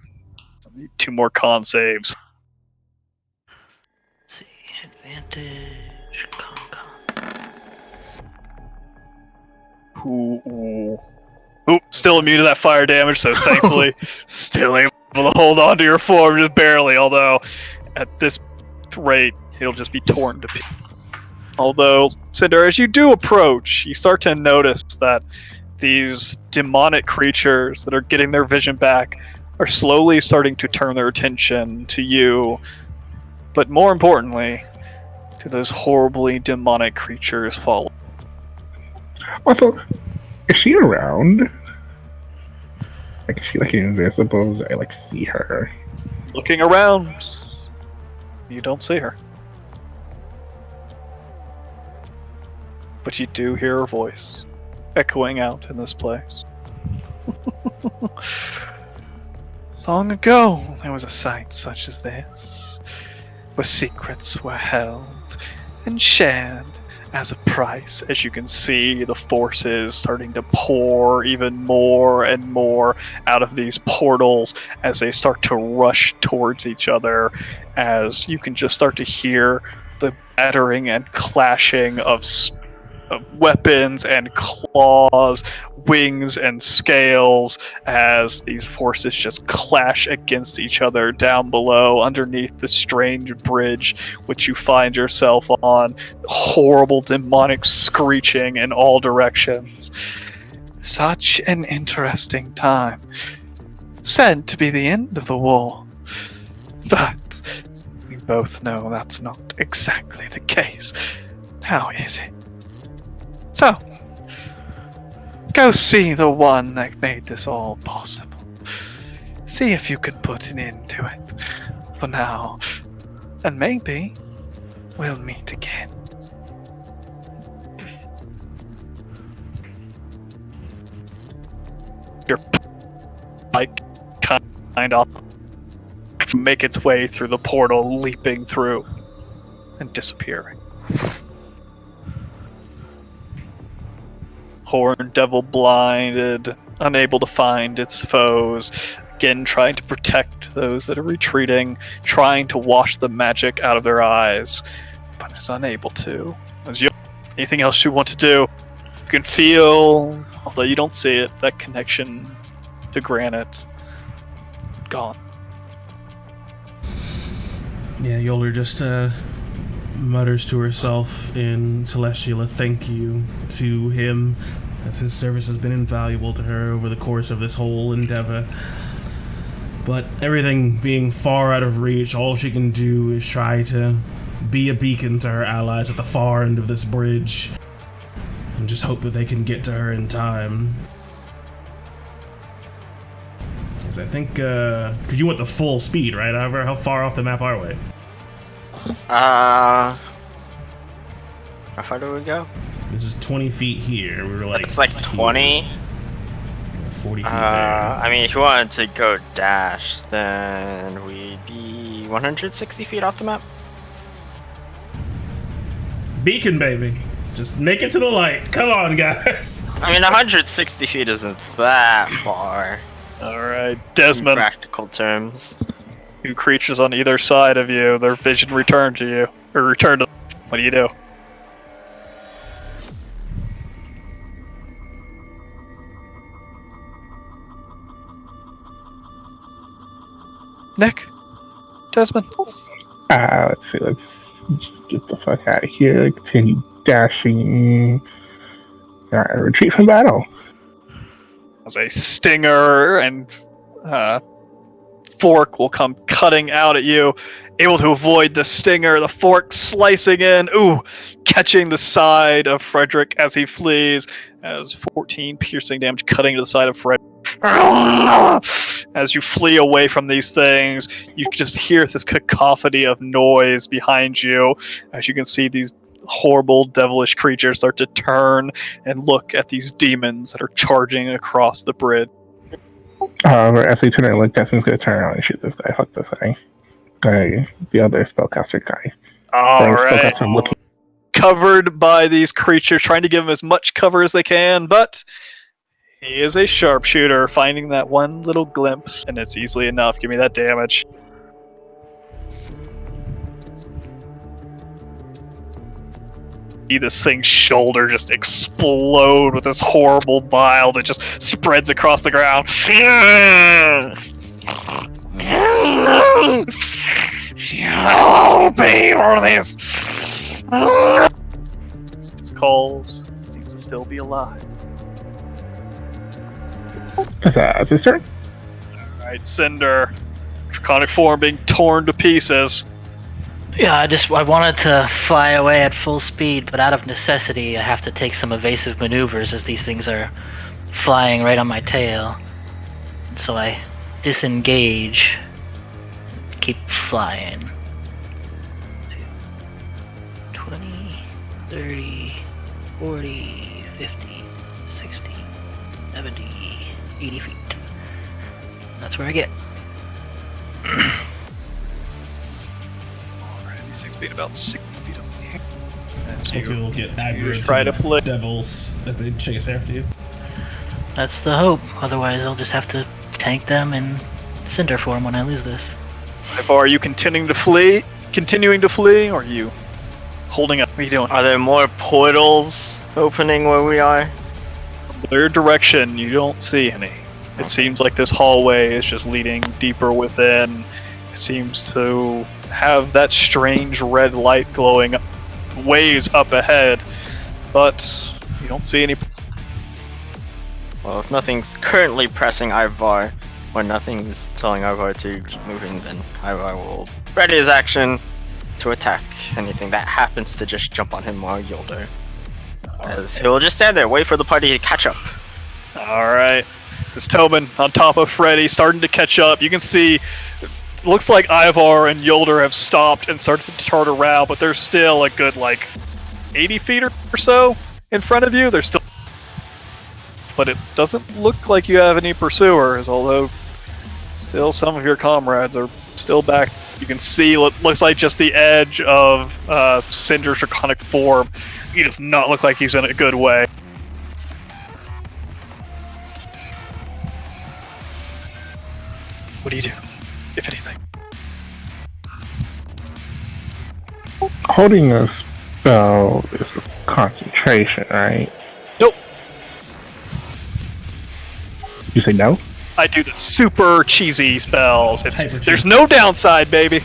Two more con saves. Let's see, advantage, con. Ooh. Still immune to that fire damage, so thankfully still able to hold on to your form just barely, although at this rate, it'll just be torn to pieces. Although, Cinder, as you do approach, you start to notice that these demonic creatures that are getting their vision back are slowly starting to turn their attention to you, but more importantly, to those horribly demonic creatures following. Also, is she around? Like, is she like invisible? Do I like see her? Looking around, you don't see her. But you do hear her voice echoing out in this place. Long ago, there was a sight such as this, where secrets were held and shared as a price. As you can see, the forces starting to pour even more and more out of these portals as they start to rush towards each other, as you can just start to hear the battering and clashing of weapons and claws, wings and scales, as these forces just clash against each other down below underneath the strange bridge which you find yourself on. Horrible demonic screeching in all directions. Such an interesting time. Said to be the end of the war. But we both know that's not exactly the case. Now is it? So, go see the one that made this all possible. See if you can put an end to it for now. And maybe we'll meet again. Your bike kind of make its way through the portal, leaping through and disappearing. Horn devil blinded, unable to find its foes, again trying to protect those that are retreating, trying to wash the magic out of their eyes, but is unable to. Anything else you want to do? You can feel, although you don't see it, that connection to granite gone. Yeah, Yoler just mutters to herself in Celestial a thank you to him, as his service has been invaluable to her over the course of this whole endeavor. But everything being far out of reach, all she can do is try to be a beacon to her allies at the far end of this bridge, and just hope that they can get to her in time. Because I think, because you went the full speed, right? However, how far off the map are we? How far do we go? This is 20 feet here. We were like... It's like 20? Here. 40 feet there. I mean, if you wanted to go dash, then we'd be 160 feet off the map. Beacon, baby. Just make it to the light. Come on, guys. I mean, 160 feet isn't that far. Alright, In Desmond. practical terms. Two creatures on either side of you, their vision returned to you. Or returned to... What do you do? Nick? Desmond? Let's see, let's just get the fuck out of here. Continue dashing. Retreat from battle. As a stinger and fork will come cutting out at you, able to avoid the stinger, the fork slicing in, catching the side of Frederick as he flees, as 14 piercing damage cutting to the side of Frederick. As you flee away from these things, you just hear this cacophony of noise behind you, as you can see these horrible devilish creatures start to turn and look at these demons that are charging across the bridge. As they turn and look, Desmond's gonna turn around and shoot this guy. Fuck this guy. The other spellcaster guy. Alright. Spellcaster looking. Covered by these creatures, trying to give him as much cover as they can, but he is a sharpshooter, finding that one little glimpse, and it's easily enough. Give me that damage. See this thing's shoulder just explode with this horrible bile that just spreads across the ground. I'll pay for this. His calls seems to still be alive. Is that his turn? Alright, Cinder. Draconic form being torn to pieces. Yeah, I wanted to fly away at full speed, but out of necessity, I have to take some evasive maneuvers as these things are flying right on my tail. So I disengage, keep flying. 20, 30, 40, 50, 60, 70, 80 feet. That's where I get. Alright, these things being about 60 feet up in the air. And Hopefully we'll get aggro try to the flick. devils as they chase after you. That's the hope. Otherwise, I'll just have to tank them in cinder form when I lose this. Are you continuing to flee? Or are you holding up? What are you doing? Are there more portals opening where we are? Their direction, you don't see any. It seems like this hallway is just leading deeper within. It seems to have that strange red light glowing ways up ahead, but you don't see any. Well, if nothing's currently pressing Ivar, or nothing's telling Ivar to keep moving, then Ivar will ready his action to attack anything that happens to just jump on him or Yolder. As he'll just stand there, wait for the party to catch up. Alright. It's Tobin on top of Freddy, starting to catch up. You can see, looks like Ivar and Yolder have stopped and started to turn around, but there's still a good, 80 feet or so in front of you. There's still. But it doesn't look like you have any pursuers, although still some of your comrades are still back. You can see what looks like just the edge of Cinder's draconic form. He does not look like he's in a good way. What do you do, if anything? Holding a spell is concentration, right? Nope. You say no? I do the super cheesy spells. Hyper There's cheap. no downside, baby.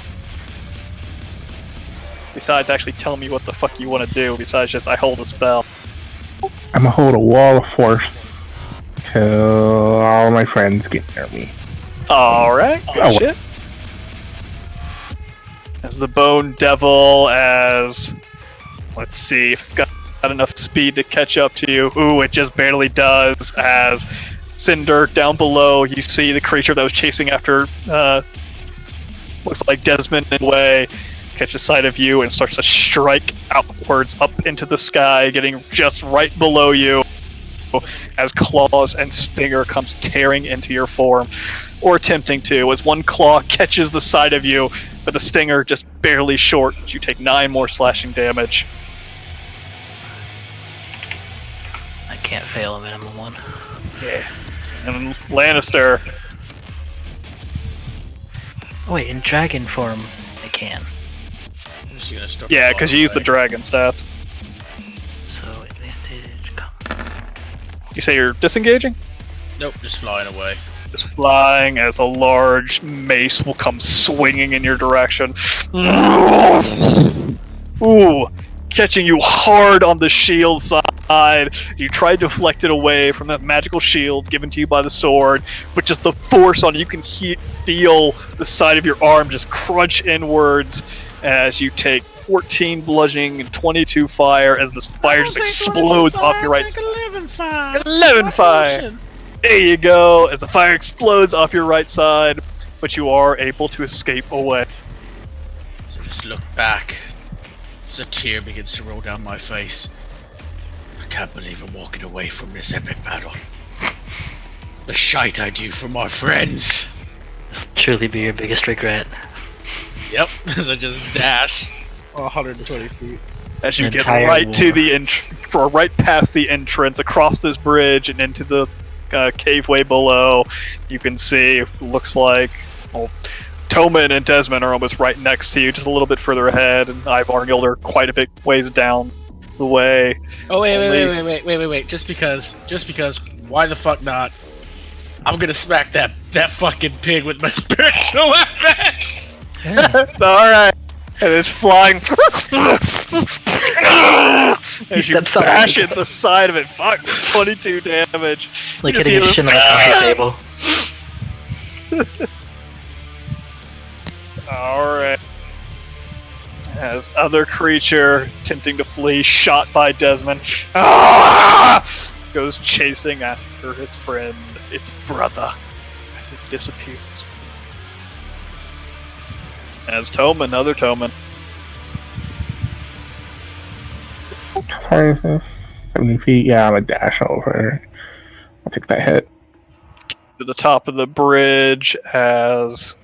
Besides actually telling me what the fuck you want to do, besides just I hold a spell. I'm gonna hold a wall of force till all my friends get near me. Alright, Oh, shit. As the Bone Devil, as... Let's see if it's got enough speed to catch up to you. Ooh, it just barely does, as Cinder, down below, you see the creature that was chasing after, looks like Desmond in a way, catches sight of you and starts to strike outwards up into the sky, getting just right below you as claws and stinger comes tearing into your form, or attempting to, as one claw catches the side of you, but the stinger just barely short. You take 9 more slashing damage. I can't fail a minimum one. Yeah. And Lannister, Oh wait, in dragon form, I can. I'm just gonna start yeah, because you use the away. dragon stats. So advantage. You say you're disengaging? Nope, just flying away. Is flying as a large mace will come swinging in your direction. Ooh, catching you hard on the shield side. You tried to deflect it away from that magical shield given to you by the sword, but just the force on it, you can feel the side of your arm just crunch inwards as you take 14 bludgeoning and 22 fire as this fire just explodes off your right side. 11 fire. 11 fire! There you go, as the fire explodes off your right side, but you are able to escape away. So just look back. As a tear begins to roll down my face. I can't believe I'm walking away from this epic battle. The shite I do for my friends. Truly be your biggest regret. Yep, as I just dash 120 feet. As you An get entire right to war. the right past the entrance, across this bridge and into the caveway below, you can see, looks like, well, Toman and Desmond are almost right next to you, just a little bit further ahead, and Ivar and Gilder quite a bit ways down the way. Oh Only- wait. Just because, why the fuck not? I'm gonna smack that fucking pig with my spiritual weapon! Alright. And it's flying. As you steps on bash it. it the side of it. Fuck, 22 damage. Like You just hitting hear a shin on the coffee table. Alright. As other creature attempting to flee, shot by Desmond. Goes chasing after its friend, its brother, as it disappears. As Toman, other Toman. How far is this? 70 feet? Yeah, I'm a dash over. I'll take that hit. To the top of the bridge, as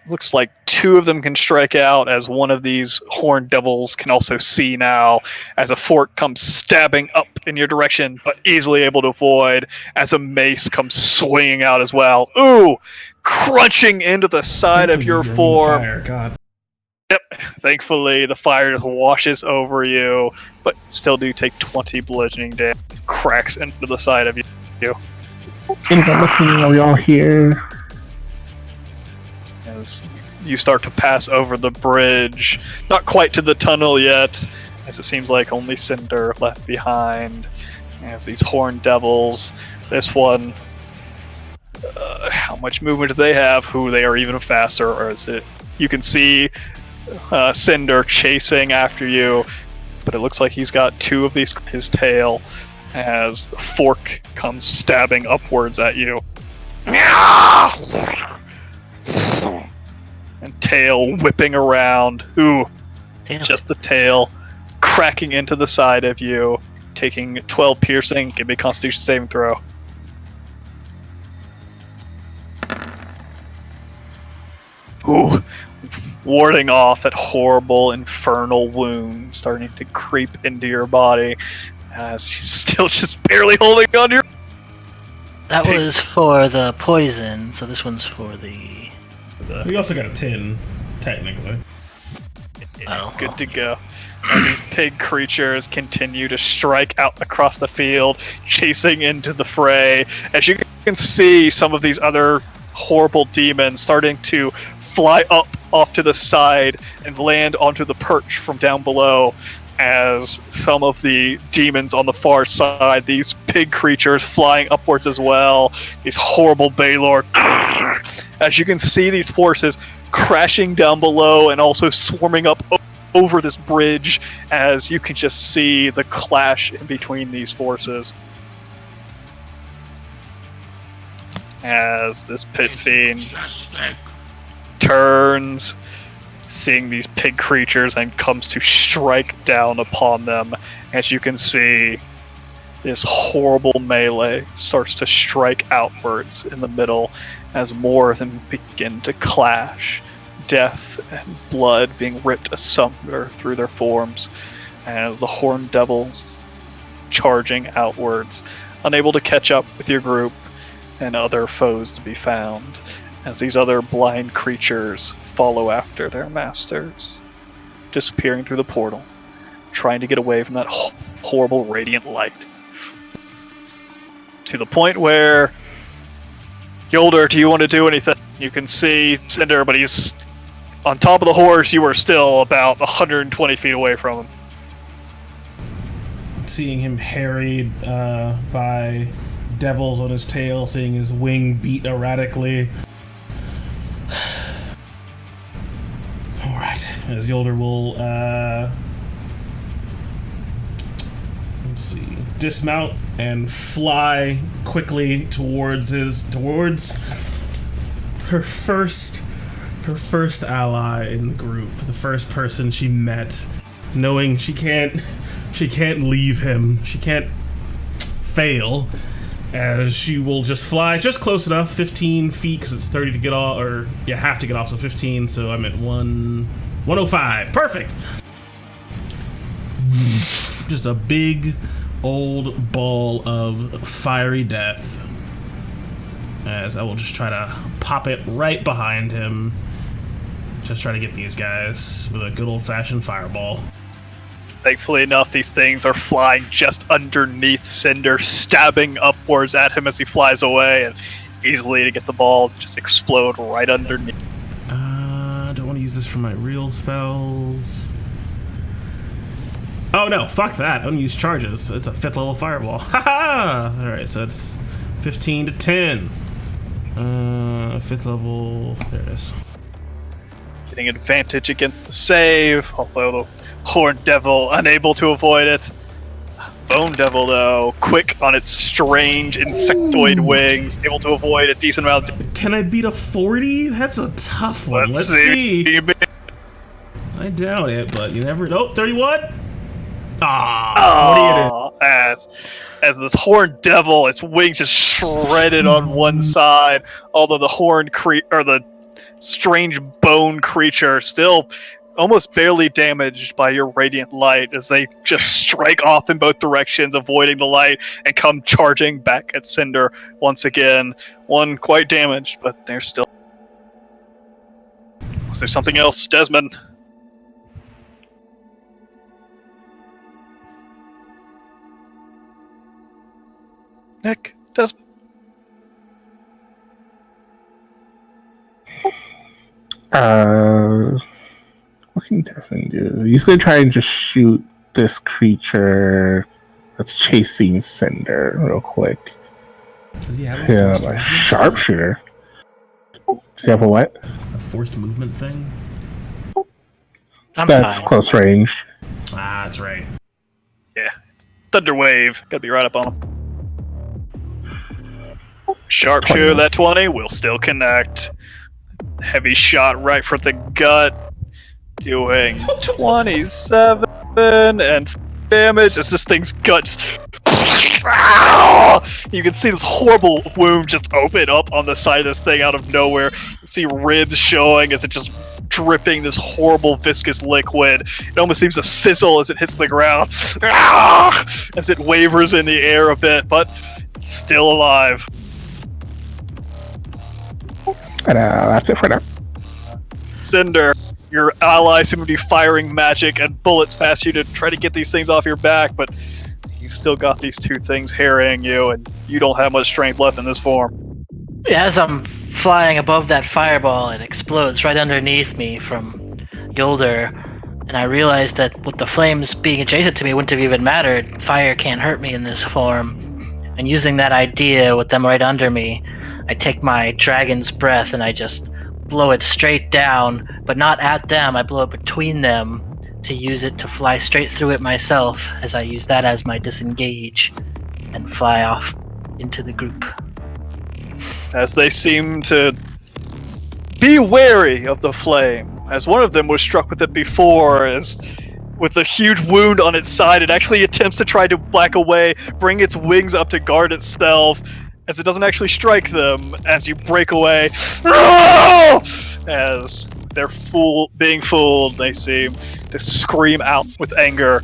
looks like two of them can strike out, as one of these horned devils can also see now, as a fork comes stabbing up in your direction, but easily able to avoid, as a mace comes swinging out as well. Ooh! Crunching into the side of your form. Fire, God. Yep. Thankfully, the fire just washes over you, but still do take 20 bludgeoning damage. Cracks into the side of you. Anyone listening? Are we all here? As you start to pass over the bridge, not quite to the tunnel yet, as it seems like only Cinder left behind. As these horned devils, this one, how much movement do they have? Who they are even faster, or is it? You can see Cinder chasing after you, but it looks like he's got two of these his tail, as the fork comes stabbing upwards at you. And tail whipping around. Ooh, Damn. just the tail cracking into the side of you, taking 12 piercing. Give me a Constitution saving throw. Ooh, warding off that horrible infernal wound starting to creep into your body, as you're still just barely holding on to your. That was for the poison, so this one's for the. We also got a 10, technically. Oh. Good to go. As these pig creatures continue to strike out across the field, chasing into the fray. As you can see, some of these other horrible demons starting to fly up off to the side and land onto the perch from down below, as some of the demons on the far side, these pig creatures flying upwards as well, these horrible Baylor. As you can see these forces crashing down below and also swarming up over this bridge, as you can just see the clash in between these forces. As this pit fiend turns, seeing these pig creatures, and comes to strike down upon them. As you can see, this horrible melee starts to strike outwards in the middle, as more of them begin to clash, death and blood being ripped asunder through their forms, as the horned devils charging outwards, unable to catch up with your group and other foes to be found, as these other blind creatures follow after their masters, disappearing through the portal, trying to get away from that horrible radiant light. To the point where, Yolder, do you want to do anything? You can see Cinder, but he's on top of the horse. You are still about 120 feet away from him. Seeing him harried by devils on his tail, seeing his wing beat erratically. Alright, as Yolder will, let's see, dismount and fly quickly towards her first ally in the group, the first person she met, knowing she can't leave him, she can't fail, as she will just fly just close enough, 15 feet, because it's 30 to get off, or you have to get off, so 15, so I'm at 105. Perfect! Just a big old ball of fiery death, as I will just try to pop it right behind him. Just try to get these guys with a good old-fashioned fireball. Thankfully enough, these things are flying just underneath Cinder, stabbing upwards at him as he flies away, and easily to get the ball to just explode right underneath. use this for my real spells. Oh no, fuck that. I'm gonna use charges. It's a 5th level fireball. Haha! Alright, so it's 15 to 10. 5th level. There it is. Getting advantage against the save, although the Horned Devil unable to avoid it. Bone Devil, though, quick on its strange insectoid wings, able to avoid a decent amount of... Can I beat a 40? That's a tough one. Let's see. I doubt it, but you never... Oh, 31? Ah, 40 it is. As this Horned Devil, its wings just shredded on one side, although the the strange bone creature still almost barely damaged by your radiant light as they just strike off in both directions, avoiding the light, and come charging back at Cinder once again. One quite damaged, but they're still... Is there something else, Desmond? Nick? Desmond? What can Desmond do? He's gonna try and just shoot this creature that's chasing Cinder real quick. Does he have a sharpshooter. Does he have a what? A forced movement thing? That's fine. Close range. Ah, that's right. Yeah. Thunder Wave. Gotta be right up on him. Sharpshooter, that 20 will still connect. Heavy shot right for the gut. Doing 27 and damage as this thing's guts. You can see this horrible wound just open up on the side of this thing out of nowhere. You see ribs showing as it just dripping this horrible viscous liquid. It almost seems to sizzle as it hits the ground. As it wavers in the air a bit, but it's still alive. And that's it for now. Cinder, your allies seem to be firing magic and bullets past you to try to get these things off your back, but you still got these two things harrying you, and you don't have much strength left in this form. As I'm flying above that fireball, it explodes right underneath me from Yolder, and I realize that with the flames being adjacent to me wouldn't have even mattered. Fire can't hurt me in this form. And using that idea with them right under me, I take my dragon's breath and I just blow it straight down, but not at them. I blow it between them to use it to fly straight through it myself, as I use that as my disengage and fly off into the group. As they seem to be wary of the flame, as one of them was struck with it before, as with a huge wound on its side, it actually attempts to try to black away, bring its wings up to guard itself, as it doesn't actually strike them, as you break away. As they're being fooled, they seem to scream out with anger,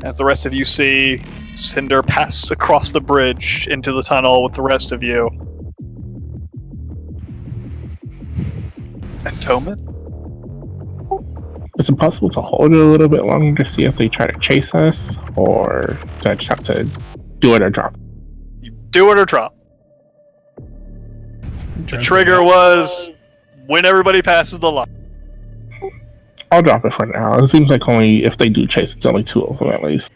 as the rest of you see Cinder pass across the bridge into the tunnel with the rest of you. And Toman? Is it possible to hold it a little bit longer to see if they try to chase us, or do I just have to do it or drop? You do it or drop. The trigger was when everybody passes the line. I'll drop it for now. It seems like only if they do chase, it's only two of them at least.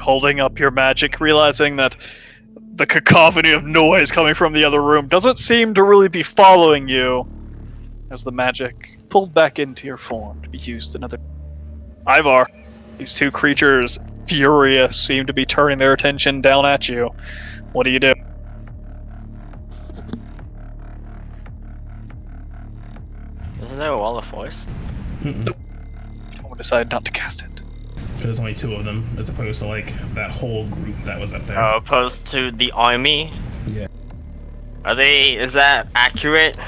Holding up your magic, realizing that the cacophony of noise coming from the other room doesn't seem to really be following you, as the magic pulled back into your form to be used another. Ivar, these two creatures, furious, seem to be turning their attention down at you. What do you do? Isn't there a wall of force? Nope. Someone decided not to cast it. There's only two of them, as opposed to like that whole group that was up there. Opposed to the army? Yeah. Is that accurate?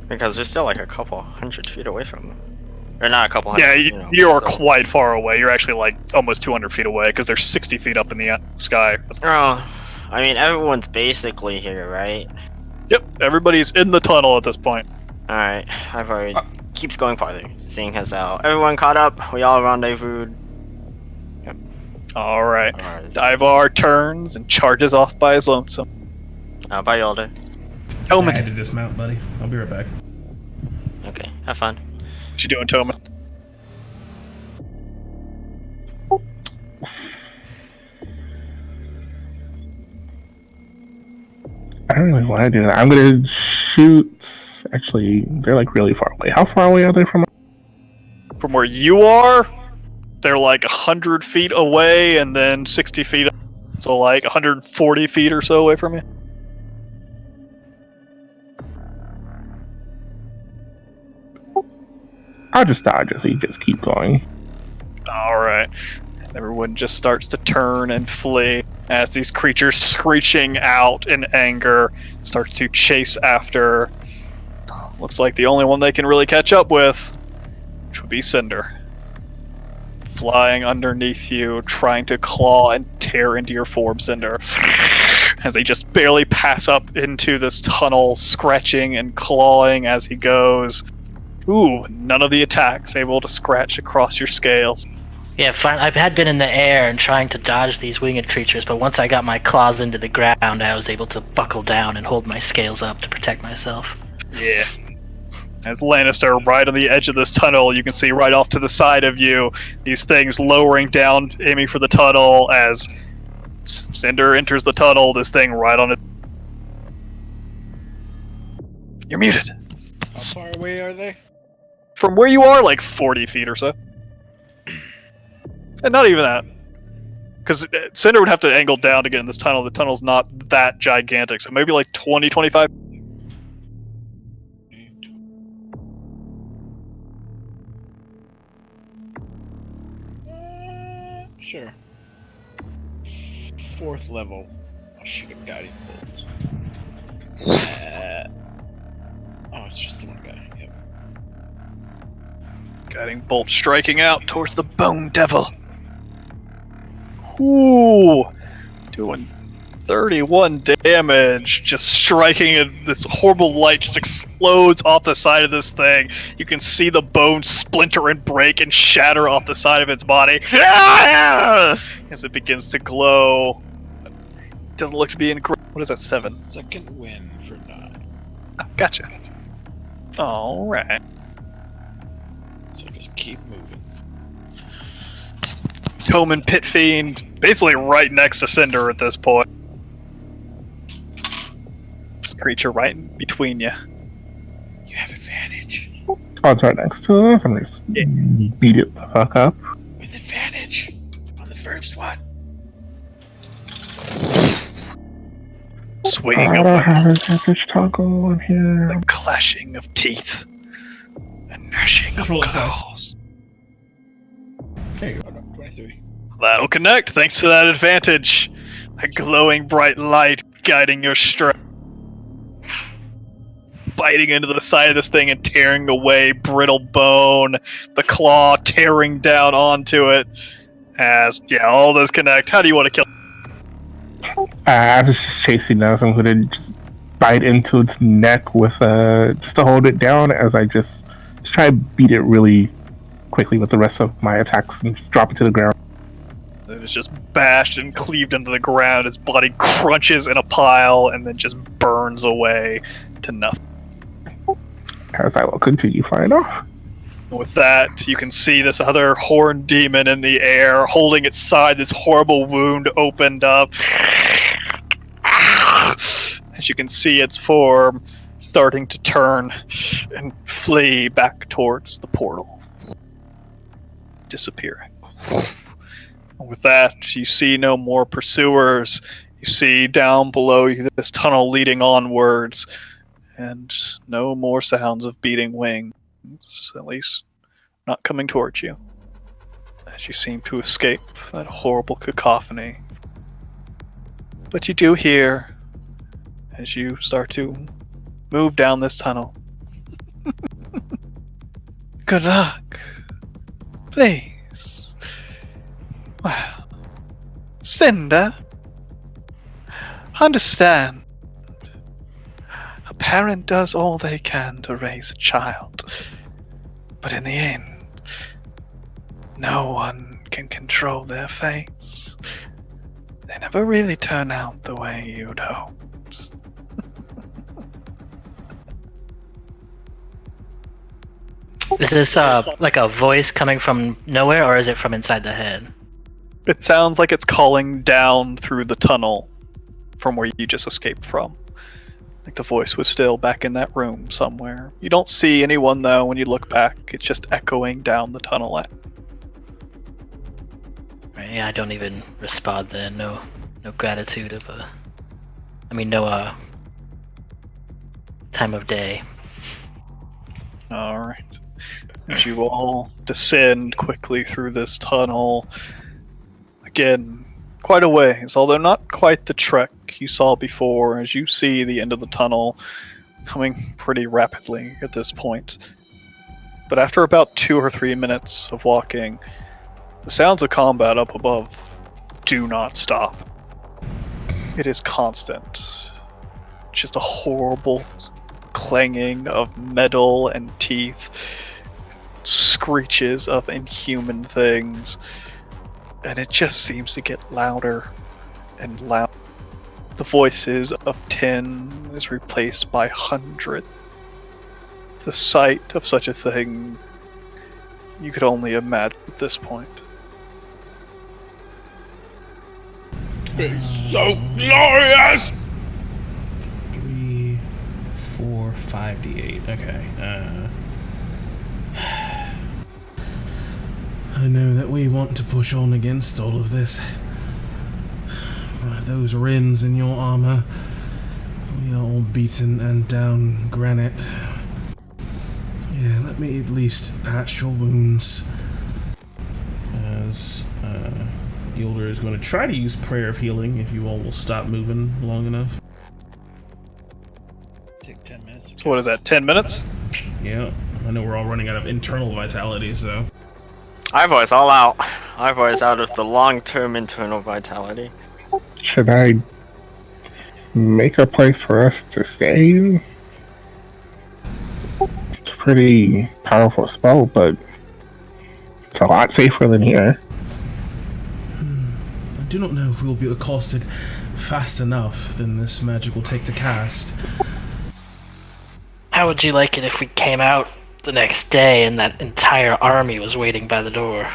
Because we're still like a couple 100 feet away from them. Or not a couple hundred. Yeah, you are quite far away. You're actually like almost 200 feet away, because they're 60 feet up in the sky. Oh, I mean everyone's basically here, right? Yep, everybody's in the tunnel at this point. Alright, I've already keeps going farther, seeing as how everyone caught up, we all rendezvoused. Yep. Alright. Ivar turns and charges off by his lonesome. Bye, Yolder. I had to dismount, buddy. I'll be right back. Okay, have fun. What you doing, Toman? I don't really want to do that. I'm gonna shoot. Actually, they're like really far away. How far away are they from? From where you are, they're like 100 feet away, and then 60 feet. So like 140 feet or so away from you. I'll just dodge as we just keep going. Alright. Everyone just starts to turn and flee as these creatures screeching out in anger start to chase after. Looks like the only one they can really catch up with, which would be Cinder. Flying underneath you, trying to claw and tear into your form, Cinder. As they just barely pass up into this tunnel, scratching and clawing as he goes. Ooh, none of the attacks able to scratch across your scales. Yeah, fine. I had been in the air and trying to dodge these winged creatures, but once I got my claws into the ground, I was able to buckle down and hold my scales up to protect myself. Yeah. As Lannister, right on the edge of this tunnel, you can see right off to the side of you, these things lowering down, aiming for the tunnel. As Cinder enters the tunnel, this thing right on it. You're muted. How far away are they? From where you are, like 40 feet or so. And not even that. Because Cinder would have to angle down to get in this tunnel. The tunnel's not that gigantic, so maybe like 20, 25. Sure. 4th level. I'll shoot a guiding bolt. Oh, it's just the one guy. Yep. Guiding bolt striking out towards the Bone Devil. Ooh, doing 31 damage, just striking it. This horrible light just explodes off the side of this thing. You can see the bones splinter and break and shatter off the side of its body as it begins to glow. Doesn't look to be in. What is that? 7. Second win for 9. Oh, gotcha. All right. So just keep moving. Toman Pit Fiend, basically right next to Cinder at this point. This creature right in between you. You have advantage. I'll try next to us. I'm just beat it the fuck up. With advantage on the first one. Swinging I away. don't have advantage toggle in here. The clashing of teeth. The gnashing Just of roll it twice. claws. There you go. Oh no, 23. That'll connect thanks to that advantage. A glowing bright light guiding your strike. Biting into the side of this thing and tearing away brittle bone. The claw tearing down onto it. As, yeah, all those connect. How do you want to kill? I was just chasing us. I'm gonna just bite into its neck with just to hold it down as I just try to beat it really quickly with the rest of my attacks and just drop it to the ground. It is just bashed and cleaved into the ground. His body crunches in a pile and then just burns away to nothing. As I will continue fighting off. With that, you can see this other horned demon in the air, holding its side, this horrible wound opened up. As you can see its form starting to turn and flee back towards the portal. Disappearing. With that, you see no more pursuers. You see down below you this tunnel leading onwards, and no more sounds of beating wings. At least, not coming towards you. As you seem to escape that horrible cacophony. But you do hear, as you start to move down this tunnel. Good luck. Please. Well, Cinder, understand. A parent does all they can to raise a child, but in the end, no one can control their fates. They never really turn out the way you'd hoped. Is this like a voice coming from nowhere, or is it from inside the head? It sounds like it's calling down through the tunnel from where you just escaped from. Like the voice was still back in that room somewhere. You don't see anyone though when you look back. It's just echoing down the tunnel. Right, yeah, I don't even respond then. No gratitude of no time of day. Alright. As you all descend quickly through this tunnel, again, quite a ways, although not quite the trek you saw before, as you see the end of the tunnel coming pretty rapidly at this point. But after about 2 or 3 minutes of walking, the sounds of combat up above do not stop. It is constant. Just a horrible clanging of metal and teeth, screeches of inhuman things, and it just seems to get louder and louder. The voices of 10 is replaced by 100. The sight of such a thing, you could only imagine at this point. It's so glorious! 3, 4, 5d8. Okay. I know that we want to push on against all of this. Those rins in your armor, we are all beaten and down granite. Yeah, let me at least patch your wounds. As Gilder is going to try to use Prayer of Healing if you all will stop moving long enough. Take 10 minutes. So what is that, 10 minutes? Yeah, I know we're all running out of internal vitality, so... Ivor's all out. Ivor's out of the long-term internal vitality. Should I make a place for us to stay? It's a pretty powerful spell, but it's a lot safer than here. I do not know if we will be accosted fast enough than this magic will take to cast. How would you like it if we came out the next day and that entire army was waiting by the door?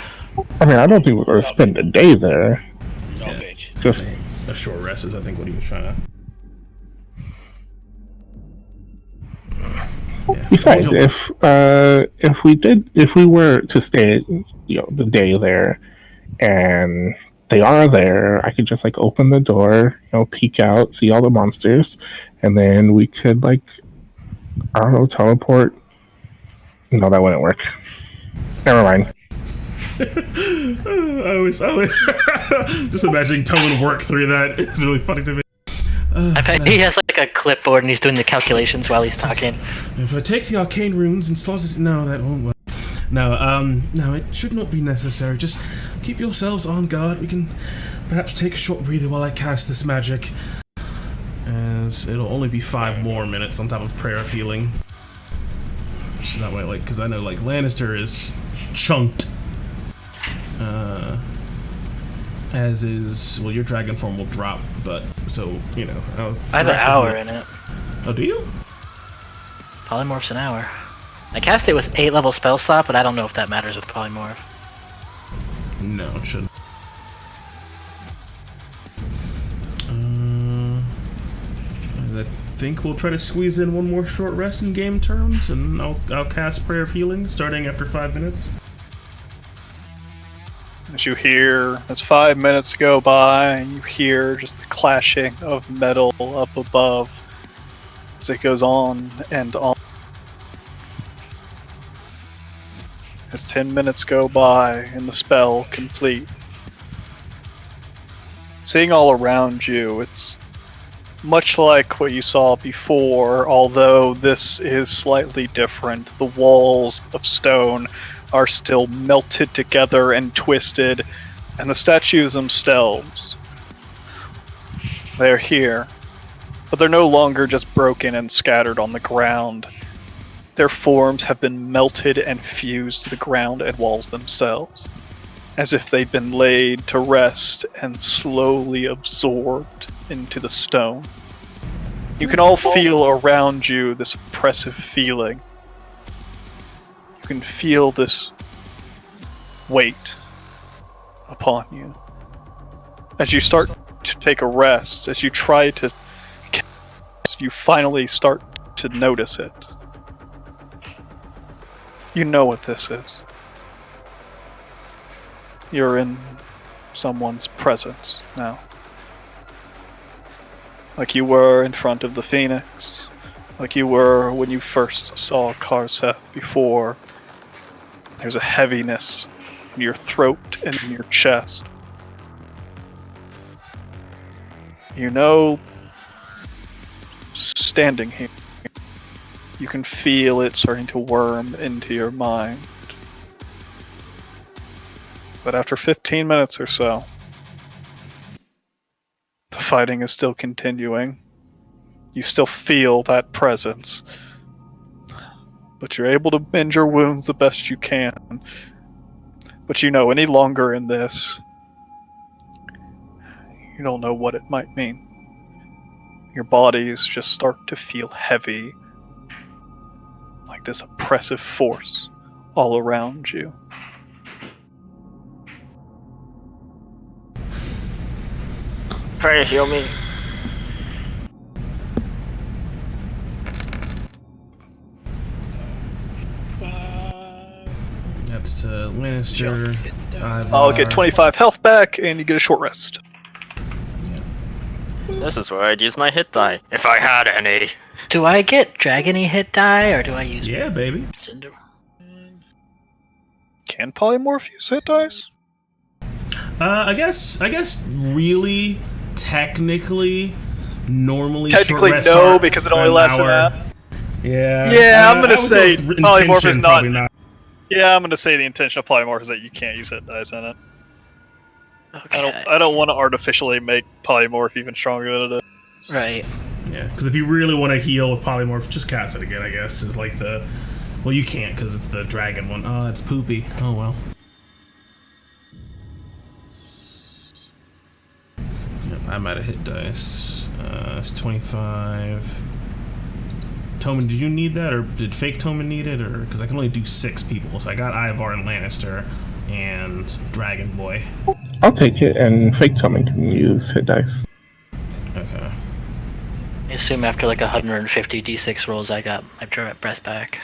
I mean, I don't think we're going to spend a day there. No, Yeah. bitch. Just A short rest is, I think, what he was trying to... Yeah. besides, if we were to stay, the day there, and they are there, I could just open the door, peek out, see all the monsters, and then we could I don't know, teleport. No, that wouldn't work. Never mind. I was just imagining Tone work through that. It's really funny to me. I bet he has a clipboard and he's doing the calculations while he's talking. If I take the arcane runes and slot it... No, that won't work. No, it should not be necessary. Just keep yourselves on guard. We can perhaps take a short breather while I cast this magic. As it'll only be 5 more minutes on top of Prayer of Healing. So that way, because I know, Lannister is chunked. As is... Well, your dragon form will drop, but... So, I have an hour in it. Oh, do you? Polymorph's an hour. I cast it with 8 level spell slot, but I don't know if that matters with polymorph. No, it shouldn't. I think we'll try to squeeze in one more short rest in game terms, and I'll cast Prayer of Healing starting after 5 minutes. As 5 minutes go by, and you hear just the clashing of metal up above as it goes on and on. As 10 minutes go by and the spell complete. Seeing all around you, it's much like what you saw before, although this is slightly different. The walls of stone are still melted together and twisted, and the statues themselves, they're here, but they're no longer just broken and scattered on the ground. Their forms have been melted and fused to the ground and walls themselves, as if they've been laid to rest and slowly absorbed into the stone. You can all feel around you this oppressive feeling. can feel this weight upon you. As you start to take a rest, as you try to cast, you finally start to notice it. You know what this is. You're in someone's presence now. Like you were in front of the Phoenix. Like you were when you first saw Karseth before. There's a heaviness in your throat and in your chest. You know, standing here, you can feel it starting to worm into your mind. But after 15 minutes or so, the fighting is still continuing. You still feel that presence. But you're able to mend your wounds the best you can. But you know, any longer in this, you don't know what it might mean. Your bodies just start to feel heavy, like this oppressive force all around you. Pray, heal me. That's to Lannister. I'll get 25 health back, and you get a short rest. This is where I'd use my hit die, if I had any. Do I get dragony hit die, or do I use Yeah, baby. cinder? Can polymorph use hit dice? I guess really, technically, normally Technically, short rests no, are because it only an lasts an hour. hour. Yeah. Yeah, I'm I gonna would go say with polymorph is intention, not. probably Yeah, I'm gonna say the intention of polymorph is that you can't use hit dice in it. Okay. I don't want to artificially make polymorph even stronger than it is. Right. Yeah, because if you really want to heal with polymorph, just cast it again. I guess is like the. Well, you can't because it's the dragon one. Oh, it's poopy. Oh well. Yep, I'm out of hit dice. It's 25. Tommen, did you need that, or did fake Tommen need it, or because I can only do 6 people, so I got Ivar and Lannister and Dragon Boy. I'll take it, and fake Tommen can use hit dice. Okay. I assume after like 150 d6 rolls, I got my breath back.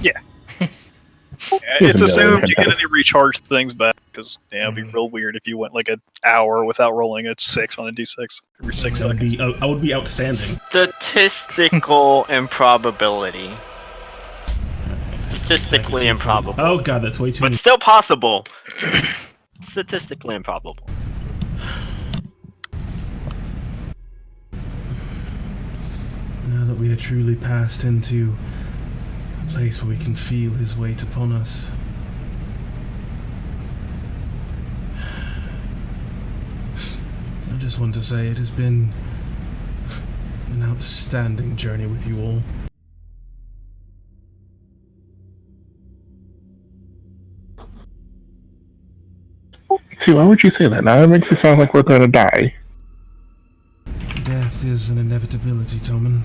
Yeah. Here's It's a million assumed hit you get dice. any recharged things back, because it'd be real weird if you went like an hour without rolling a 6 on a d6 every 6 That would seconds. be. I would be outstanding. Statistical improbability. Statistically improbable. Oh god, that's way too. But still possible. Statistically improbable. Now that we are truly passed into a place where we can feel his weight upon us. I just want to say it has been an outstanding journey with you all. See, why would you say that? Now it makes it sound like we're gonna die. Death is an inevitability, Tommen.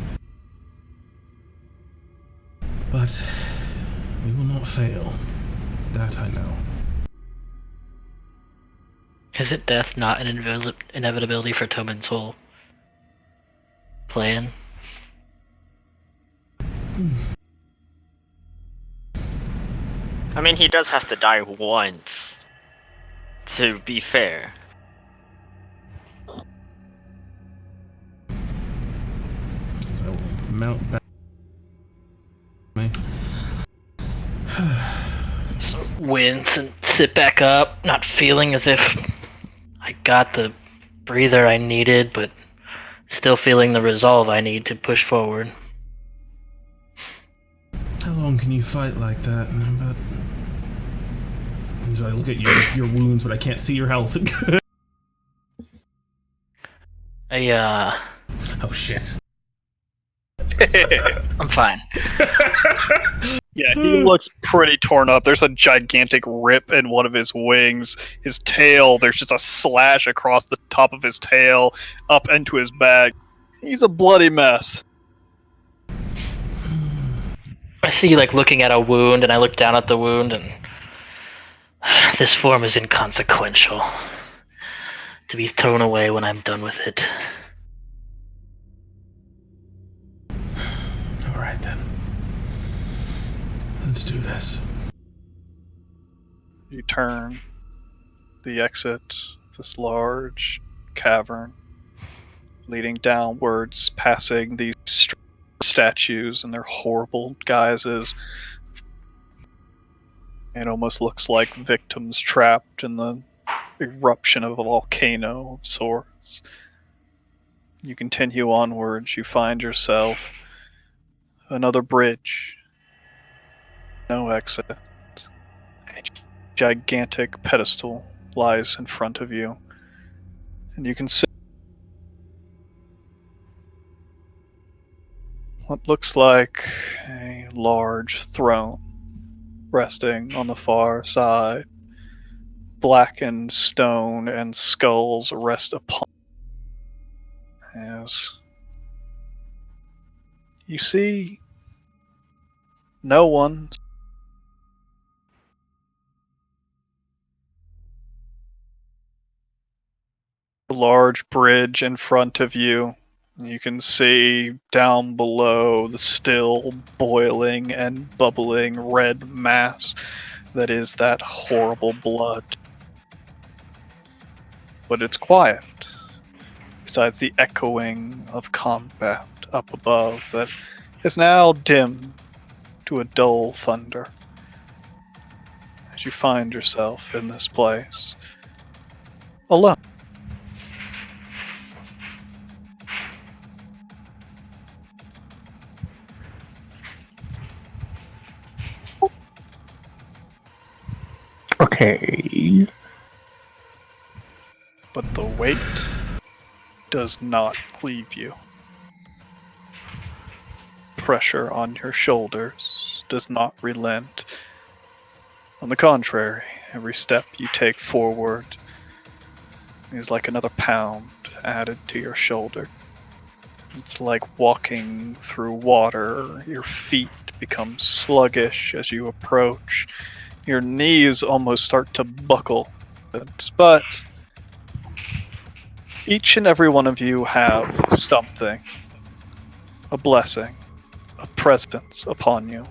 But we will not fail. That I know. Isn't death not an inevitability for Tommen's whole plan? I mean, he does have to die once, to be fair. So I will mount back. So wince and sit back up, not feeling as if I got the breather I needed, but still feeling the resolve I need to push forward. How long can you fight like that? About... So I look at your wounds, but I can't see your health. Oh shit. I'm fine. Yeah, he looks pretty torn up. There's a gigantic rip in one of his wings. His tail, there's just a slash across the top of his tail, up into his back. He's a bloody mess. I see you like looking at a wound, and I look down at the wound, and this form is inconsequential. To be thrown away when I'm done with it. Alright then. Let's do this. You turn the exit, this large cavern leading downwards, passing these statues and their horrible guises. It almost looks like victims trapped in the eruption of a volcano of sorts. You continue onwards, you find yourself another bridge. No exit. A gigantic pedestal lies in front of you, and you can see what looks like a large throne resting on the far side. Blackened stone and skulls rest upon as you see no one. A large bridge in front of you. You can see down below the still boiling and bubbling red mass that is that horrible blood. But it's quiet, besides the echoing of combat up above that is now dimmed to a dull thunder. As you find yourself in this place, alone. Okay. But the weight does not leave you. Pressure on your shoulders does not relent. On the contrary, every step you take forward is like another pound added to your shoulder. It's like walking through water. Your feet become sluggish as you approach. Your knees almost start to buckle. But each and every one of you have something. A blessing. A presence upon you.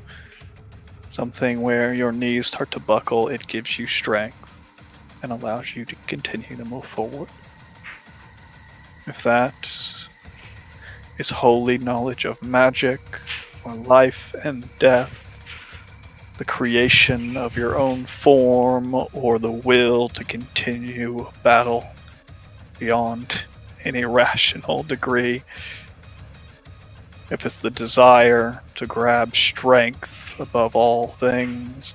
Something where your knees start to buckle, it gives you strength and allows you to continue to move forward. If that is holy knowledge of magic, or life and death, the creation of your own form, or the will to continue battle beyond any rational degree, if it's the desire to grab strength above all things,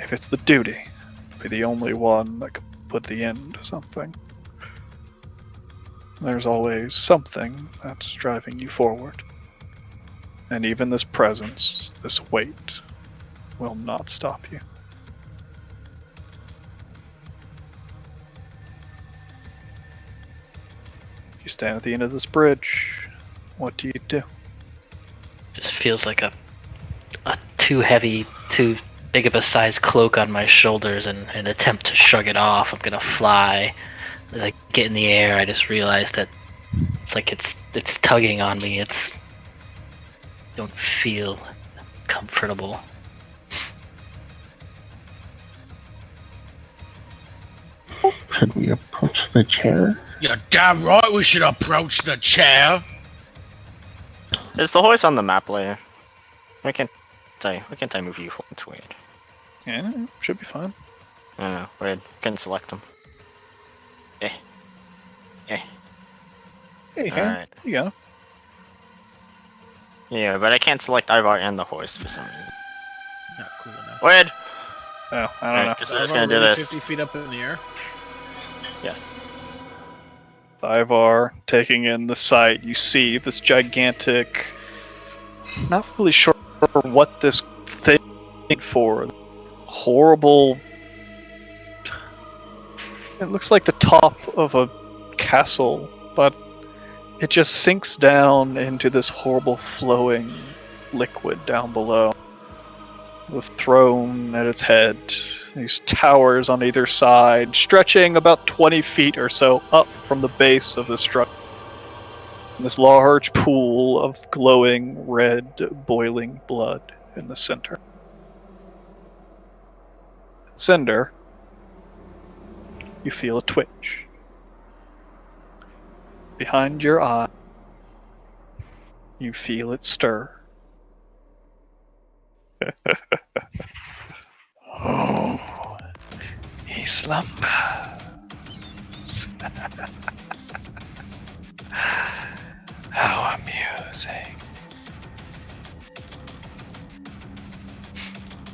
if it's the duty to be the only one that can put the end to something, there's always something that's driving you forward. And even this presence, this weight, will not stop you. You stand at the end of this bridge. What do you do? Just feels like a too heavy, too big of a size cloak on my shoulders, and an attempt to shrug it off. I'm gonna fly. As I get in the air, I just realize that it's like it's tugging on me. Don't feel comfortable. Should we approach the chair? You're damn right we should approach the chair. Is the horse on the map later? We can't I move you forward? It's weird. Yeah, should be fine. I don't know, weird. Couldn't select them. Eh. Yeah, you can. Alright. You got him. Yeah, but I can't select Ivar and the horse for some reason. Not cool enough. Weird! Oh, I don't Alright, know. guess I'm just gonna do this. 50 feet up in the air. Yes. Ivar taking in the sight, you see this gigantic, not really sure what this thing for, horrible, it looks like the top of a castle, but it just sinks down into this horrible flowing liquid down below. The throne at its head, these towers on either side, stretching about 20 feet or so up from the base of the structure. This large pool of glowing red, boiling blood in the center. Cinder, you feel a twitch. Behind your eye, you feel it stir. Oh, he slumbers. How amusing.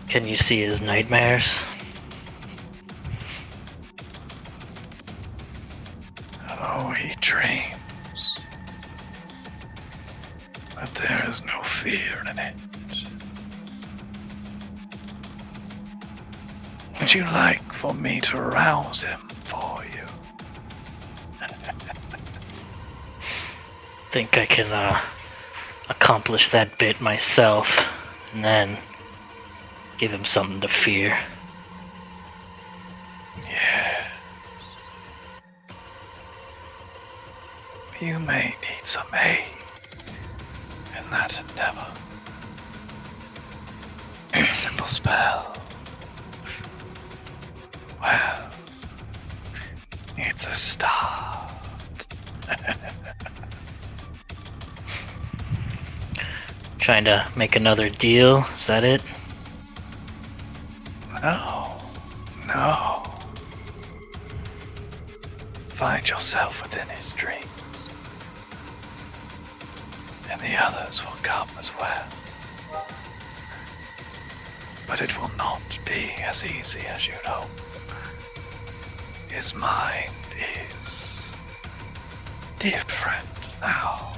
Can you see his nightmares? Oh, he dreams. But there is no fear in it. Would you like for me to rouse him for you? Think I can accomplish that bit myself, and then give him something to fear. Yes. You may need some aid in that endeavor. A simple spell. Well, it's a start. Trying to make another deal, is that it? No. Find yourself within his dreams. And the others will come as well. But it will not be as easy as you'd hope. His mind is different now.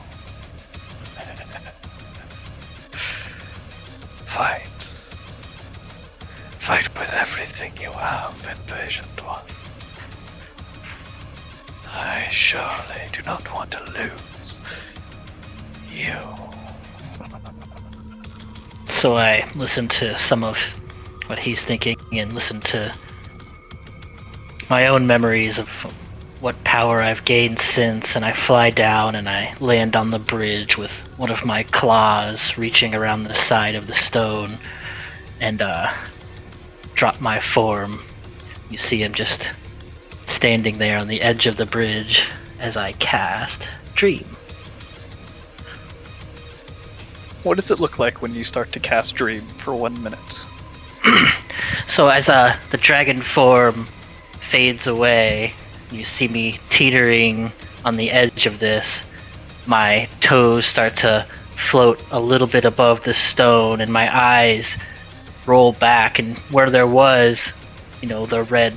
Fight with everything you have, impatient one. I surely do not want to lose you. So I listen to some of what he's thinking and listen to my own memories of what power I've gained since, and I fly down and I land on the bridge with one of my claws reaching around the side of the stone and drop my form. You see him just standing there on the edge of the bridge as I cast Dream. What does it look like when you start to cast Dream for 1 minute? So as the dragon form fades away, you see me teetering on the edge of this. My toes start to float a little bit above the stone, and my eyes roll back, and where there was, the red,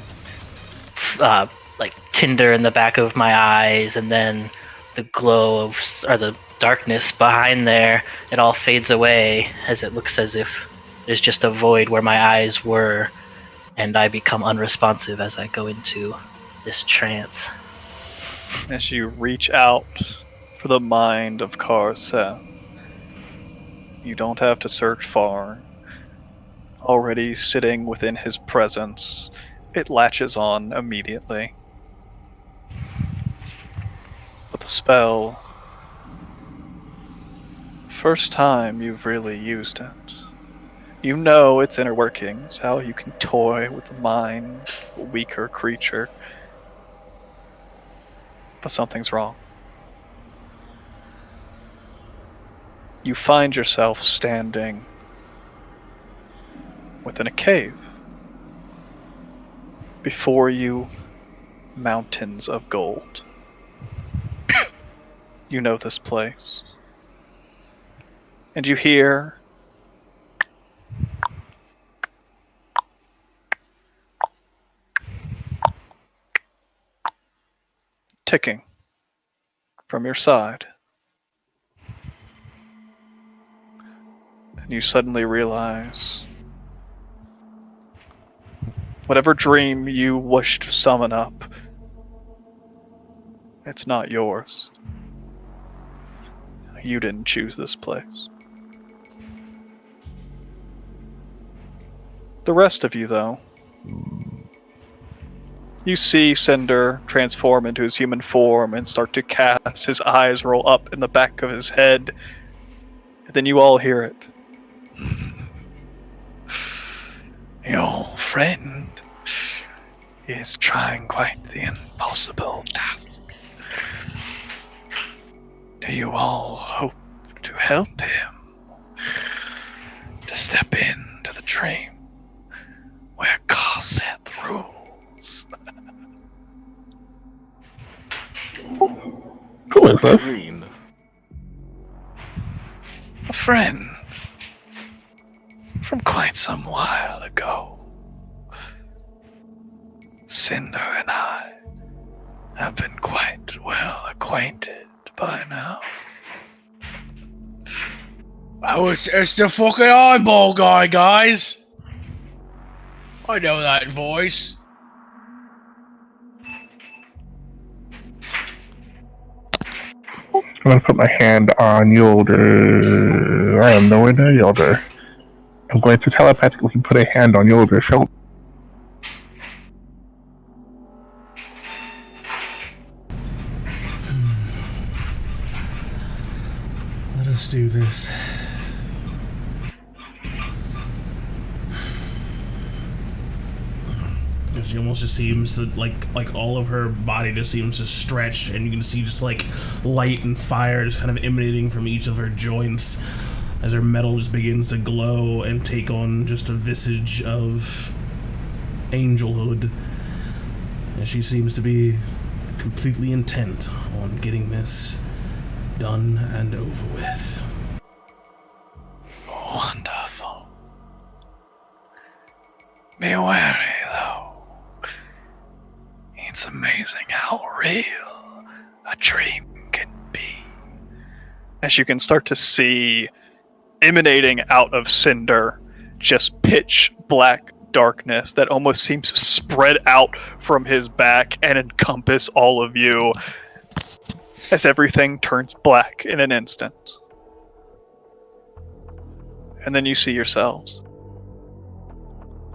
like tinder in the back of my eyes, and then the glow or the darkness behind there, it all fades away as it looks as if there's just a void where my eyes were, and I become unresponsive as I go into this trance. As you reach out for the mind of Karsa, you don't have to search far. Already sitting within his presence, it latches on immediately. But the spell, first time you've really used it. You know its inner workings, how you can toy with the mind of a weaker creature. But something's wrong. You find yourself standing within a cave. Before you, mountains of gold. You know this place. And you hear ticking from your side. And you suddenly realize whatever dream you wish to summon up, it's not yours. You didn't choose this place. The rest of you, though, you see Cinder transform into his human form and start to cast. His eyes roll up in the back of his head. And then you all hear it. Your friend is trying quite the impossible task. Do you all hope to help him to step into the dream where Gorseth rules? Who is this? Dream. A friend from quite some while ago. Cinder and I have been quite well acquainted by now. Oh, it's the fucking eyeball guy, guys. I know that voice. I'm gonna put my hand on Yolder. I am nowhere near Yolder. I'm going to telepathically put a hand on Yolder's shoulder. Let us do this. She almost just seems to like all of her body just seems to stretch, and you can see just like light and fire just kind of emanating from each of her joints as her metal just begins to glow and take on just a visage of angelhood. And she seems to be completely intent on getting this done and over with. Wonderful. Be wary, though. It's amazing how real a dream can be. As you can start to see emanating out of Cinder just pitch black darkness that almost seems to spread out from his back and encompass all of you as everything turns black in an instant. And then you see yourselves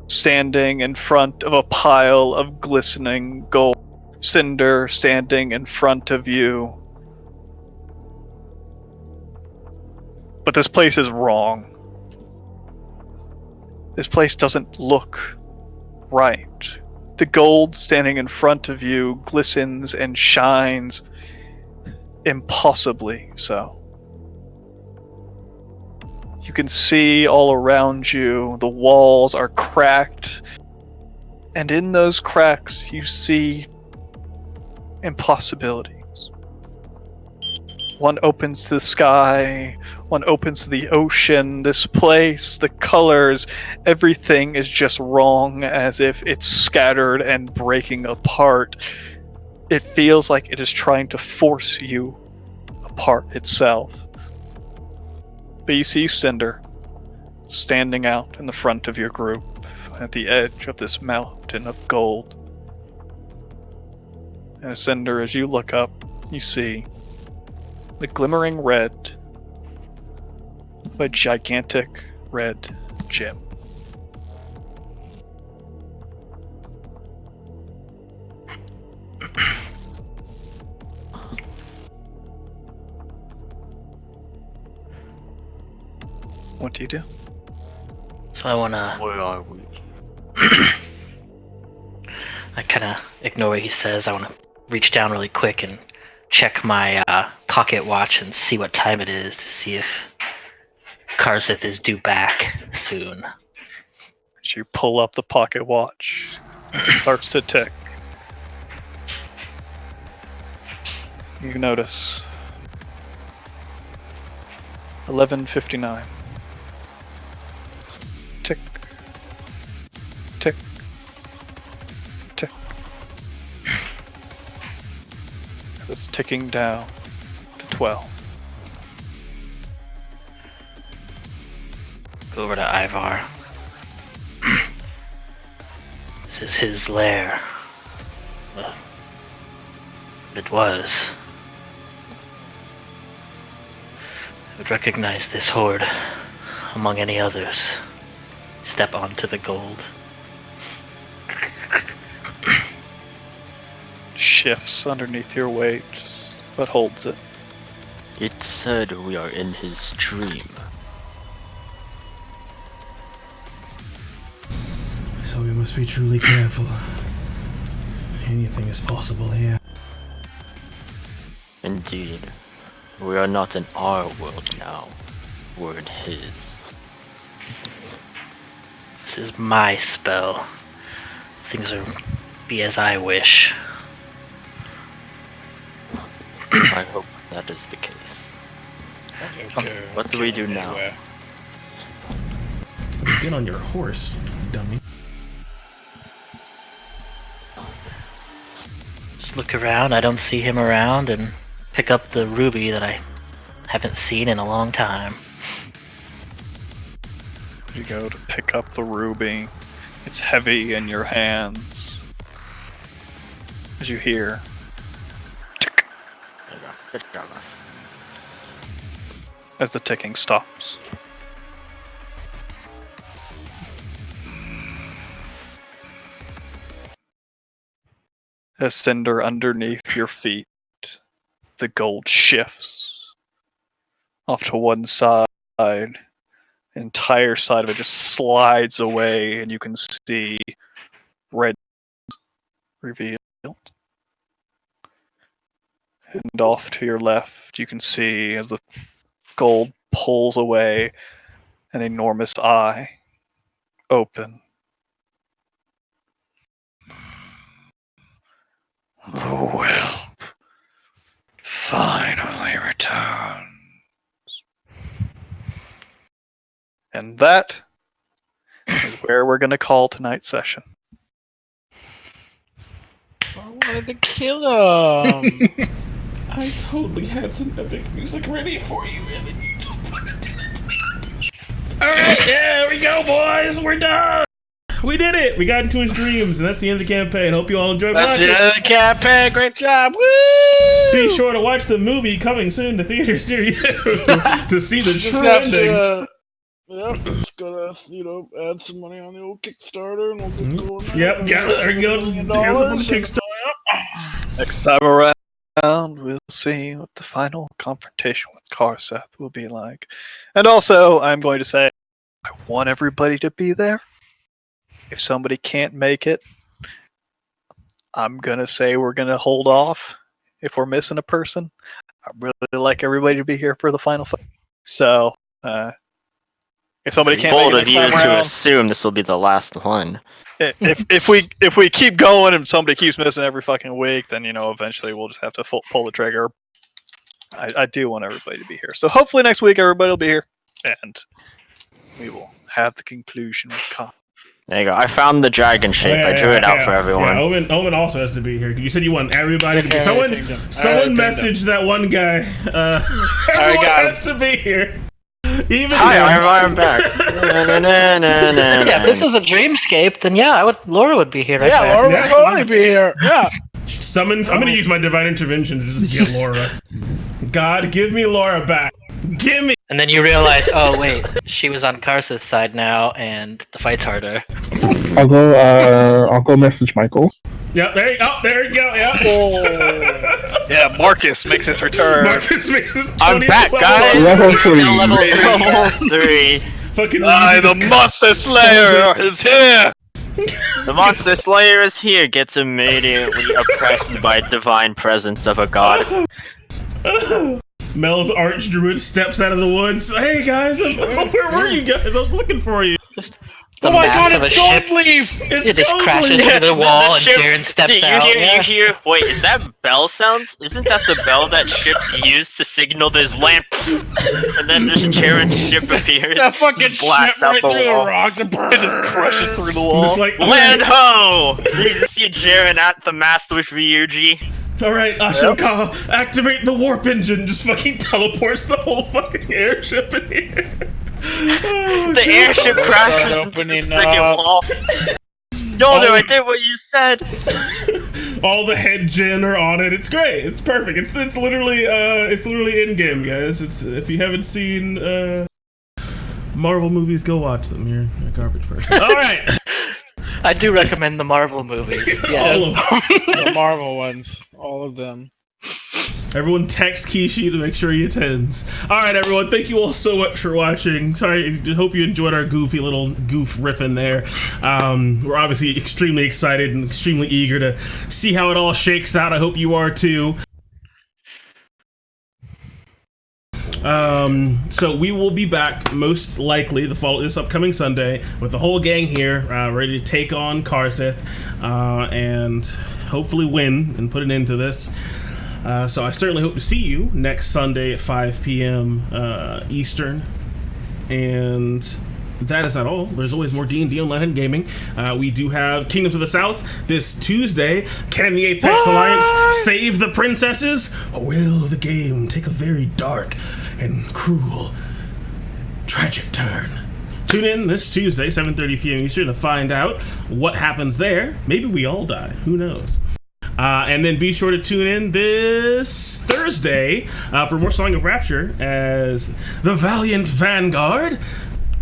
standing in front of a pile of glistening gold. Cinder standing in front of you. But this place is wrong. This place doesn't look right. The gold standing in front of you glistens and shines impossibly so. You can see all around you, the walls are cracked, and in those cracks you see impossibilities. One opens to the sky, one opens to the ocean. This place, the colors, everything is just wrong, as if it's scattered and breaking apart. It feels like it is trying to force you apart itself. But you see Cinder standing out in the front of your group at the edge of this mountain of gold. And Cinder, as you look up, you see the glimmering red of a gigantic red gem. What do you do? So I wanna. Where are we? I kind of ignore what he says. I want to reach down really quick and check my pocket watch and see what time it is to see if Karsith is due back soon. As you pull up the pocket watch, as it starts to tick, you notice 11:59. Tick, tick, tick. It's ticking down to 12. Go over to Ivar. This is his lair. Well, it was. I would recognize this horde among any others. Step onto the gold. Shifts underneath your weight, but holds it. It said we are in his dream. So we must be truly careful. Anything is possible here. Indeed. We are not in our world now. We're in his. This is my spell. Things are be as I wish. I hope that is the case. What do we do now? Get on your horse, dummy. Just look around. I don't see him around, and pick up the ruby that I haven't seen in a long time. You go to pick up the ruby. It's heavy in your hands. As you hear, tick, as the ticking stops. As cinder underneath your feet, the gold shifts off to one side. The entire side of it just slides away, and you can see red revealed. And off to your left, you can see as the gold pulls away, an enormous eye open. The whelp finally returns. And that is where we're going to call tonight's session. I wanted to kill him. I totally had some epic music ready for you, and then you just fucking did it to me. Alright, there we go, boys. We're done. We did it. We got into his dreams, and that's the end of the campaign. Hope you all enjoyed That's watching. the end of the campaign. Great job. Woo! Be sure to watch the movie coming soon to theaters near you to see the Just true have ending. to, just gotta, add some money on the old Kickstarter and we'll get going. Yep, yeah, there you go. Just hands up on the Kickstarter. Next time around, we'll see what the final confrontation with Karseth will be like. And also, I'm going to say, I want everybody to be there. If somebody can't make it, I'm going to say we're going to hold off if we're missing a person. I'd really like everybody to be here for the final fight. So, if somebody can't Bold make of it you next time to around, assume this will be the last one. if we keep going and somebody keeps missing every fucking week, then eventually we'll just have to pull the trigger. I do want everybody to be here, so hopefully next week everybody will be here, and we will have the conclusion with Khan. There you go. I found the dragon shape. I drew it out for everyone. Yeah, Omen also has to be here. You said you want everybody to be. Okay, Someone messaged that one guy. Everyone has to be here. Even Hi, I'm back. Yeah, if this was a dreamscape, then yeah, Laura would be here. Right Yeah, there. Laura would totally be here. Yeah. I'm gonna use my divine intervention to just get Laura. God, give me Laura back. Give me. And then you realize, oh wait, she was on Kars's side now, and the fight's harder. I'll go message Michael. Yeah, there you go. There you go. Yeah. Oh. Yeah, Marcus makes his return. Marcus makes his. I'm back, guys. Level 3. Level 3. Fucking. The Monster Slayer is here. The Monster Slayer is here. Gets immediately oppressed by divine presence of a god. Mel's archdruid steps out of the woods. Hey guys, where were you guys? I was looking for you. The Oh my map god, of it's a ship. Goldleaf! It just Goldleaf. crashes Yeah, into the wall, and ship- Sharon steps Dude, out. you hear, wait, is that bell sounds? Isn't that the bell that ships use to signal this lamp? And then this Charon's ship appears. That fucking blast shit out right the through wall. the rocks and It just crushes through the I'm wall. just like, Land ho! You see Jaren at the mast with Ryuji. Alright, Ashoka, activate the warp engine. Just fucking teleports the whole fucking airship in here. Oh, The airship crashes into the opening freaking up. wall. Yolder, I did what you said. all the head gen are on it. It's great. It's perfect. It's literally Endgame, guys. It's if you haven't seen Marvel movies, go watch them. You're a garbage person. All right. I do recommend the Marvel movies. All of them. The Marvel ones, all of them. Everyone text Kishi to make sure he attends. Alright everyone, thank you all so much for watching. Sorry, I hope you enjoyed our goofy little goof riff in there. We're obviously extremely excited and extremely eager to see how it all shakes out. I hope you are too. So we will be back most likely this upcoming Sunday with the whole gang here, ready to take on Karsith, and hopefully win and put an end to this. So I certainly hope to see you next Sunday at 5 p.m. Eastern. And that is not all. There's always more D&D online and gaming. We do have Kingdoms of the South this Tuesday. Can the Apex Alliance save the princesses? Or will the game take a very dark and cruel, tragic turn? Tune in this Tuesday, 7:30 p.m. Eastern, to find out what happens there. Maybe we all die. Who knows? And then be sure to tune in this Thursday for more Song of Rapture as the Valiant Vanguard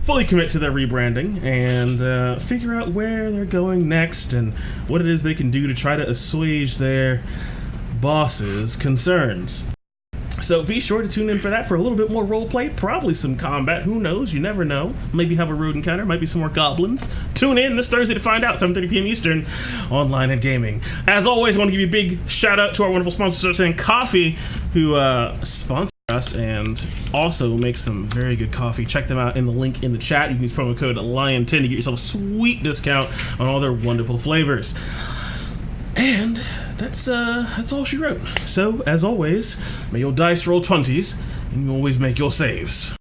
fully commit to their rebranding and figure out where they're going next and what it is they can do to try to assuage their boss's concerns. So be sure to tune in for that for a little bit more roleplay, probably some combat, who knows, you never know. Maybe have a road encounter, might be some more goblins. Tune in this Thursday to find out, 7:30 p.m. Eastern, online and gaming. As always, I want to give you a big shout out to our wonderful sponsors and Coffee, who sponsor us and also make some very good coffee. Check them out in the link in the chat. You can use promo code LION10 to get yourself a sweet discount on all their wonderful flavors. And that's all she wrote. So, as always, may your dice roll 20s, and you always make your saves.